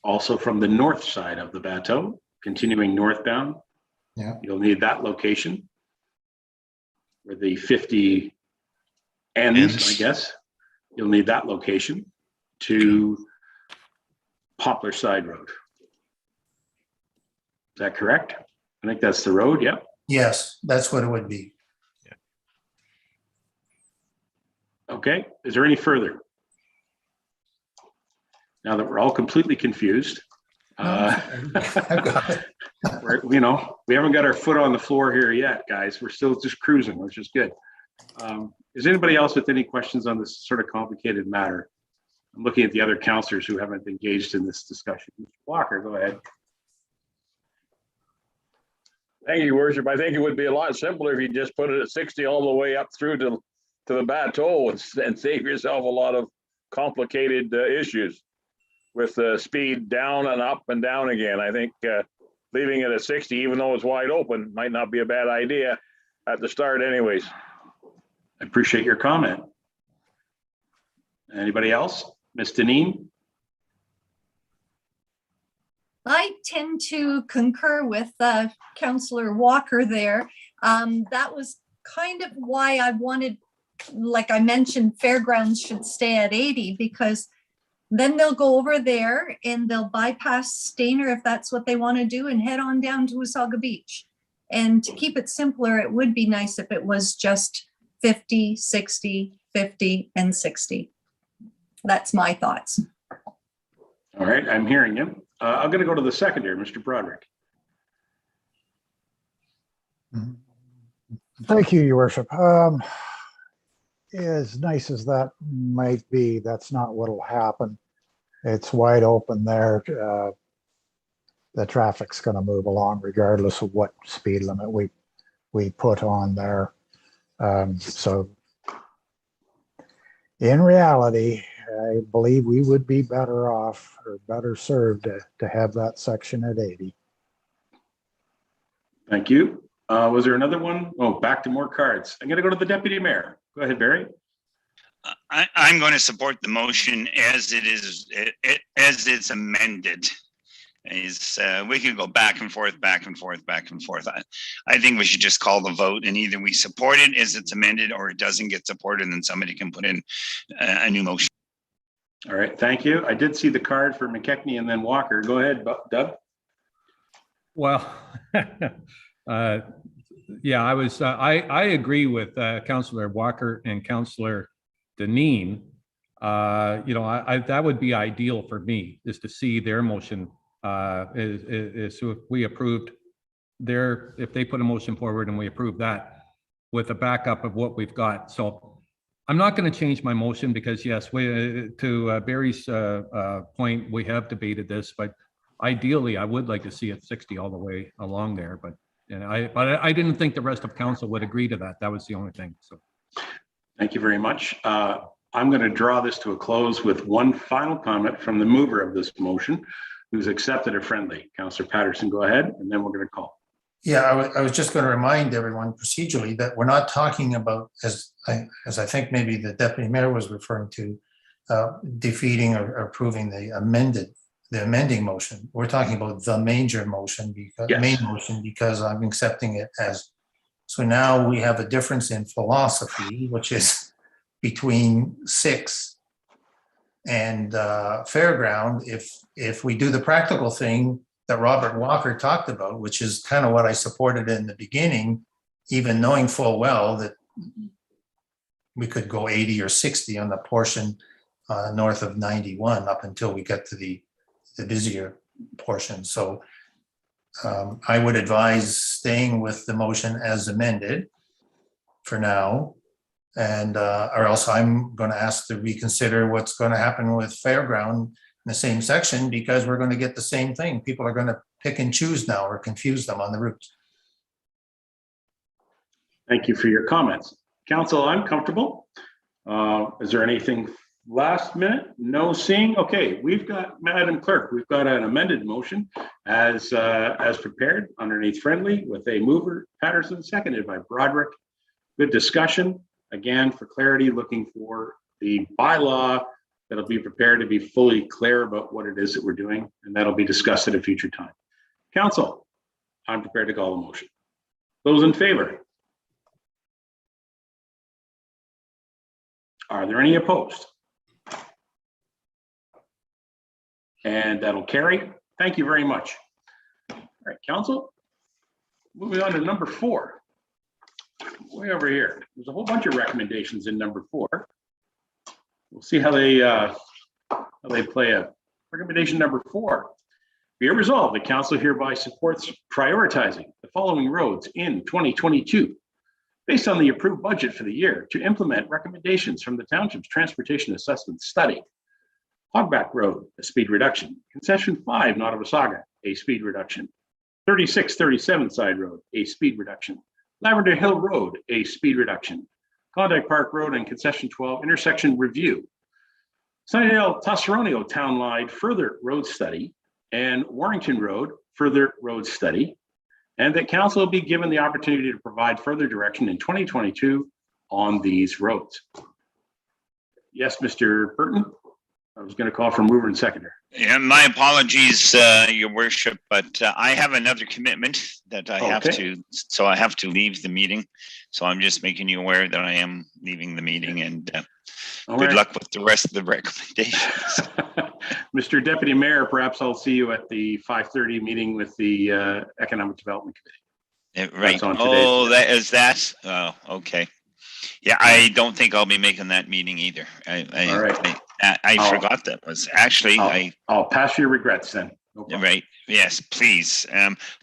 S2: also from the north side of the Bateau, continuing northbound,
S5: yeah,
S2: you'll need that location where the 50 ends, I guess. You'll need that location to Poplar Side Road. Is that correct? I think that's the road, yep.
S5: Yes, that's what it would be.
S2: Okay, is there any further? Now that we're all completely confused,
S5: I've got it.
S2: we haven't got our foot on the floor here yet, guys. We're still just cruising, which is good. Is anybody else with any questions on this sort of complicated matter? I'm looking at the other councillors who haven't engaged in this discussion. Mr. Walker, go ahead.
S11: Thank you, Your Worship. I think it would be a lot simpler if you just put it at 60 all the way up through to the Bateau and save yourself a lot of complicated issues with speed down and up and down again. I think leaving it at 60, even though it's wide open, might not be a bad idea at the start anyways.
S2: I appreciate your comment. Anybody else? Ms. Deneen?
S8: I tend to concur with Councillor Walker there. That was kind of why I wanted, like I mentioned, Fairgrounds should stay at 80, because then they'll go over there and they'll bypass Stainer if that's what they want to do and head on down to Wasaga Beach. And to keep it simpler, it would be nice if it was just 50, 60, 50, and 60. That's my thoughts.
S2: All right, I'm hearing you. I'm going to go to the secondary, Mr. Broderick.
S6: Thank you, Your Worship. As nice as that might be, that's not what'll happen. It's wide open there. The traffic's going to move along regardless of what speed limit we put on there. So in reality, I believe we would be better off or better served to have that section at 80.
S2: Thank you. Was there another one? Oh, back to more cards. I'm going to go to the deputy mayor. Go ahead, Barry.
S13: I'm going to support the motion as it is, as it's amended. We could go back and forth, back and forth, back and forth. I think we should just call the vote, and either we support it as it's amended or it doesn't get supported, and then somebody can put in a new motion.
S2: All right, thank you. I did see the card for McKechnie and then Walker. Go ahead, Doug.
S4: Well, yeah, I agree with Councillor Walker and Councillor Deneen. That would be ideal for me, is to see their motion. So if we approved if they put a motion forward and we approve that with a backup of what we've got. So I'm not going to change my motion because yes, to Barry's point, we have debated this, but ideally I would like to see it 60 all the way along there. But I didn't think the rest of council would agree to that. That was the only thing. So
S2: thank you very much. I'm going to draw this to a close with one final comment from the mover of this motion, who's accepted it friendly. Councillor Patterson, go ahead, and then we're going to call.
S5: Yeah, I was just going to remind everyone procedurally that we're not talking about, as I think maybe the deputy mayor was referring to, defeating or approving the amending motion. We're talking about the major motion, main motion, because I'm accepting it as. So now we have a difference in philosophy, which is between 6 and Fairground. If we do the practical thing that Robert Walker talked about, which is kind of what I supported in the beginning, even knowing full well that we could go 80 or 60 on the portion north of 91 up until we get to the busier portion. So I would advise staying with the motion as amended for now, and or else I'm going to ask to reconsider what's going to happen with Fairground in the same section, because we're going to get the same thing. People are going to pick and choose now or confuse them on the routes.
S2: Thank you for your comments. Council, I'm comfortable. Is there anything last minute? No seeing. Okay, we've got, Madam Clerk, we've got an amended motion as prepared underneath friendly with a mover, Patterson, seconded by Broderick. Good discussion. Again, for clarity, looking for the bylaw that'll be prepared to be fully clear about what it is that we're doing, and that'll be discussed at a future time. Council, I'm prepared to call the motion. Those in favor? Are there any opposed? And that'll carry. Thank you very much. All right, council. Moving on to number 4. Way over here. There's a whole bunch of recommendations in number 4. We'll see how they play out. Recommendation number 4. Be it resolved, the council hereby supports prioritizing the following roads in 2022 based on the approved budget for the year to implement recommendations from the Township's Transportation Assessment Study. Hogback Road, a speed reduction. Concession 5, Nottawasaga, a speed reduction. 3637 Side Road, a speed reduction. Lavender Hill Road, a speed reduction. Klondike Park Road and Concession 12 intersection review. Sunnydale Tosseronio Town Line further road study, and Warrington Road further road study, and that council will be given the opportunity to provide further direction in 2022 on these roads. Yes, Mr. Burton. I was going to call for mover and seconder.
S13: Yeah, my apologies, Your Worship, but I have another commitment that I have to, so I have to leave the meeting. So I'm just making you aware that I am leaving the meeting, and good luck with the rest of the recommendations.
S2: Mr. Deputy Mayor, perhaps I'll see you at the 5:30 meeting with the Economic Development Committee.
S13: Right. Oh, that is that. Oh, okay. Yeah, I don't think I'll be making that meeting either.
S2: All right.
S13: I forgot that was actually.
S2: I'll pass your regrets then. No
S13: right. Yes, please.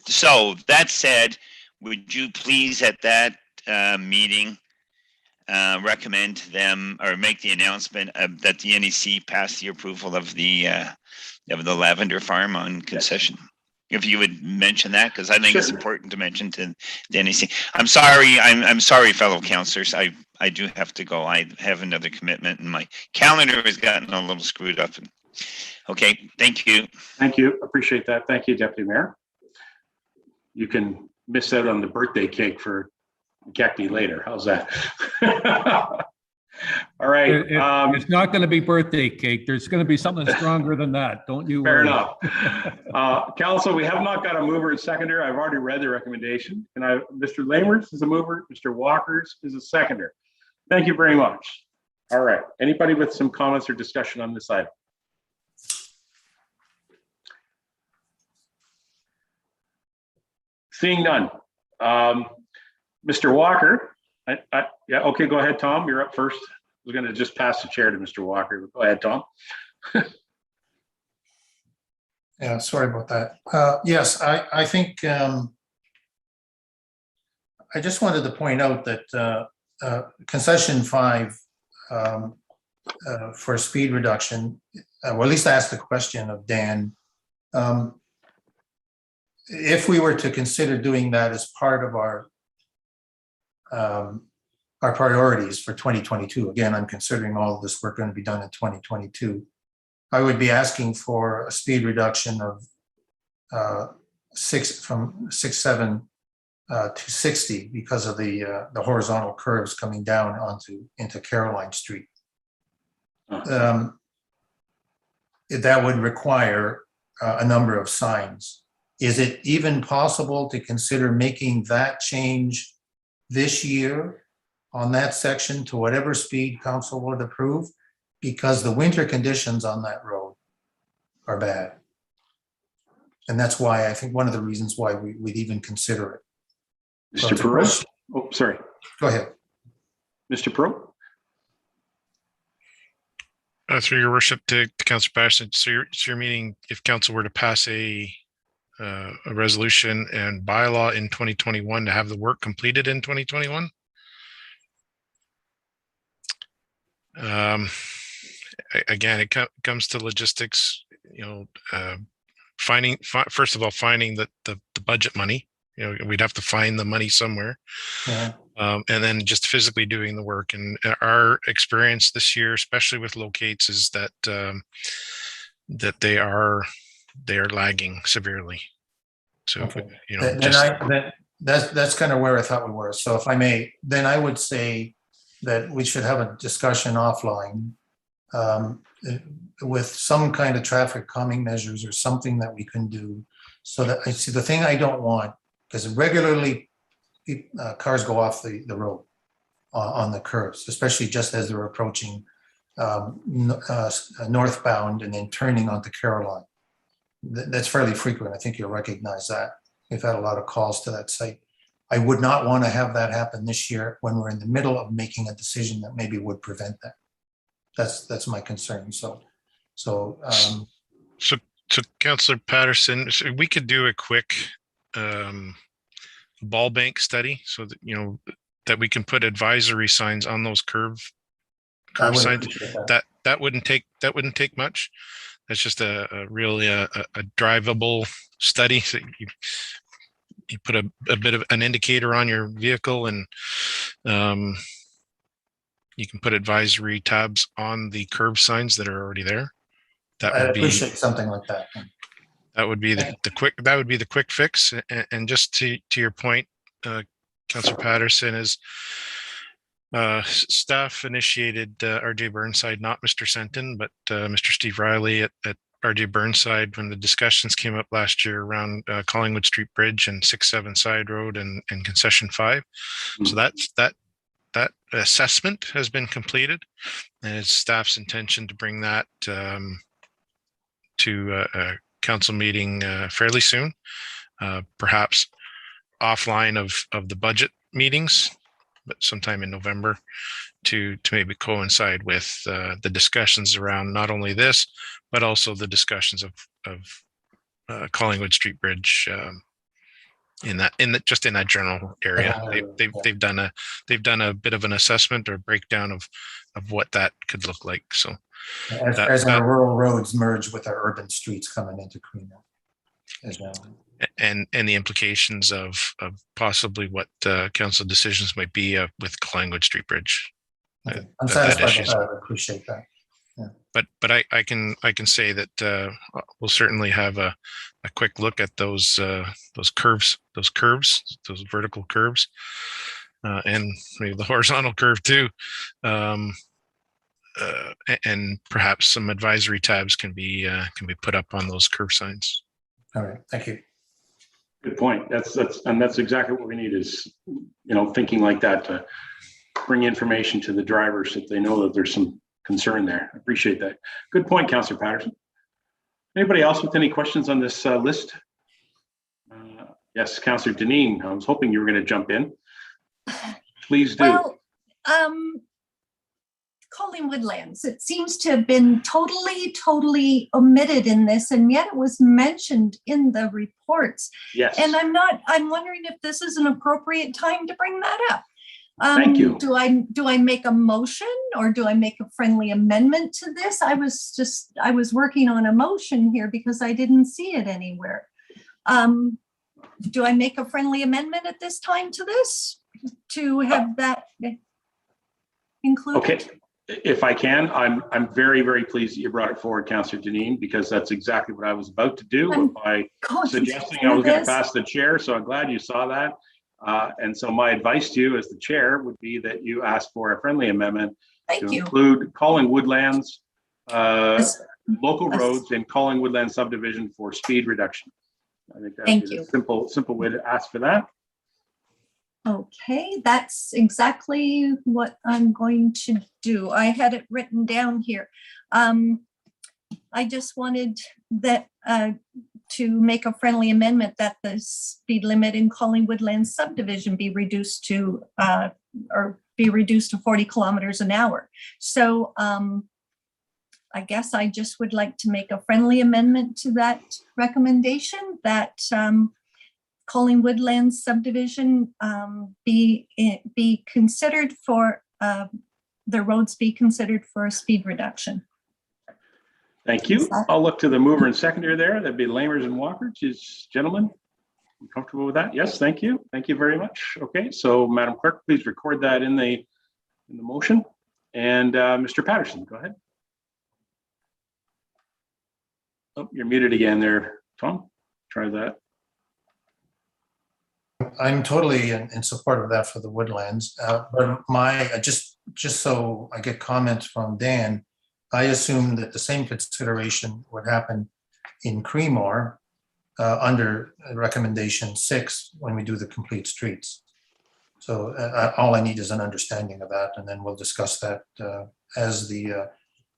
S13: So that said, would you please at that meeting recommend them or make the announcement that the NEC passed the approval of the lavender farm on concession? Yes. If you would mention that, because I think it's important to mention to the NEC. I'm sorry, fellow councillors. I do have to go. I have another commitment, and my calendar has gotten a little screwed up. Okay, thank you.
S2: Thank you. Appreciate that. Thank you, Deputy Mayor. You can miss out on the birthday cake for McKechnie later. How's that? All right.
S4: It's not going to be birthday cake. There's going to be something stronger than that. Don't you
S2: worry.
S4: Fair
S2: enough. Council, we have not got a mover and seconder. I've already read the recommendation. And Mr. Lamers is a mover. Mr. Walkers is a seconder. Thank you very much. All right. Anybody with some comments or discussion on this item? Seeing none. Mr. Walker. Yeah, okay, go ahead, Tom. You're up first. We're going to just pass the chair to Mr. Walker. Go ahead, Tom.
S5: Yeah, sorry about that. Yes, I think I just wanted to point out that concession 5 for speed reduction, or at least ask the question of Dan. If we were to consider doing that as part of our priorities for 2022, again, I'm considering all of this work going to be done in 2022. I would be asking for a speed reduction of from 67 to 60 because of the horizontal curves coming down into Caroline Street. That would require a number of signs. Is it even possible to consider making that change this year on that section to whatever speed council would approve? Because the winter conditions on that road are bad. And that's why I think one of the reasons why we'd even consider it.
S2: Mr. Perot? Oh, sorry.
S5: Go ahead.
S2: Mr. Perot?
S1: Through your worship to Councillor Patterson, so you're meaning if council were to pass a resolution and bylaw in 2021 to have the work completed in 2021? Again, it comes to logistics, first of all, finding the budget money. We'd have to find the money somewhere. Yeah. And then just physically doing the work. And our experience this year, especially with locates, is that that they are lagging severely. So,
S5: okay. That's kind of where I thought we were. So if I may, then I would say that we should have a discussion offline with some kind of traffic calming measures or something that we can do. So that I see the thing I don't want, because regularly cars go off the road. on the curves, especially just as they're approaching northbound and then turning onto Caroline. That's fairly frequent. I think you'll recognize that. We've had a lot of calls to that site. I would not want to have that happen this year when we're in the middle of making a decision that maybe would prevent that. That's my concern. So
S1: Councillor Patterson, so we could do a quick ball bank study so that, you know, that we can put advisory signs on those curve signs. That wouldn't take much. That's just a really a drivable study. So you put a bit of an indicator on your vehicle, and you can put advisory tabs on the curb signs that are already there. That would
S5: appreciate something like that.
S1: That would be the quick fix. And just to your point, Councillor Patterson, is staff initiated RJ Burnside, not Mr. Senton, but Mr. Steve Riley at RJ Burnside when the discussions came up last year around Collingwood Street Bridge and 6-7 Side Road and Concession 5. So that assessment has been completed, and it's staff's intention to bring that to a council meeting fairly soon, perhaps offline of the budget meetings, but sometime in November, to maybe coincide with the discussions around not only this, but also the discussions of Collingwood Street Bridge in that general area. They've done a bit of an assessment or breakdown of what that could look like. So
S5: as our rural roads merge with our urban streets coming into Creemo as well.
S1: And the implications of possibly what council decisions might be with Collingwood Street Bridge.
S5: Okay. I'm satisfied with that. I appreciate that. Yeah.
S1: But I can say that we'll certainly have a quick look at those curves, those vertical curves, and maybe the horizontal curve too. And perhaps some advisory tabs can be put up on those curve signs.
S5: All right, thank you.
S2: Good point. That's exactly what we need is, thinking like that to bring information to the drivers so that they know that there's some concern there. I appreciate that. Good point, Councillor Patterson. Anybody else with any questions on this list? Yes, Councillor Deneen, I was hoping you were going to jump in. Please do.
S8: Well, Collingwood Lands, it seems to have been totally omitted in this, and yet it was mentioned in the reports.
S2: Yes.
S8: And I'm wondering if this is an appropriate time to bring that up.
S2: Thank you.
S8: Do I make a motion or do I make a friendly amendment to this? I was working on a motion here because I didn't see it anywhere. Do I make a friendly amendment at this time to this to have that included?
S2: Okay. If I can, I'm very, very pleased that you brought it forward, Councillor Deneen, because that's exactly what I was about to do by suggesting I was going to pass the chair. So I'm glad you saw that. And so my advice to you as the chair would be that you ask for a friendly amendment to include Collingwood Lands, local roads and Collingwood Land subdivision for speed reduction. I think that's a simple way to ask for that.
S8: Okay, that's exactly what I'm going to do. I had it written down here. I just wanted that to make a friendly amendment that the speed limit in Collingwood Land subdivision be reduced to 40 kilometers an hour. So I guess I just would like to make a friendly amendment to that recommendation that Collingwood Land subdivision be considered for the roads be considered for a speed reduction.
S2: Thank you. I'll look to the mover and seconder there. That'd be Lamers and Walker. Gentlemen, you comfortable with that? Yes, thank you. Thank you very much. Okay, so Madam Clerk, please record that in the motion. And Mr. Patterson, go ahead. Oh, you're muted again there, Tom. Try that.
S5: I'm totally in support of that for the woodlands, but just so I get comments from Dan, I assume that the same consideration would happen in Creemore under recommendation 6 when we do the complete streets. So all I need is an understanding of that, and then we'll discuss that as the.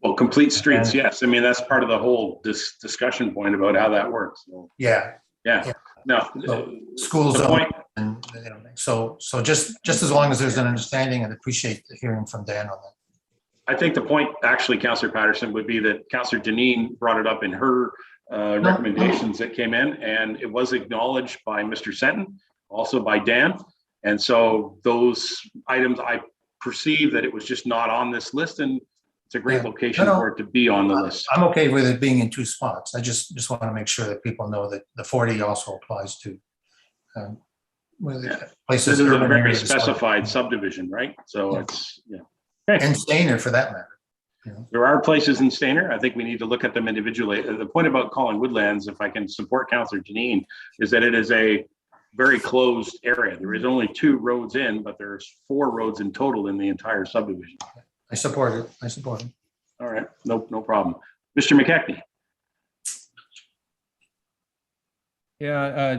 S2: Well, complete streets, yes. I mean, that's part of the whole discussion point about how that works. So,
S5: Yeah.
S2: yeah. No.
S5: So schools.
S2: The point.
S5: And so just as long as there's an understanding, and appreciate hearing from Dan on that.
S2: I think the point, actually, Councillor Patterson, would be that Councillor Deneen brought it up in her recommendations that came in, and it was acknowledged by Mr. Senton, also by Dan. And so those items, I perceive that it was just not on this list, and it's a great location for it to be on the list.
S5: I'm okay with it being in 2 spots. I just want to make sure that people know that the 40 also applies to places.
S2: This is a very specified subdivision, right? So it's,
S5: And Stainer for that matter.
S2: There are places in Stainer. I think we need to look at them individually. The point about calling Woodlands, if I can support Councillor Janine, is that it is a very closed area. There is only 2 roads in, but there's 4 roads in total in the entire subdivision.
S5: I support it. I support it.
S2: All right, no problem. Mr. McKechnie.
S4: Yeah,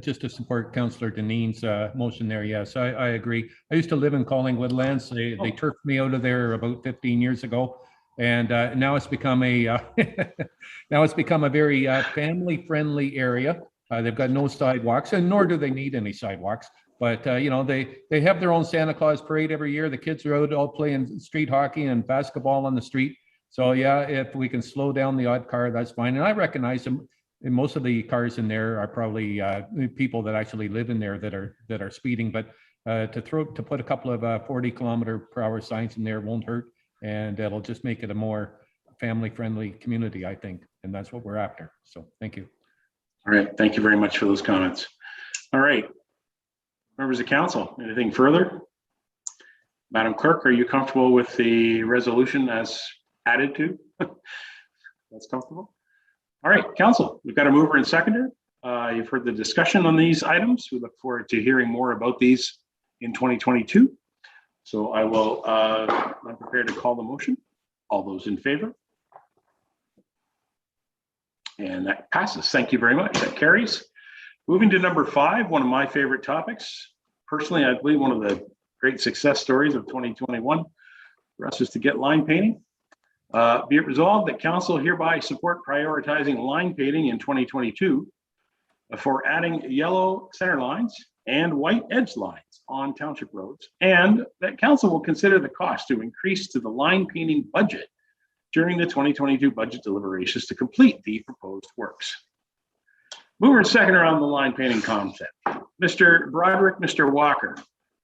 S4: just to support Councillor Deneen's motion there, yes, I agree. I used to live in Calling Woodlands. They turfed me out of there about 15 years ago, and now it's become a very family-friendly area. They've got no sidewalks, and nor do they need any sidewalks. But they have their own Santa Claus parade every year. The kids are out all playing street hockey and basketball on the street. So yeah, if we can slow down the odd car, that's fine. And I recognize them. And most of the cars in there are probably people that actually live in there that are speeding. But to put a couple of 40-kilometer-per-hour signs in there won't hurt, and it'll just make it a more family-friendly community, I think, and that's what we're after. So thank you.
S2: All right, thank you very much for those comments. All right, members of council, anything further? Madam Clerk, are you comfortable with the resolution as added to? That's comfortable. All right, council, we've got a mover and seconder. You've heard the discussion on these items. We look forward to hearing more about these in 2022. So I will, I'm prepared to call the motion. All those in favor? And that passes. Thank you very much. That carries. Moving to number 5, one of my favorite topics. Personally, I believe one of the great success stories of 2021 for us is to get line painting. Be it resolved that council hereby support prioritizing line painting in 2022 for adding yellow center lines and white edge lines on township roads, and that council will consider the cost to increase to the line painting budget during the 2022 budget deliberations to complete the proposed works. Mover and seconder on the line painting concept, Mr. Broderick, Mr. Walker,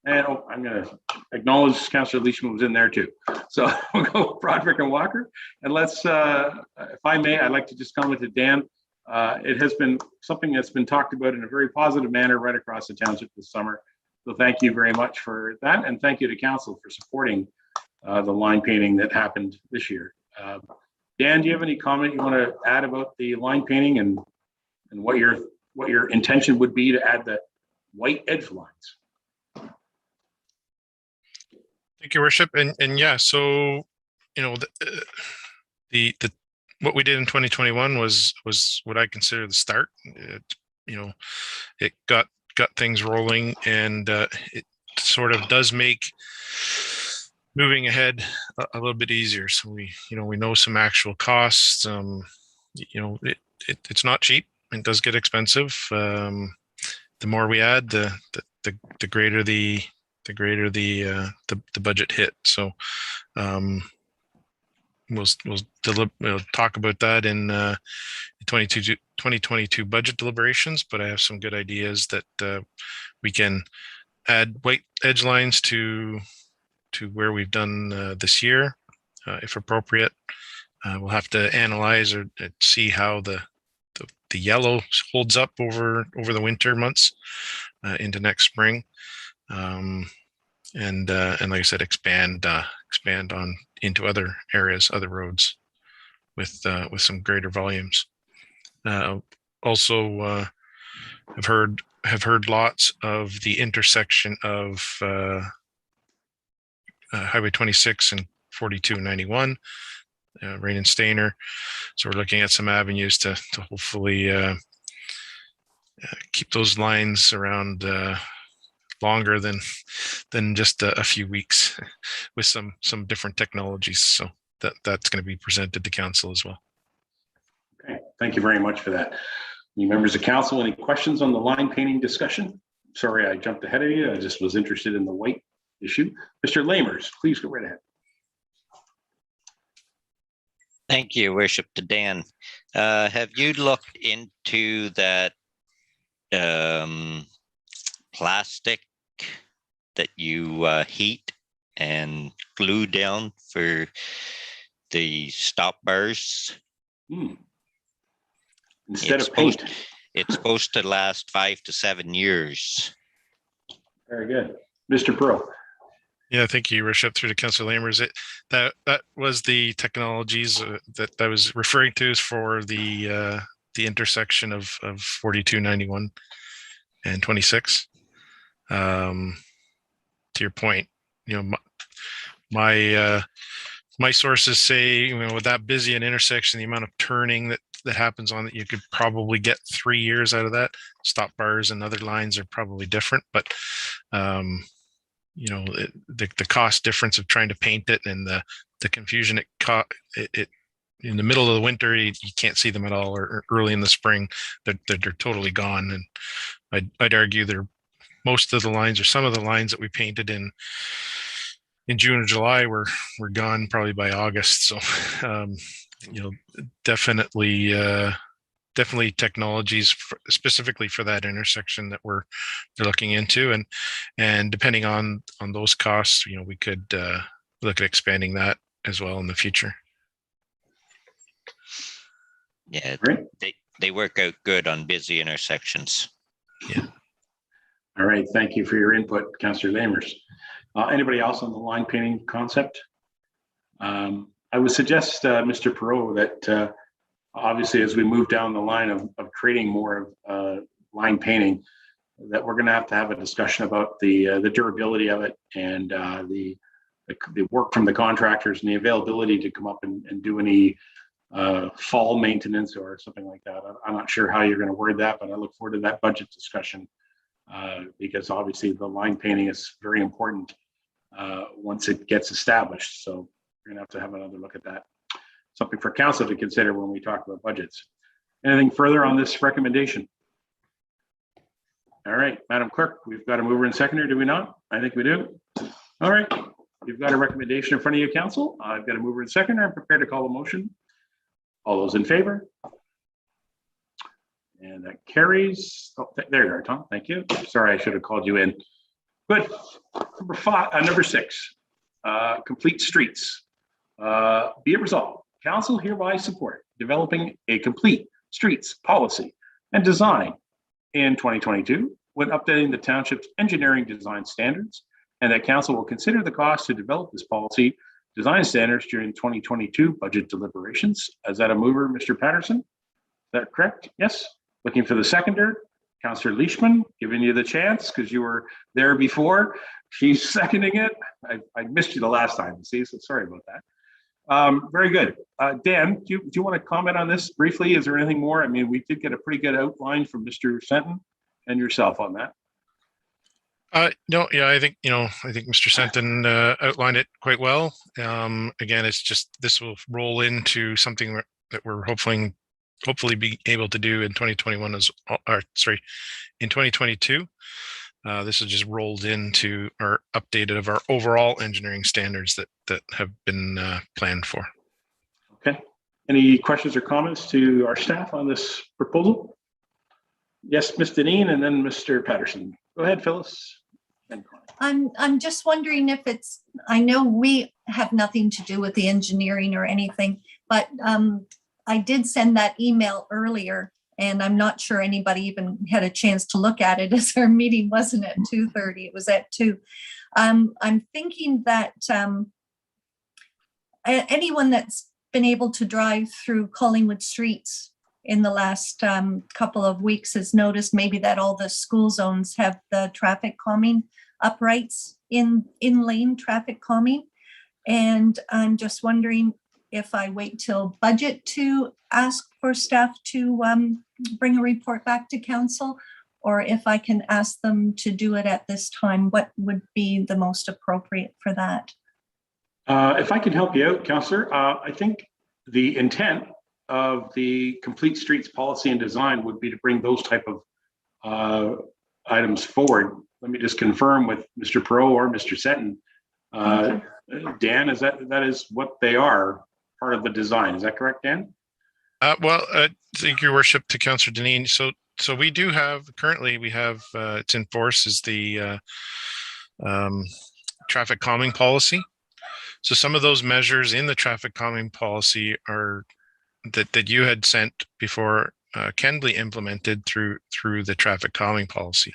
S2: and I'm going to acknowledge Councillor Leishman was in there too. So we'll go Broderick and Walker, and let's, if I may, I'd like to just comment to Dan. It has been something that's been talked about in a very positive manner right across the township this summer. So thank you very much for that, and thank you to council for supporting the line painting that happened this year. Dan, do you have any comment you want to add about the line painting and what your intention would be to add the white edge lines?
S1: Thank you, Worship. And yeah, so the what we did in 2021 was what I consider the start. It got things rolling, and it sort of does make moving ahead a little bit easier. So we know some actual costs. It's not cheap. It does get expensive. The more we add, the greater the budget hit. So we'll talk about that in 2022 budget deliberations. But I have some good ideas that we can add white edge lines to where we've done this year, if appropriate. We'll have to analyze or see how the yellow holds up over the winter months into next spring, and like I said, expand on into other areas, other roads, with some greater volumes. Also, have heard lots of the intersection of Highway 26 and 4291. Rain and Stainer. So we're looking at some avenues to hopefully keep those lines around longer than just a few weeks with some different technologies. So that's going to be presented to council as well.
S2: Okay, thank you very much for that. Any members of council, any questions on the line painting discussion? Sorry, I jumped ahead of you. I just was interested in the white issue. Mr. Lamers, please go right ahead.
S10: Thank you, Worship, to Dan. Have you looked into that plastic that you heat and glue down for the stop bars?
S2: Instead of paint.
S10: It's supposed to last 5 to 7 years.
S2: Very good. Mr. Pearl.
S1: Yeah, thank you, Worship, through to Councillor Lamers. That was the technologies that I was referring to, is for the intersection of 4291 and 26. To your point, my sources say, with that busy an intersection, the amount of turning that happens on it, you could probably get 3 years out of that. Stop bars and other lines are probably different, but the cost difference of trying to paint it and the confusion it in the middle of the winter, you can't see them at all, or early in the spring, they're totally gone. And I'd argue most of the lines, or some of the lines that we painted in June or July were gone probably by August. So definitely technologies specifically for that intersection that they're looking into, and depending on those costs, we could look at expanding that as well in the future.
S10: Yeah, they work out good on busy intersections.
S1: Yeah.
S2: All right, thank you for your input, Councillor Lamers. Anybody else on the line painting concept? I would suggest, Mr. Perot, that obviously, as we move down the line of creating more line painting, that we're going to have a discussion about the durability of it, and the work from the contractors and the availability to come up and do any fall maintenance or something like that. I'm not sure how you're going to word that, but I look forward to that budget discussion, because obviously the line painting is very important once it gets established. So we're going to have another look at that. Something for council to consider when we talk about budgets. Anything further on this recommendation? All right, Madam Clerk, we've got a mover and seconder, do we not? I think we do. All right, you've got a recommendation in front of you, council. I've got a mover and seconder. I'm prepared to call a motion. All those in favor? And that carries. Oh, there you are, Tom. Thank you. Sorry, I should have called you in. Good. Number 6, complete streets. Be it resolved, council hereby support developing a complete streets policy and design in 2022 when updating the township's engineering design standards, and that council will consider the cost to develop this policy design standards during 2022 budget deliberations. Is that a mover, Mr. Patterson? Is that correct? Yes. Looking for the seconder, Councillor Leishman, giving you the chance because you were there before. She's seconding it. I missed you the last time, see, so sorry about that. Very good. Dan, do you want to comment on this briefly? Is there anything more? I mean, we did get a pretty good outline from Mr. Senton and yourself on that.
S1: No, yeah, I think Mr. Senton outlined it quite well. Again, it's just this will roll into something that we're hopefully be able to do in 2021 in 2022. This is just rolled into our updated of our overall engineering standards that have been planned for.
S2: Okay. Any questions or comments to our staff on this proposal? Yes, Ms. Deneen, and then Mr. Patterson. Go ahead, Phyllis.
S8: I'm just wondering if I know we have nothing to do with the engineering or anything, but I did send that email earlier, and I'm not sure anybody even had a chance to look at it, as our meeting wasn't at 2:30, it was at 2. I'm thinking that anyone that's been able to drive through Collingwood streets in the last couple of weeks has noticed maybe that all the school zones have the traffic calming uprights in lane traffic calming. And I'm just wondering if I wait till budget to ask for staff to bring a report back to council, or if I can ask them to do it at this time, what would be the most appropriate for that?
S2: If I can help you out, Councillor, I think the intent of the Complete Streets Policy and Design would be to bring those type of items forward. Let me just confirm with Mr. Perot or Mr. Seton. Dan, is that is what they are, part of the design? Is that correct, Dan?
S1: Well, thank your worship to Councillor Deneen. So we do have, currently we have, it's in force is the traffic calming policy. So some of those measures in the traffic calming policy are that you had sent before can be implemented through the traffic calming policy.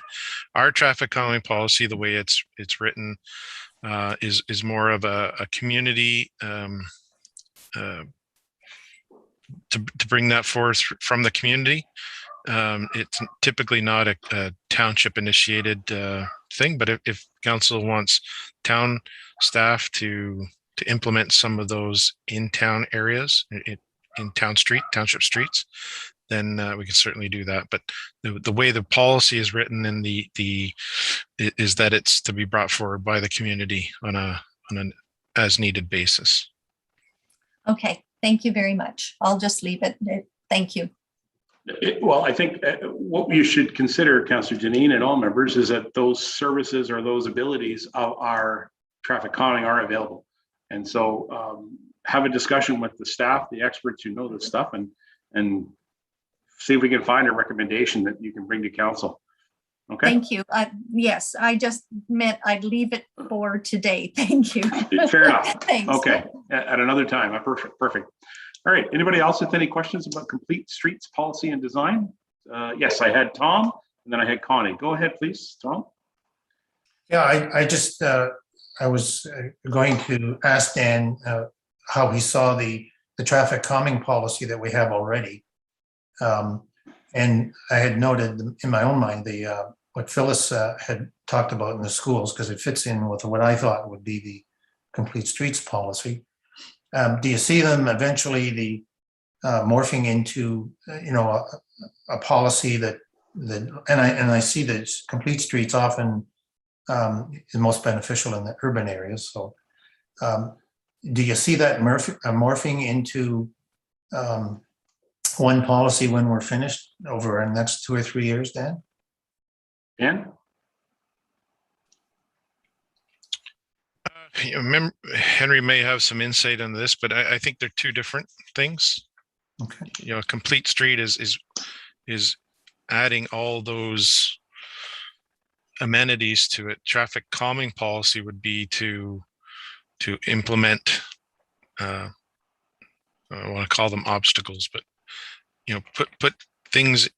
S1: Our traffic calming policy, the way it's written, is more of a community to bring that forth from the community. It's typically not a township initiated thing, but if council wants town staff to implement some of those in town areas, in township streets, then we can certainly do that. But the way the policy is written and is that it's to be brought forward by the community on an as needed basis.
S8: Okay, thank you very much. I'll just leave it. Thank you.
S2: Well, I think what you should consider, Councillor Janine and all members, is that those services or those abilities of our traffic calming are available. And so have a discussion with the staff, the experts who know this stuff, and see if we can find a recommendation that you can bring to council. Okay.
S8: Thank you. Yes, I just meant I'd leave it for today. Thank you.
S2: Fair enough.
S8: Thanks.
S2: Okay. At another time. Perfect. All right. Anybody else with any questions about Complete Streets Policy and Design? Yes, I had Tom and then I had Connie. Go ahead, please, Tom.
S5: Yeah, I was going to ask Dan how he saw the traffic calming policy that we have already. And I had noted in my own mind what Phyllis had talked about in the schools, because it fits in with what I thought would be the Complete Streets policy. Do you see them eventually morphing into a policy that I see that Complete Streets often is most beneficial in the urban areas. So do you see that morphing into one policy when we're finished over the next 2 or 3 years, Dan?
S2: Dan?
S1: Henry may have some insight on this, but I think they're two different things.
S5: Okay.
S1: A complete street is adding all those amenities to it. Traffic calming policy would be to implement, I don't want to call them obstacles, but put things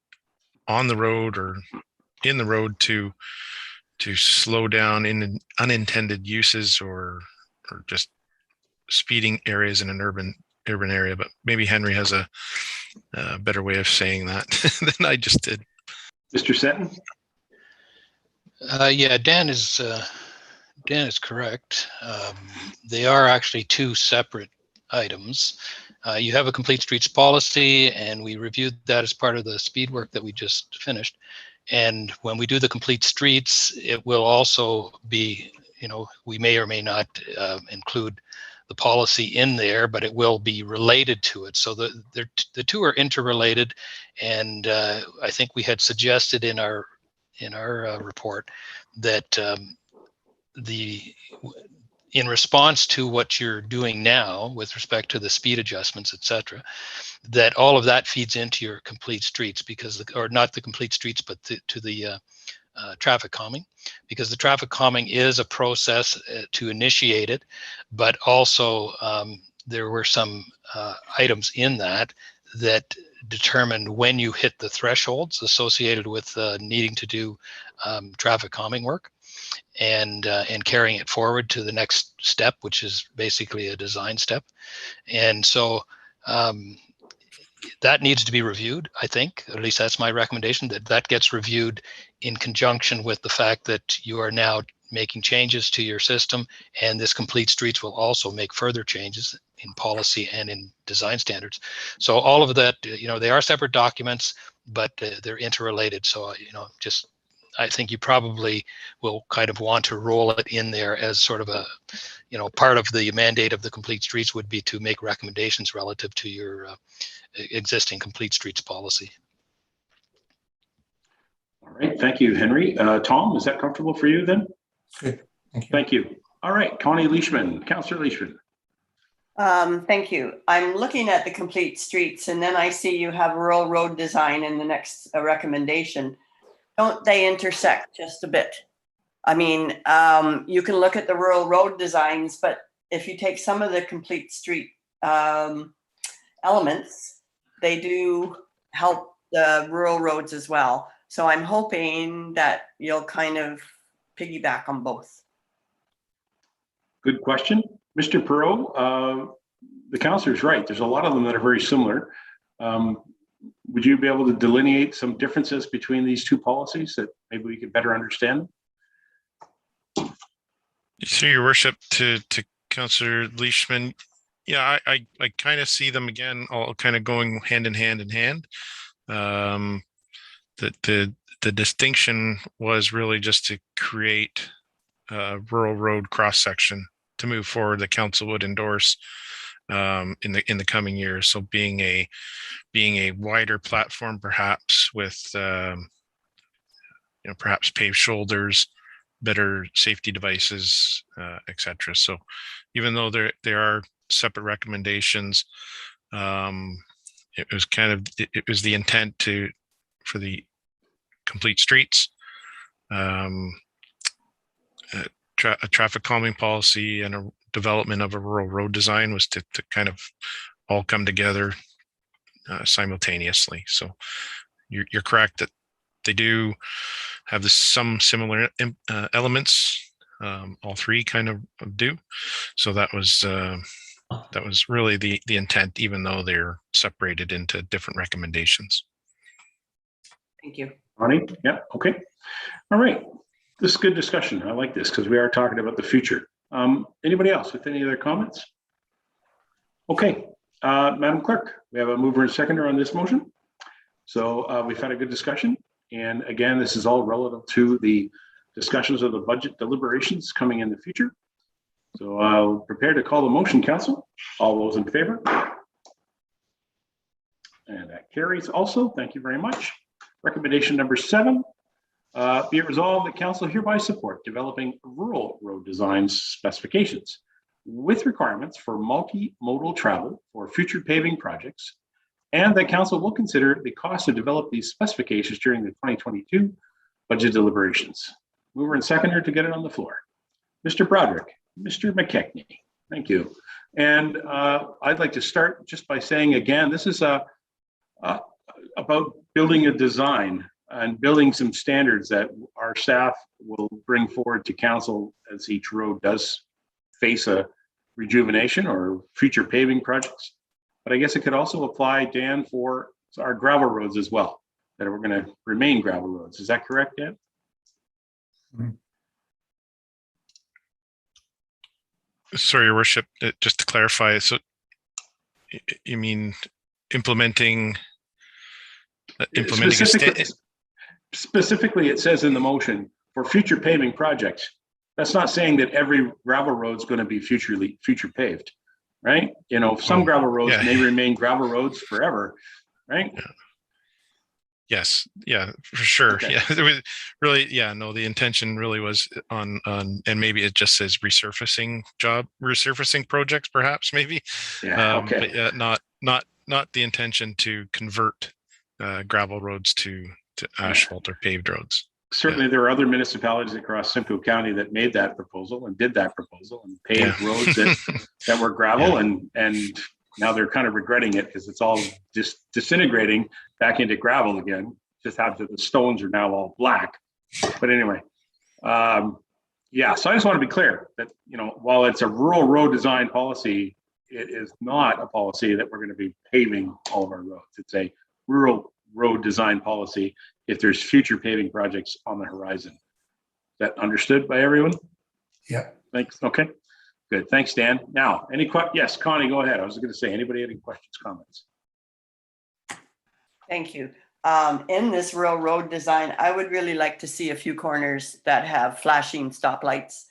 S1: on the road or in the road to slow down in unintended uses or just speeding areas in an urban area. But maybe Henry has a better way of saying that than I just did.
S2: Mr. Seton?
S3: Yeah, Dan is correct. They are actually two separate items. You have a Complete Streets policy, and we reviewed that as part of the speed work that we just finished. And when we do the Complete Streets, it will also be, we may or may not include the policy in there, but it will be related to it. So the two are interrelated, and I think we had suggested in our report that in response to what you're doing now with respect to the speed adjustments, et cetera, that all of that feeds into your Complete Streets, or not the Complete Streets, but to the traffic calming, because the traffic calming is a process to initiate it, but also there were some items in that determined when you hit the thresholds associated with needing to do traffic calming work, and carrying it forward to the next step, which is basically a design step. And so that needs to be reviewed, I think, at least that's my recommendation, that gets reviewed in conjunction with the fact that you are now making changes to your system, and this Complete Streets will also make further changes in policy and in design standards. So all of that, they are separate documents. but they're interrelated. So, just, I think you probably will kind of want to roll it in there as sort of a, part of the mandate of the Complete Streets would be to make recommendations relative to your existing Complete Streets policy.
S2: All right, thank you, Henry. Tom, is that comfortable for you then?
S5: Good, thank you.
S2: Thank you. All right, Connie Leishman, Councillor Leishman.
S9: Thank you. I'm looking at the Complete Streets, and then I see you have rural road design in the next recommendation. Don't they intersect just a bit? I mean, you can look at the rural road designs, but if you take some of the Complete Street elements, they do help the rural roads as well. So I'm hoping that you'll kind of piggyback on both.
S2: Good question. Mr. Perot, the councillor's right. There's a lot of them that are very similar. Would you be able to delineate some differences between these two policies that maybe we could better understand?
S1: Through your worship, to Councillor Leishman, yeah, I kind of see them again, all kind of going hand in hand. The distinction was really just to create a rural road cross section to move forward that council would endorse in the coming years. So being a wider platform, perhaps with perhaps paved shoulders, better safety devices, etc. So even though there are separate recommendations, it was the intent for the Complete Streets, a traffic calming policy and a development of a rural road design was to kind of all come together simultaneously. So you're correct that they do have some similar elements. All three kind of do. So that was really the intent, even though they're separated into different recommendations.
S9: Thank you.
S2: Ronnie? Yeah, okay. All right. This is good discussion. I like this because we are talking about the future. Anybody else with any other comments? Okay, Madam Clerk, we have a mover and seconder on this motion. So we've had a good discussion. And again, this is all relative to the discussions of the budget deliberations coming in the future. So I'll prepare to call the motion, Council. All those in favor? And that carries also. Thank you very much. Recommendation number 7. Be it resolved that council hereby support developing rural road designs specifications with requirements for multimodal travel for future paving projects, and that council will consider the cost to develop these specifications during the 2022 budget deliberations. Mover and seconder to get it on the floor. Mr. Broderick, Mr. McKechnie, thank you. And I'd like to start just by saying again, this is about building a design and building some standards that our staff will bring forward to council as each road does face a rejuvenation or future paving projects. But I guess it could also apply, Dan, for our gravel roads as well, that are going to remain gravel roads. Is that correct, Dan?
S5: Mm-hmm.
S1: Sorry, Your Worship, just to clarify, so you mean implementing
S2: Specifically, it says in the motion for future paving projects. That's not saying that every gravel road is going to be future paved, right? Some gravel roads may remain gravel roads forever, right?
S1: Yeah. Yes, yeah, for sure.
S2: Okay.
S1: Yeah, it was really, no, the intention really was on, and maybe it just says resurfacing projects, perhaps, maybe.
S2: Yeah, okay.
S1: But not the intention to convert gravel roads to asphalt or paved roads.
S2: Certainly, there are other municipalities across Simcoe County that made that proposal and did that proposal and paved roads that were gravel, and now they're kind of regretting it because it's all just disintegrating back into gravel again. Just happens that the stones are now all black. But anyway, so I just want to be clear that while it's a rural road design policy, it is not a policy that we're going to be paving all of our roads. It's a rural road design policy if there's future paving projects on the horizon. Is that understood by everyone?
S5: Yeah.
S2: Thanks. Okay. Good. Thanks, Dan. Now, any questions? Yes, Connie, go ahead. I was going to say, anybody have any questions, comments?
S9: Thank you. In this rural road design, I would really like to see a few corners that have flashing stoplights.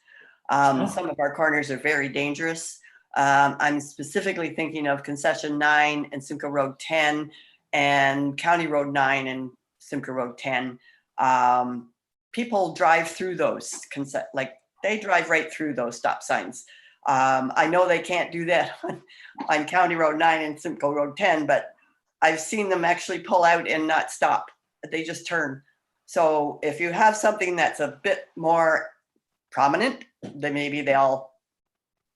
S9: Some of our corners are very dangerous. I'm specifically thinking of Concession 9 and Simcoe Road 10 and County Road 9 and Simcoe Road 10. People drive through those, like they drive right through those stop signs. I know they can't do that on County Road 9 and Simcoe Road 10, but I've seen them actually pull out and not stop. They just turn. So if you have something that's a bit more prominent, then maybe they'll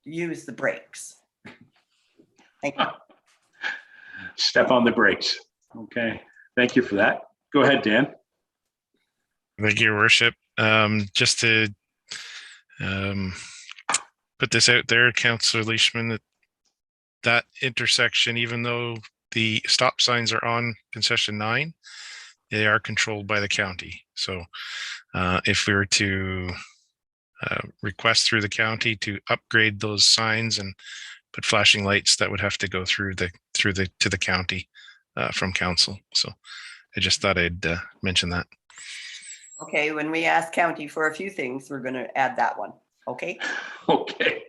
S9: use the brakes. Thank you.
S2: Step on the brakes. Okay. Thank you for that. Go ahead, Dan.
S1: Thank you, Your Worship. Just to put this out there, Councillor Leishman, that intersection, even though the stop signs are on Concession 9, they are controlled by the county. So if we were to request through the county to upgrade those signs and put flashing lights, that would have to go to the county from council. So I just thought I'd mention that.
S9: Okay, when we ask county for a few things, we're going to add that one. Okay.
S2: Okay.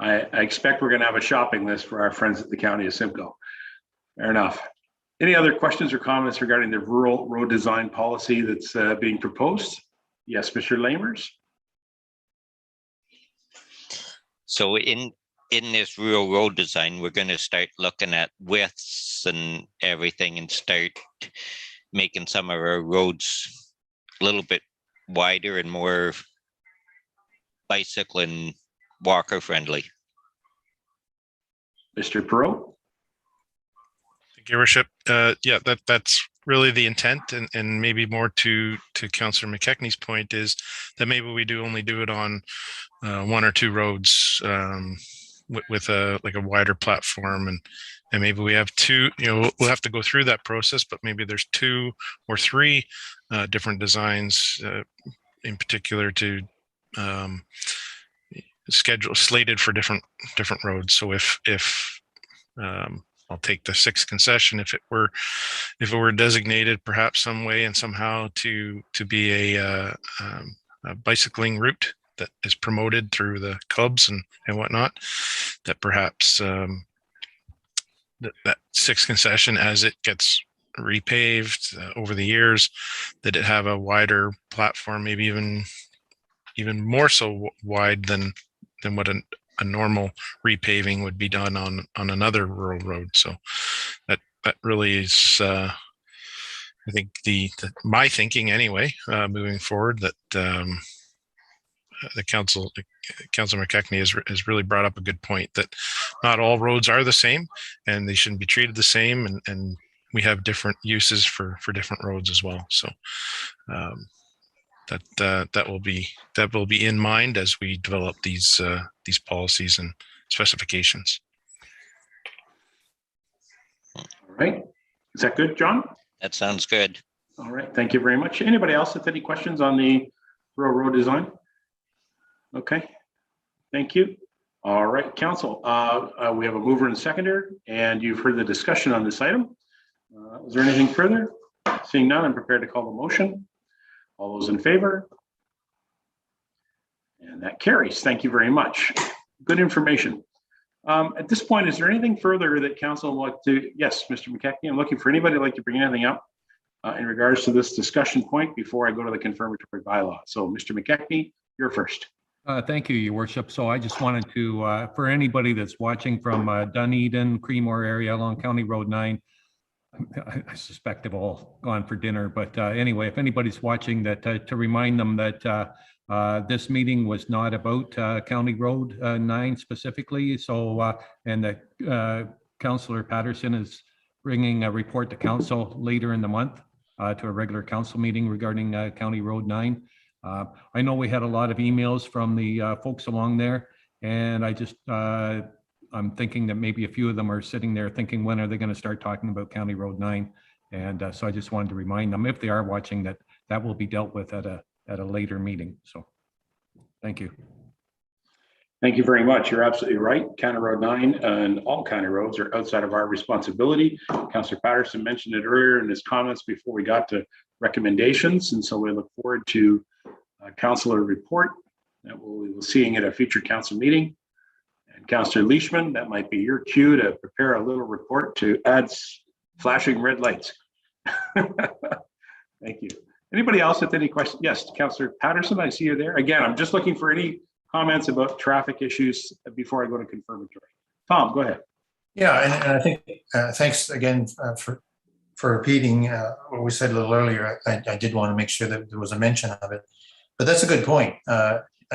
S2: I expect we're going to have a shopping list for our friends at the County of Simcoe. Fair enough. Any other questions or comments regarding the rural road design policy that's being proposed? Yes, Mr. Lamers.
S10: So in this rural road design, we're going to start looking at widths and everything and start making some of our roads a little bit wider and more bicycle and walker friendly.
S2: Mr. Perot.
S1: Thank you, Your Worship. Yeah, that's really the intent, and maybe more to Councillor McKechnie's point is that maybe we only do it on one or two roads with a wider platform, and maybe we have two. We'll have to go through that process, but maybe there's 2 or 3 different designs in particular to slated for different roads. So if I'll take the 6th concession, if it were designated perhaps some way and somehow to be a bicycling route that is promoted through the clubs and whatnot, that perhaps that 6th concession, as it gets repaved over the years, that it have a wider platform, maybe even more so wide than what a normal repaving would be done on another rural road. So that really is, I think my thinking anyway, moving forward, that the Councillor McKechnie has really brought up a good point, that not all roads are the same and they shouldn't be treated the same, and we have different uses for different roads as well. So that will be in mind as we develop these policies and specifications.
S2: All right. Is that good, John?
S10: That sounds good.
S2: All right. Thank you very much. Anybody else with any questions on the rural road design? Okay. Thank you. All right, Council. We have a mover and seconder, and you've heard the discussion on this item. Is there anything further? Seeing none, I'm prepared to call the motion. All those in favor? And that carries. Thank you very much. Good information. At this point, is there anything further that Council would like to? Yes, Mr. McKechnie, I'm looking for anybody who'd like to bring anything up in regards to this discussion point before I go to the confirmatory bylaw. So, Mr. McKechnie, you're first.
S4: Thank you, Your Worship. So I just wanted to, for anybody that's watching from Dunedin, Creemore area along County Road 9, I suspect they've all gone for dinner, but anyway, if anybody's watching, that to remind them that this meeting was not about County Road 9 specifically. So, and that Councillor Patterson is bringing a report to council later in the month to a regular council meeting regarding County Road 9. I know we had a lot of emails from the folks along there, and I just I'm thinking that maybe a few of them are sitting there thinking, when are they going to start talking about County Road 9? And so I just wanted to remind them, if they are watching, that will be dealt with at a later meeting. So thank you.
S2: Thank you very much. You're absolutely right. County Road 9 and all county roads are outside of our responsibility. Councillor Patterson mentioned it earlier in his comments before we got to recommendations. And so we look forward to a councillor report that we will seeing at a future council meeting. And Councillor Leishman, that might be your cue to prepare a little report to add flashing red lights. Thank you. Anybody else with any questions? Yes, Councillor Patterson, I see you there. Again, I'm just looking for any comments about traffic issues before I go to confirmatory. Tom, go ahead.
S5: Yeah, and I think thanks again for repeating what we said a little earlier. I did want to make sure that there was a mention of it, but that's a good point.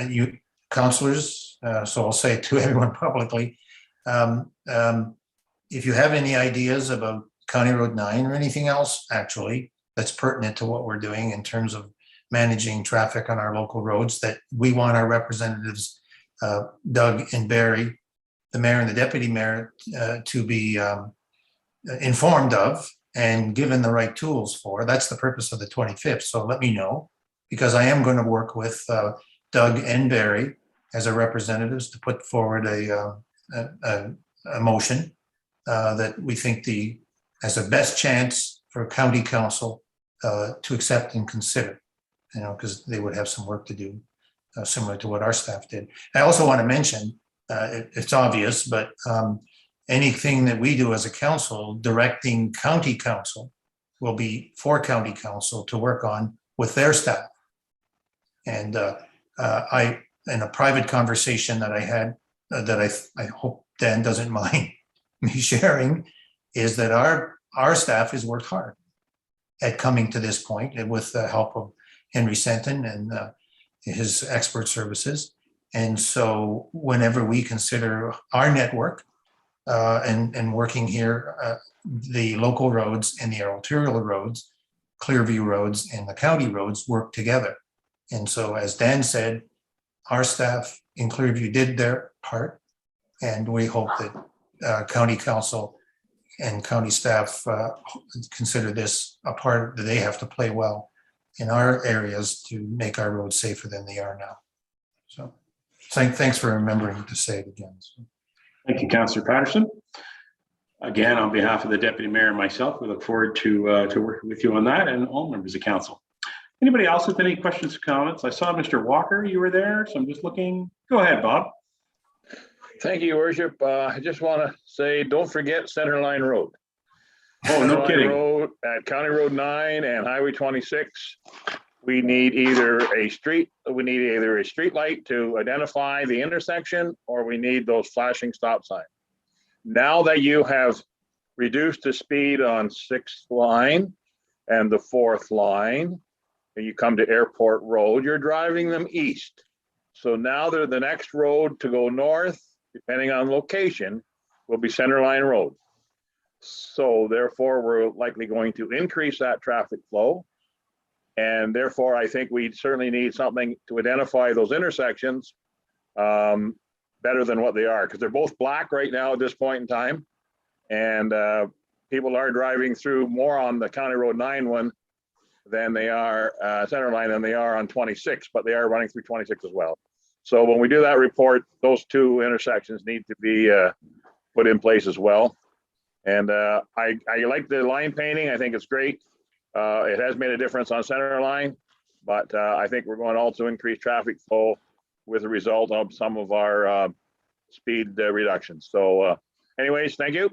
S5: You councillors, so I'll say it to everyone publicly. If you have any ideas about County Road 9 or anything else actually that's pertinent to what we're doing in terms of managing traffic on our local roads, that we want our representatives, Doug and Barry, the mayor and the deputy mayor, to be informed of and given the right tools for. That's the purpose of the 25th. So let me know, because I am going to work with Doug and Barry as our representatives to put forward a motion that we think has the best chance for county council to accept and consider, because they would have some work to do, similar to what our staff did. I also want to mention, it's obvious, but anything that we do as a council directing county council will be for county council to work on with their staff. And in a private conversation that I had, that I hope Dan doesn't mind me sharing, is that our staff has worked hard at coming to this point, and with the help of Henry Senton and his expert services. And so whenever we consider our network and working here, the local roads and the arterial roads, Clearview roads and the county roads work together. And so as Dan said, our staff in Clearview did their part, and we hope that county council and county staff consider this a part that they have to play well in our areas to make our roads safer than they are now. So thanks for remembering to say it again. So.
S2: Thank you, Councillor Patterson. Again, on behalf of the deputy mayor and myself, we look forward to working with you on that and all members of council. Anybody else with any questions or comments? I saw Mr. Walker, you were there, so I'm just looking. Go ahead, Bob.
S11: Thank you, Your Worship. I just want to say, don't forget Centerline Road.
S2: Oh, no kidding.
S11: Road at County Road 9 and Highway 26. We need either a street light to identify the intersection, or we need those flashing stop signs. Now that you have reduced the speed on 6th line and the 4th line, and you come to Airport Road, you're driving them east. So now they're the next road to go north, depending on location, will be Centerline Road. So therefore, we're likely going to increase that traffic flow. And therefore, I think we certainly need something to identify those intersections better than what they are, because they're both black right now at this point in time. And people are driving through more on the County Road 9 one than they are Centerline than they are on 26, but they are running through 26 as well. So when we do that report, those two intersections need to be put in place as well. And I like the line painting. I think it's great. It has made a difference on Centerline, but I think we're going to also increase traffic flow with the result of some of our speed reductions. So anyways, thank you.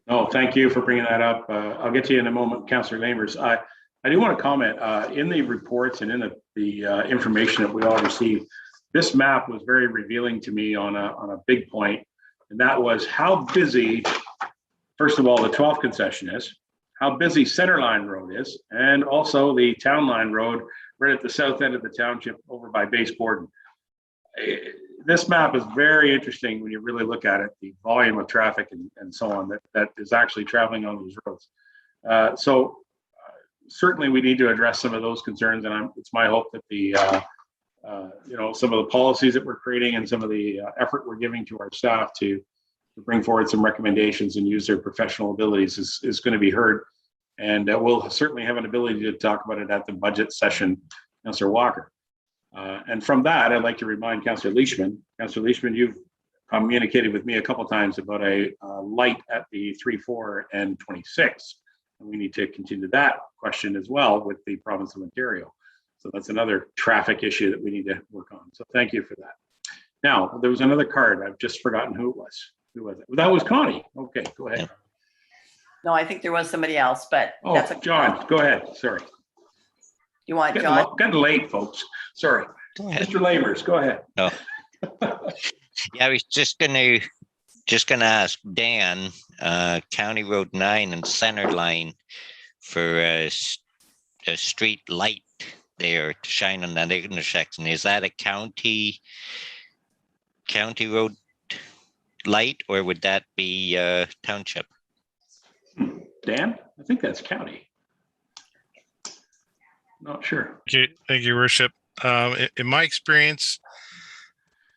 S2: No, thank you for bringing that up. I'll get to you in a moment, Councillor Lamers. I do want to comment in the reports and in the information that we all received. This map was very revealing to me on a big point, and that was how busy, first of all, the 12th concession is, how busy Centerline Road is, and also the Town Line Road right at the south end of the township over by Base Borden. This map is very interesting when you really look at it, the volume of traffic and so on that is actually traveling on these roads. So certainly we need to address some of those concerns, and it's my hope that the some of the policies that we're creating and some of the effort we're giving to our staff to bring forward some recommendations and use their professional abilities is going to be heard. And we'll certainly have an ability to talk about it at the budget session, Councillor Walker. And from that, I'd like to remind Councillor Leishman. Councillor Leishman, you've communicated with me a couple of times about a light at the 3, 4, and 26. And we need to continue that question as well with the province of Ontario. So that's another traffic issue that we need to work on. So thank you for that. Now, there was another card. I've just forgotten who it was. Who was it? That was Connie. Okay, go ahead.
S9: No, I think there was somebody else, but
S2: Oh,
S9: that's
S2: John, go ahead. Sorry.
S9: You want John?
S2: Getting late, folks. Sorry.
S10: Go ahead.
S2: Mr. Lamers, go ahead.
S10: Oh. Yeah, I was just gonna ask Dan, County Road 9 and Center Line for a street light there to shine on that intersection. Is that a county road light, or would that be township?
S2: Dan, I think that's county. Not sure.
S1: Thank you, Your Worship. In my experience,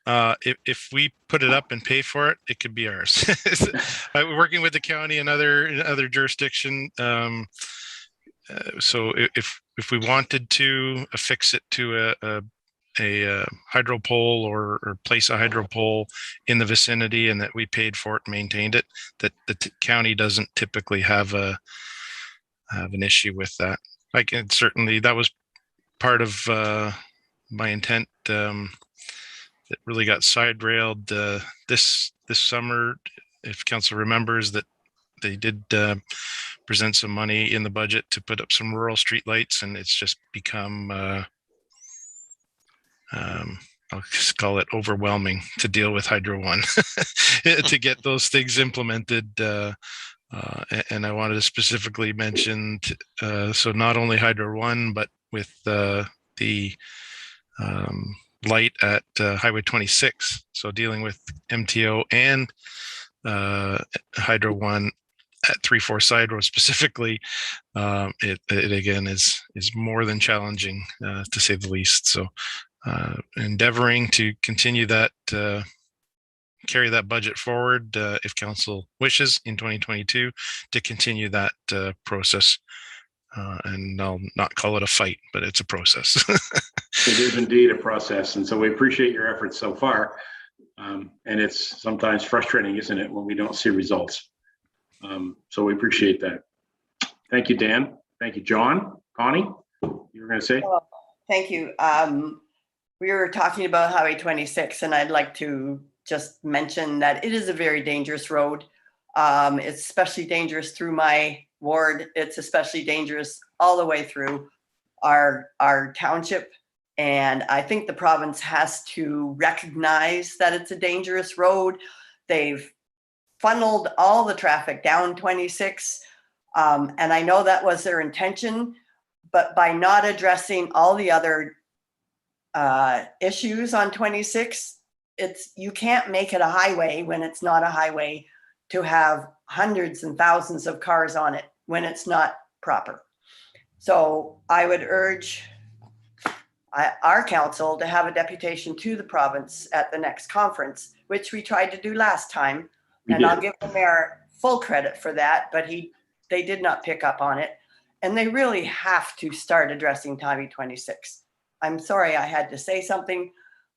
S1: if we put it up and pay for it, it could be ours. Working with the county and other jurisdiction, so if we wanted to affix it to a hydro pole or place a hydro pole in the vicinity, and that we paid for it and maintained it, that the county doesn't typically have an issue with that. Like, and certainly that was part of my intent that really got side railed this summer. If council remembers that they did present some money in the budget to put up some rural streetlights, and it's just become I'll just call it overwhelming to deal with Hydro One to get those things implemented. And I wanted to specifically mention, so not only Hydro One, but with the light at Highway 26. So dealing with MTO and Hydro One at 3-4 side road specifically, it again is more than challenging, to say the least. So endeavoring to continue that, carry that budget forward, if council wishes in 2022 to continue that process. And I'll not call it a fight, but it's a process.
S2: It is indeed a process. And so we appreciate your efforts so far. And it's sometimes frustrating, isn't it, when we don't see results? So we appreciate that. Thank you, Dan. Thank you, John. Connie, you were going to say?
S9: Well, thank you. We were talking about Highway 26, and I'd like to just mention that it is a very dangerous road. It's especially dangerous through my ward. It's especially dangerous all the way through our township. And I think the province has to recognize that it's a dangerous road. They've funneled all the traffic down 26. And I know that was their intention, but by not addressing all the other issues on 26, you can't make it a highway when it's not a highway, to have hundreds and thousands of cars on it when it's not proper. So I would urge our council to have a deputation to the province at the next conference, which we tried to do last time. And I'll give the mayor full credit for that, but they did not pick up on it. And they really have to start addressing Highway 26. I'm sorry I had to say something,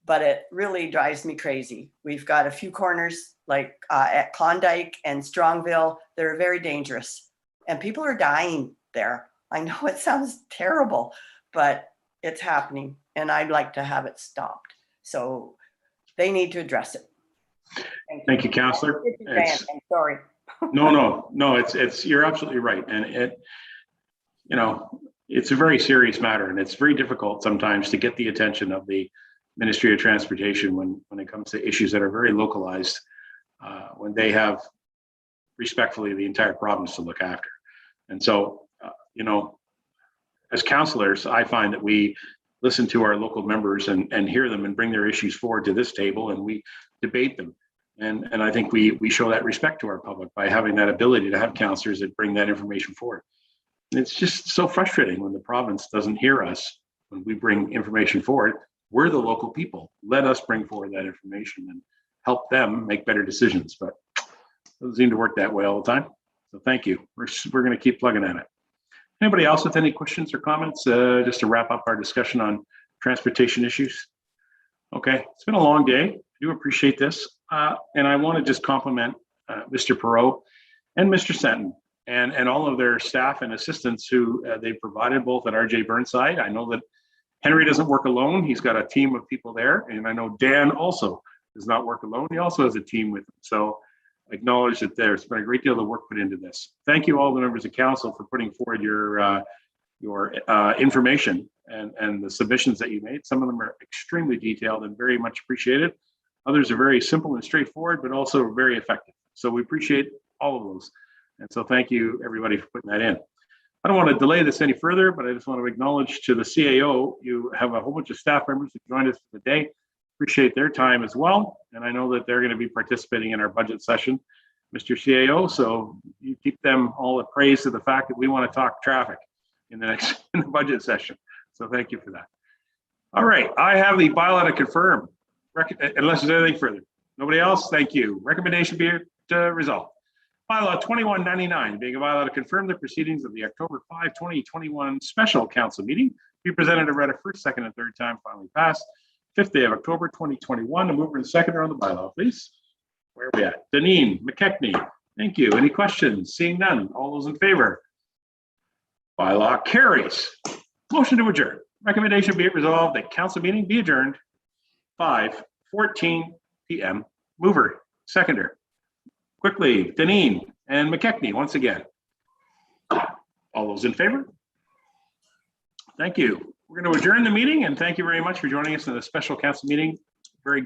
S9: but it really drives me crazy. We've got a few corners like at Klondike and Strongville. They're very dangerous and people are dying there. I know it sounds terrible, but it's happening and I'd like to have it stopped. So they need to address it.
S2: Thank you, Councillor.
S9: I'm sorry.
S2: No, you're absolutely right. And it's a very serious matter, and it's very difficult sometimes to get the attention of the Ministry of Transportation when it comes to issues that are very localized, when they have respectfully the entire province to look after. And so, as councillors, I find that we listen to our local members and hear them and bring their issues forward to this table, and we debate them. And I think we show that respect to our public by having that ability to have councillors that bring that information forward. And it's just so frustrating when the province doesn't hear us when we bring information forward. We're the local people. Let us bring forward that information and help them make better decisions. But it doesn't seem to work that way all the time. So thank you. We're going to keep plugging at it. Anybody else with any questions or comments? Just to wrap up our discussion on transportation issues. Okay, it's been a long day. I do appreciate this. And I want to just compliment Mr. Perot and Mr. Senton and all of their staff and assistants who they provided both at RJ Burnside. I know that Henry doesn't work alone. He's got a team of people there. And I know Dan also does not work alone. He also has a team with him. So I acknowledge that there's been a great deal of work put into this. Thank you all the members of council for putting forward your information and the submissions that you made. Some of them are extremely detailed and very much appreciated. Others are very simple and straightforward, but also very effective. So we appreciate all of those. And so thank you everybody for putting that in. I don't want to delay this any further, but I just want to acknowledge to the CAO, you have a whole bunch of staff members who joined us for the day. Appreciate their time as well. And I know that they're going to be participating in our budget session, Mr. CAO. So you keep them all appraised to the fact that we want to talk traffic in the budget session. So thank you for that. All right, I have the bylaw to confirm, unless there's anything further. Nobody else? Thank you. Recommendation be resolved. Bylaw 2199, being a bylaw to confirm the proceedings of the October 5, 2021 special council meeting, be presented and read a first, second, and third time, finally passed. 5th day of October 2021. A mover and seconder on the bylaw, please. Where are we at? Deneen McKechnie. Thank you. Any questions? Seeing none. All those in favor? Bylaw carries. Motion to adjourn. Recommendation be it resolved that council meeting be adjourned 5:14 p.m. Mover, seconder. Quickly, Deneen and McKechnie once again. All those in favor? Thank you. We're going to adjourn the meeting and thank you very much for joining us in the special council meeting. Very good.